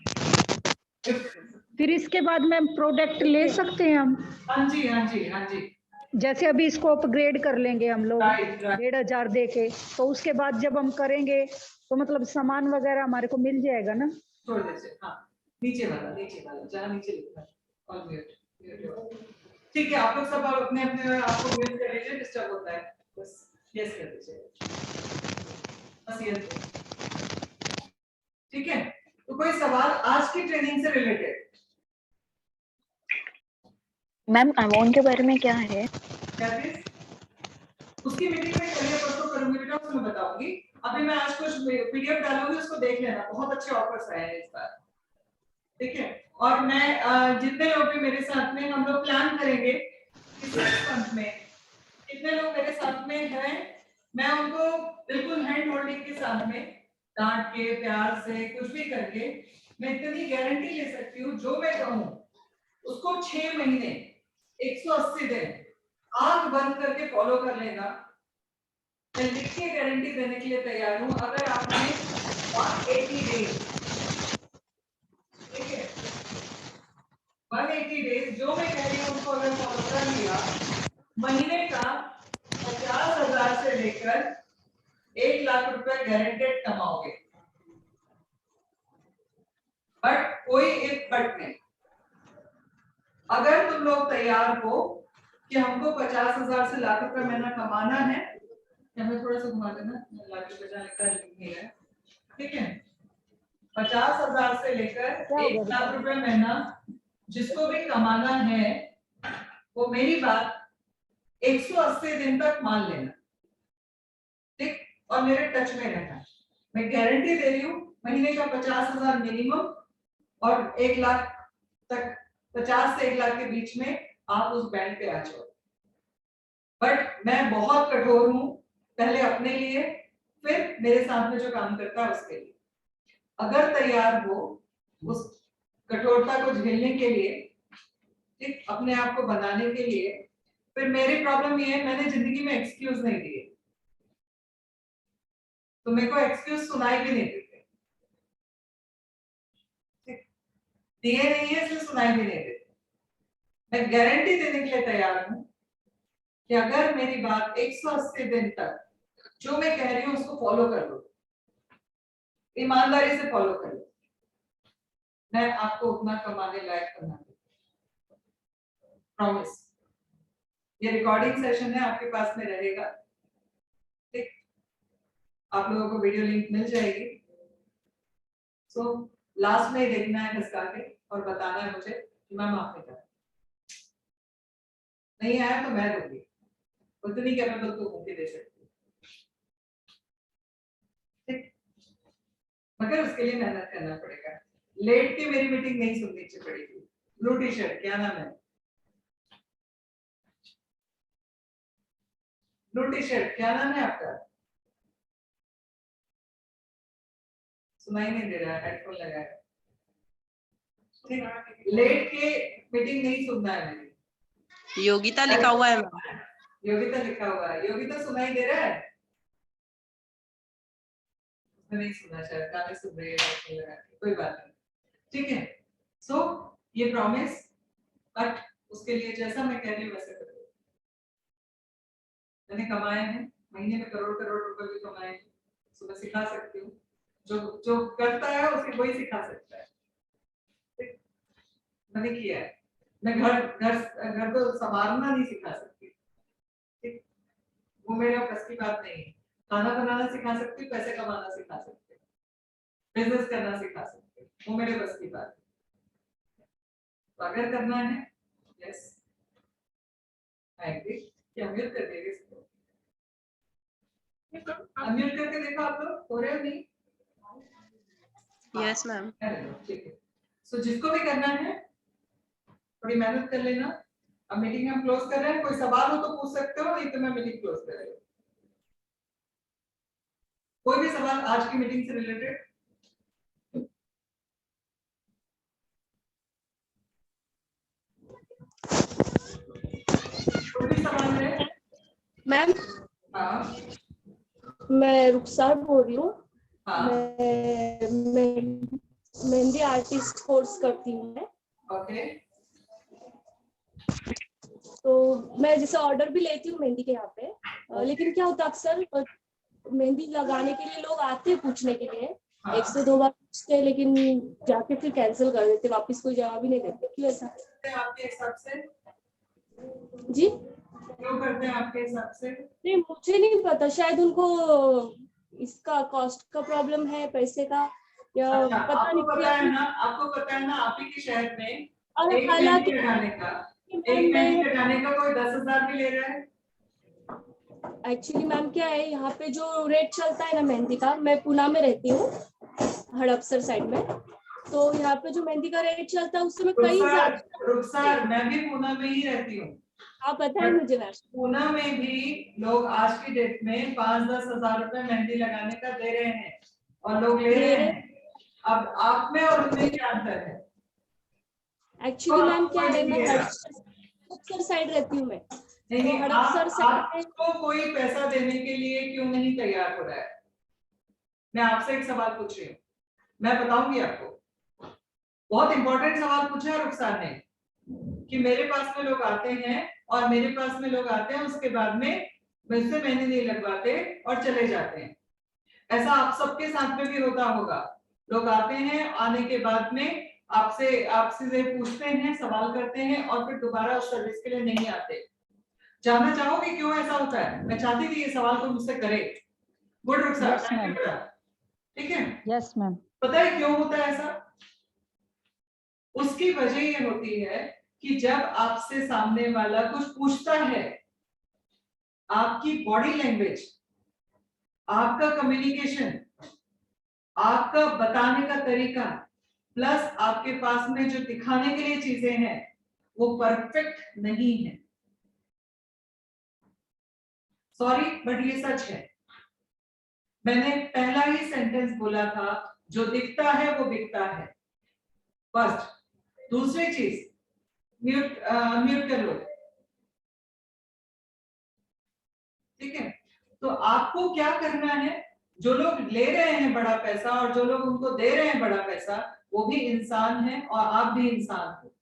फिर इसके बाद मैम प्रोडक्ट ले सकते हैं हम? हाँ जी, हाँ जी, हाँ जी। जैसे अभी इसको अपग्रेड कर लेंगे हम लोग राइट, राइट। 1500 दे के, तो उसके बाद जब हम करेंगे तो मतलब सामान वगैरह हमारे को मिल जाएगा ना? छोड़ दीजिए, हाँ नीचे वाला जहाँ नीचे लिखा है और म्यूट। ठीक है, आप लोग सब अपने अपने आपको म्यूट कर लीजिए, डिस्टर्ब होता है, बस यस कर दीजिए, बस यस। ठीक है, तो कोई सवाल आज की ट्रेनिंग से रिलेटेड? मैम अमाउंट के बारे में क्या है? क्या चीज? उसकी मीटिंग में कल या परसों करूंगी बेटा, उसमें बताऊंगी। अभी मैं आज कुछ पीडीएफ डालूंगी, उसको देख लेना, बहुत अच्छे ऑफर्स आए हैं इस बार। ठीक है, और मैं जितने लोग भी मेरे साथ में, हम लोग प्लान करेंगे इस मंथ में कितने लोग मेरे साथ में हैं, मैं उनको बिल्कुल हैंड होल्डिंग के साथ में डांट के प्यार से कुछ भी करके मैं इतनी गारंटी ले सकती हूँ, जो मैं कहूँ उसको 6 महीने 180 दिन आंख बंद करके फॉलो कर लेना। मैं लिख के गारंटी देने के लिए तैयार हूँ। अगर आपने 180 डेज, ठीक है, 180 डेज जो मैं कह रही हूँ उसको अगर फॉलो कर लिया, महीने का 50,000 से लेकर 1 लाख रुपए गारंटेड कमाओगे। बट कोई एक बट नहीं, अगर तुम लोग तैयार हो कि हमको 50,000 से लाख रुपए महीना कमाना है, हमें थोड़ा सा घुमा देना, लाख रुपए लिखा है, ठीक है, 50,000 से लेकर 1 लाख रुपए महीना जिसको भी कमाना है, वो मेरी बात 180 दिन तक मान लेना, ठीक, और मेरे टच में रहना। मैं गारंटी दे रही हूँ, महीने का 50,000 मिनिमम और 1 लाख तक, 50 से 1 लाख के बीच में आप उस बैंड पे आ जाओ। बट मैं बहुत कठोर हूँ, पहले अपने लिए, फिर मेरे साथ में जो काम करता है उसके लिए। अगर तैयार हो उस कठोरता को झेलने के लिए, ठीक, अपने आप को बनाने के लिए, फिर मेरी प्रॉब्लम ये है, मैंने जिंदगी में एक्सक्यूज नहीं दिए, तो मेरे को एक्सक्यूज सुनाई भी नहीं देते, दिए नहीं है इसलिए सुनाई भी नहीं देते। मैं गारंटी देने के लिए तैयार हूं कि अगर मेरी बात 180 दिन तक जो मैं कह रही हूं उसको फॉलो कर लो, ईमानदारी से फॉलो कर लो, मैं आपको उतना कमाने लायक बना दूंगी, प्रॉमिस। ये रिकॉर्डिंग सेशन है, आपके पास में रहेगा, ठीक, आप लोगों को वीडियो लिंक मिल जाएगी। सो लास्ट में ही देखना है घसका के और बताना है मुझे कि मैम आपने कहा, नहीं आया तो मैं दूंगी, उतनी कैपेबल तो होके दे सकती हूँ, ठीक, मगर उसके लिए मेहनत करना पड़ेगा। लेट के मेरी मीटिंग नहीं सुननी पड़ेगी। ब्लू टी शर्ट, क्या नाम है? ब्लू टी शर्ट, क्या नाम है आपका? सुनाई नहीं दे रहा, हेडफोन लगाया, ठीक, लेट के मीटिंग नहीं सुनना है मेरी। योगिता लिखा हुआ है मैम। योगिता लिखा हुआ है, योगिता सुनाई दे रहा है? नहीं सुना, शायद गाने सुन रही है, कोई बात नहीं, ठीक है। सो ये प्रॉमिस, बट उसके लिए जैसा मैं कह रही हूँ वैसे करो। मैंने कमाए हैं, महीने में करोड़ करोड़ रुपए भी कमाए हैं, सो मैं सिखा सकती हूँ, जो जो करता है उसे वही सिखा सकता है, ठीक? मैंने किया है। मैं घर को संभालना नहीं सिखा सकती, ठीक, वो मेरे बस की बात नहीं है। खाना बनाना सिखा सकती हूँ, पैसे कमाना सिखा सकती हूँ, बिजनेस करना सिखा सकती हूँ, वो मेरे बस की बात है। तो अगर करना है, यस, आई एग्री, क्या म्यूट कर देंगे इसको? अनम्यूट करके देखो आप लोग, हो रहे हो नहीं? Yes ma'am. ठीक है। सो जिसको भी करना है थोड़ी मेहनत कर लेना। अब मीटिंग हम क्लोज कर रहे हैं, कोई सवाल हो तो पूछ सकते हो, नहीं तो मैं मीटिंग क्लोज कर रही हूँ। कोई भी सवाल आज की मीटिंग से रिलेटेड? कोई भी सवाल है? मैम हाँ मैं रुखसार बोल रही हूँ। हाँ मैं मेहंदी आर्टिस्ट कोर्स करती हूँ मैं। ओके तो मैं जैसे ऑर्डर भी लेती हूँ मेहंदी के यहाँ पे, लेकिन क्या होता है अक्सर मेहंदी लगाने के लिए लोग आते हैं पूछने के लिए, हाँ। 1 से 2 बार पूछते हैं, लेकिन जाके फिर कैंसिल कर देते, वापस कोई जवाब ही नहीं देते। क्यों ऐसा? आपके हिसाब से जी क्यों करते हैं आपके हिसाब से? नहीं, मुझे नहीं पता, शायद उनको इसका कॉस्ट का प्रॉब्लम है, पैसे का, या अच्छा, पता आपको नहीं। पता है ना, आपको पता है ना, आप ही के शहर में और एक हालांकि मेहंदी लगाने का कोई 10,000 भी ले रहा है। एक्चुअली मैम क्या है, यहाँ पे जो रेट चलता है ना मेहंदी का, मैं पूना में रहती हूँ, हड़पसर साइड में, तो यहाँ पे जो मेहंदी का रेट चलता है उससे मैं कई ज्यादा। रुखसार, मैं भी पूना में ही रहती हूँ। आप बताएं मुझे मैम। पूना में भी लोग आज की डेट में 5-10 हजार रुपए मेहंदी लगाने का दे रहे हैं और लोग ले रहे हैं। अब आप में और उनमें क्या अंतर है? एक्चुअली मैम क्या है, मैं हड़पसर साइड रहती हूँ मैं। नहीं, हड़पसर साइड आपको कोई पैसा देने के लिए क्यों नहीं तैयार हो रहा है? मैं आपसे एक सवाल पूछ रही हूँ, मैं बताऊंगी आपको। बहुत इंपॉर्टेंट सवाल पूछा है रुखसार ने कि मेरे पास में लोग आते हैं और मेरे पास में लोग आते हैं, उसके बाद में मुझसे मेहंदी नहीं लगवाते और चले जाते हैं। ऐसा आप सबके साथ में भी होता होगा। लोग आते हैं, आने के बाद में आपसे पूछते हैं, सवाल करते हैं और फिर दोबारा उस सर्विस के लिए नहीं आते। जानना चाहोगे क्यों ऐसा होता है? मैं चाहती थी ये सवाल को मुझसे करे। गुड रुखसार, ठीक है? Yes ma'am. पता है क्यों होता है ऐसा? उसकी वजह ये होती है कि जब आपसे सामने वाला कुछ पूछता है, आपकी बॉडी लैंग्वेज, आपका कम्युनिकेशन, आपका बताने का तरीका, प्लस आपके पास में जो दिखाने के लिए चीजें हैं, वो परफेक्ट नहीं है। सॉरी बट ये सच है। मैंने पहला ही सेंटेंस बोला था, जो दिखता है वो बिकता है। फर्स्ट। दूसरी चीज, म्यूट कर लो, ठीक है? तो आपको क्या करना है, जो लोग ले रहे हैं बड़ा पैसा और जो लोग उनको दे रहे हैं बड़ा पैसा, वो भी इंसान है और आप भी इंसान हो,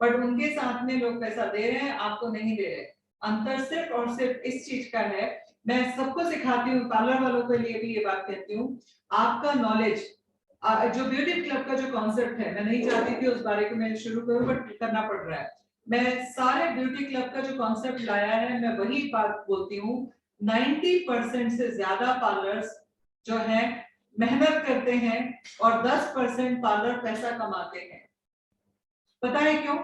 बट उनके साथ में लोग पैसा दे रहे हैं, आपको नहीं दे रहे। अंतर सिर्फ और सिर्फ इस चीज का है। मैं सबको सिखाती हूँ, पार्लर वालों के लिए भी ये बात कहती हूँ, आपका नॉलेज, जो ब्यूटी क्लब का जो कॉन्सेप्ट है, मैं नहीं चाहती थी उस बारे में शुरू करूं, बट करना पड़ रहा है। मैं सारे ब्यूटी क्लब का जो कॉन्सेप्ट लाया है, मैं वही बात बोलती हूँ। 90% से ज्यादा पार्लर्स जो है मेहनत करते हैं और 10% पार्लर पैसा कमाते हैं। पता है क्यों?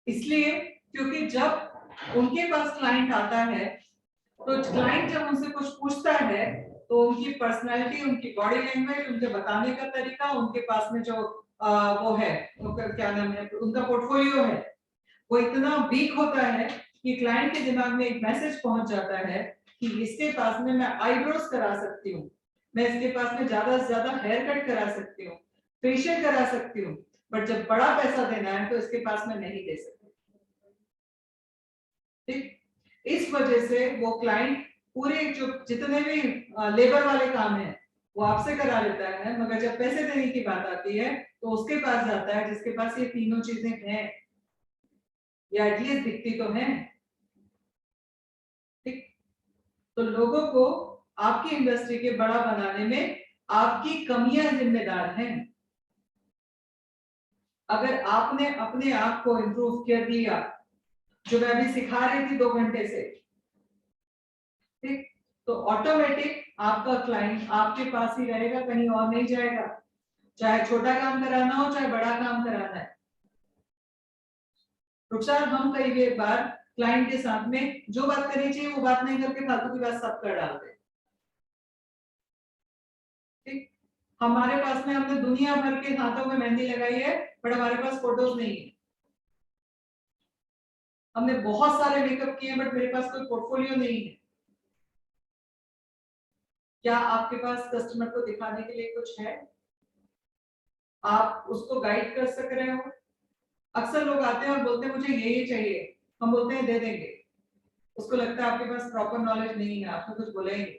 इसलिए क्योंकि जब उनके पास क्लाइंट आता है, तो क्लाइंट जब उनसे कुछ पूछता है, तो उनकी पर्सनालिटी, उनकी बॉडी लैंग्वेज, उनके बताने का तरीका, उनके पास में जो वो है, क्या नाम है, उनका पोर्टफोलियो है, वो इतना वीक होता है कि क्लाइंट के दिमाग में एक मैसेज पहुंच जाता है कि इसके पास में मैं आईब्रोज करा सकती हूँ, मैं इसके पास में ज्यादा से ज्यादा हेयर कट करा सकती हूँ, फेशियल करा सकती हूँ, बट जब बड़ा पैसा देना है तो इसके पास में नहीं दे सकती। ठीक, इस वजह से वो क्लाइंट पूरे जो जितने भी लेबर वाले काम है वो आपसे करा लेता है, मगर जब पैसे देने की बात आती है तो उसके पास जाता है जिसके पास ये तीनों चीजें हैं, या एटलीस्ट दिखती तो है। ठीक, तो लोगों को आपकी इंडस्ट्री के बड़ा बनाने में आपकी कमियां जिम्मेदार हैं। अगर आपने अपने आप को इम्प्रूव कर लिया, जो मैं अभी सिखा रही थी 2 घंटे से, ठीक, तो ऑटोमेटिक आपका क्लाइंट आपके पास ही रहेगा, कहीं और नहीं जाएगा, चाहे छोटा काम कराना हो चाहे बड़ा काम कराना है। रुखसार, हम कई बार क्लाइंट के साथ में जो बात करनी चाहिए वो बात नहीं करके फालतू की बात सब कर डालते। ठीक, हमारे पास में हमने दुनिया भर के हाथों में मेहंदी लगाई है, बट हमारे पास फोटोज नहीं है। हमने बहुत सारे मेकअप किए, बट मेरे पास कोई पोर्टफोलियो नहीं है। क्या आपके पास कस्टमर को दिखाने के लिए कुछ है? आप उसको गाइड कर सक रहे हो? अक्सर लोग आते हैं और बोलते हैं मुझे ये चाहिए, हम बोलते हैं दे देंगे, उसको लगता है आपके पास प्रॉपर नॉलेज नहीं है, आपने कुछ बोला ही नहीं।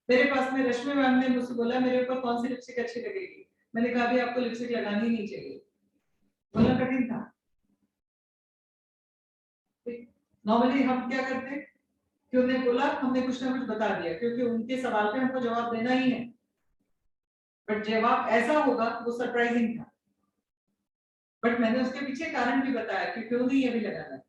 मेरे पास में रश्मि मैम ने मुझसे बोला मेरे ऊपर कौन सी लिपस्टिक अच्छी लगेगी, मैंने कहा अभी आपको लिपस्टिक लगानी नहीं चाहिए, बोलना कठिन था। नॉर्मली हम क्या करते हैं कि उन्हें बोला, हमने कुछ ना कुछ बता दिया, क्योंकि उनके सवाल पे हमको जवाब देना ही है, बट जवाब ऐसा होगा वो सरप्राइजिंग था, बट मैंने उसके पीछे कारण भी बताया कि क्यों नहीं ये भी लगाना है,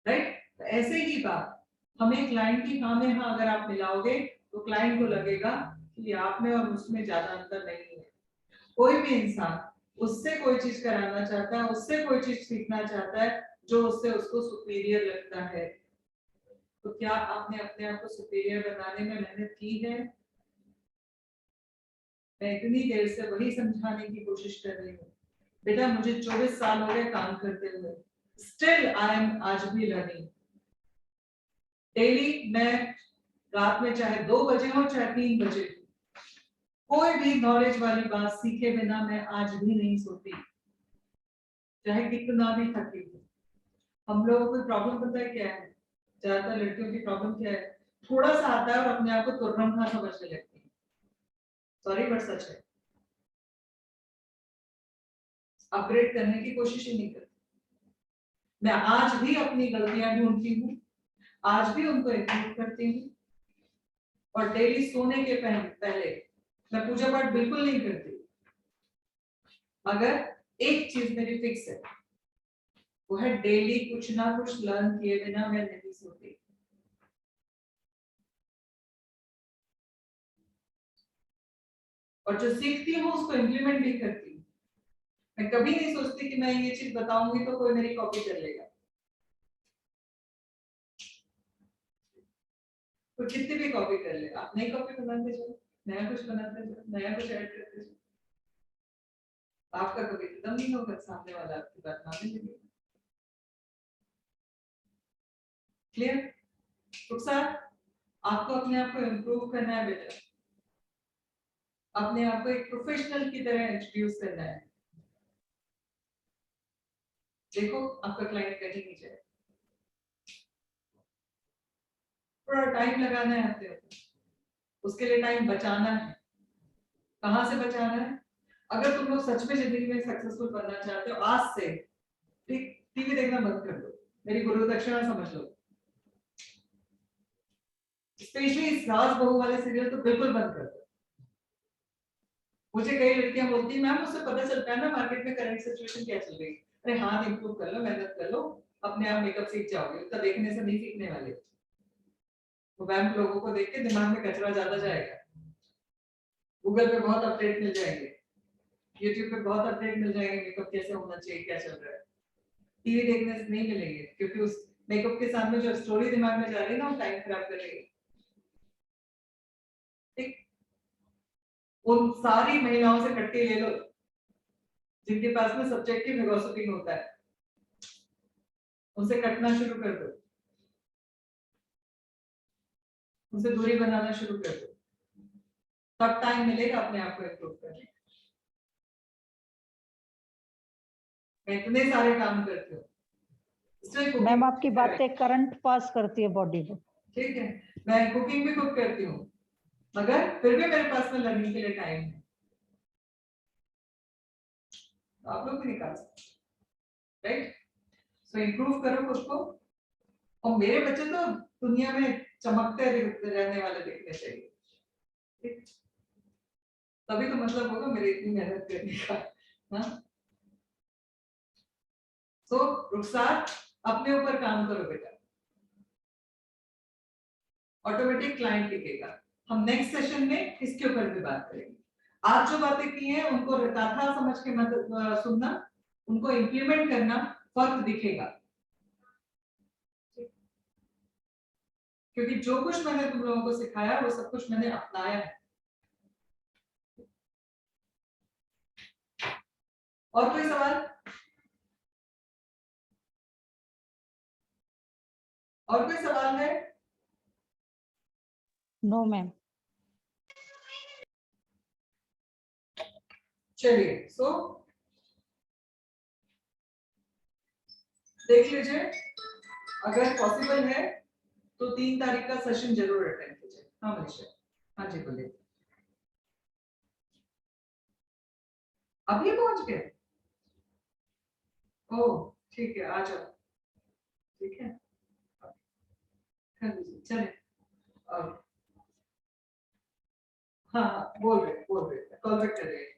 राइट। ऐसे ही बात हमें क्लाइंट की हाँ में हाँ अगर आप मिलाओगे तो क्लाइंट को लगेगा कि आप में और उसमें ज्यादा अंतर नहीं है। कोई भी इंसान उससे कोई चीज कराना चाहता है, उससे कोई चीज सीखना चाहता है जो उससे उसको सुपीरियर लगता है। तो क्या आपने अपने आप को सुपीरियर बनाने में मेहनत की है? मैं इतनी देर से वही समझाने की कोशिश कर रही हूँ, बेटा मुझे 24 साल हो गए काम करते हुए, स्टिल आई एम आज भी लर्निंग। डेली मैं रात में चाहे 2 बजे हो चाहे 3 बजे, कोई भी नॉलेज वाली बात सीखे बिना मैं आज भी नहीं सोती, चाहे कितना भी थकी हूँ। हम लोगों को प्रॉब्लम पता है क्या है? ज्यादातर लड़कियों की प्रॉब्लम क्या है? थोड़ा सा आता है और अपने आप को तुर्रम खां समझने लगती है। सॉरी बट सच है, अपग्रेड करने की कोशिश ही नहीं करती। मैं आज भी अपनी गलतियां ढूंढती हूँ, आज भी उनको इम्प्रूव करती हूँ, और डेली सोने के पहले मैं पूजा पाठ बिल्कुल नहीं करती, मगर एक चीज मेरी फिक्स है, वो है डेली कुछ ना कुछ लर्न किए बिना मैं नहीं सोती। और जो सीखती हूँ उसको इम्प्लीमेंट भी करती हूँ। मैं कभी नहीं सोचती कि मैं ये चीज बताऊंगी तो कोई मेरी कॉपी कर लेगा। तो कितनी भी कॉपी कर ले, आप नई कॉपी बनाते जाओ, नया कुछ बनाते जाओ, नया कुछ ऐड करते जाओ, आपका कभी खत्म नहीं होगा, सामने वाला आपकी बात मानने लगेगा। क्लियर? आपको अपने आप को इम्प्रूव करना है बेटा, अपने आप को एक प्रोफेशनल की तरह इंट्रोड्यूस करना है। देखो आपका क्लाइंट कहीं नहीं जाए, थोड़ा टाइम लगाना है अपने ऊपर, उसके लिए टाइम बचाना है। कहाँ से बचाना है? अगर तुम लोग सच में जिंदगी में सक्सेसफुल बनना चाहते हो, आज से टीवी देखना बंद कर दो, मेरी गुरु दक्षिणा समझ लो। स्पेशली सास बहू वाले सीरियल तो बिल्कुल बंद कर दो। मुझे कई लड़कियां बोलती हैं मैम मुझसे पता चलता है ना मार्केट में करंट सिचुएशन क्या चल रही है। अरे हाँ इंप्रूव कर लो, मेहनत कर लो, अपने आप मेकअप सीख जाओगे, उतना देखने से नहीं सीखने वाले। वो बैंक लोगों को देख के दिमाग में कचरा ज्यादा जाएगा। गूगल पे बहुत अपडेट मिल जाएंगे, यूट्यूब पे बहुत अपडेट मिल जाएंगे, मेकअप कैसे होना चाहिए, क्या चल रहा है। टीवी देखने से नहीं मिलेंगे, क्योंकि उस मेकअप के सामने जो स्टोरी दिमाग में जा रही है ना वो टाइम खराब कर रही है। ठीक, उन सारी महिलाओं से कट्टी ले लो जिनके पास में सब्जेक्टिव गॉसिपिंग होता है, उनसे कटना शुरू कर दो, उनसे दूरी बनाना शुरू कर दो, तब टाइम मिलेगा अपने आप को इम्प्रूव करने। मैं इतने सारे काम करती हूँ, मैम आपकी बातें करंट पास करती है बॉडी को। ठीक है, मैं कुकिंग भी खुद करती हूँ, मगर फिर भी मेरे पास में लर्निंग के लिए टाइम है। आप लोग भी निकाल सकते, राइट? सो इम्प्रूव करो खुद को, और मेरे बच्चे तो दुनिया में चमकते रहने वाले दिखने चाहिए, ठीक? तभी तो मतलब होगा मेरी इतनी मेहनत करने का। हाँ, तो रुखसार अपने ऊपर काम करो बेटा, ऑटोमेटिक क्लाइंट दिखेगा। हम नेक्स्ट सेशन में इसके ऊपर भी बात करेंगे। आज जो बातें की हैं उनको रटाथा समझ के मत सुनना, उनको इंप्लीमेंट करना, फर्क दिखेगा। क्योंकि जो कुछ मैंने तुम लोगों को सिखाया वो सब कुछ मैंने अपनाया है। और कोई सवाल? और कोई सवाल है? No ma'am. चलिए सो देख लीजिए, अगर पॉसिबल है तो 3 तारीख का सेशन जरूर अटेंड कीजिए। हाँ मनीषा, हाँ जी बोलिए। अभी पहुंच गए? ओह ठीक है, आ जाओ। ठीक है, कर दीजिए, चले। हाँ हाँ, बोल रहे कॉल बैक कर रहे हैं।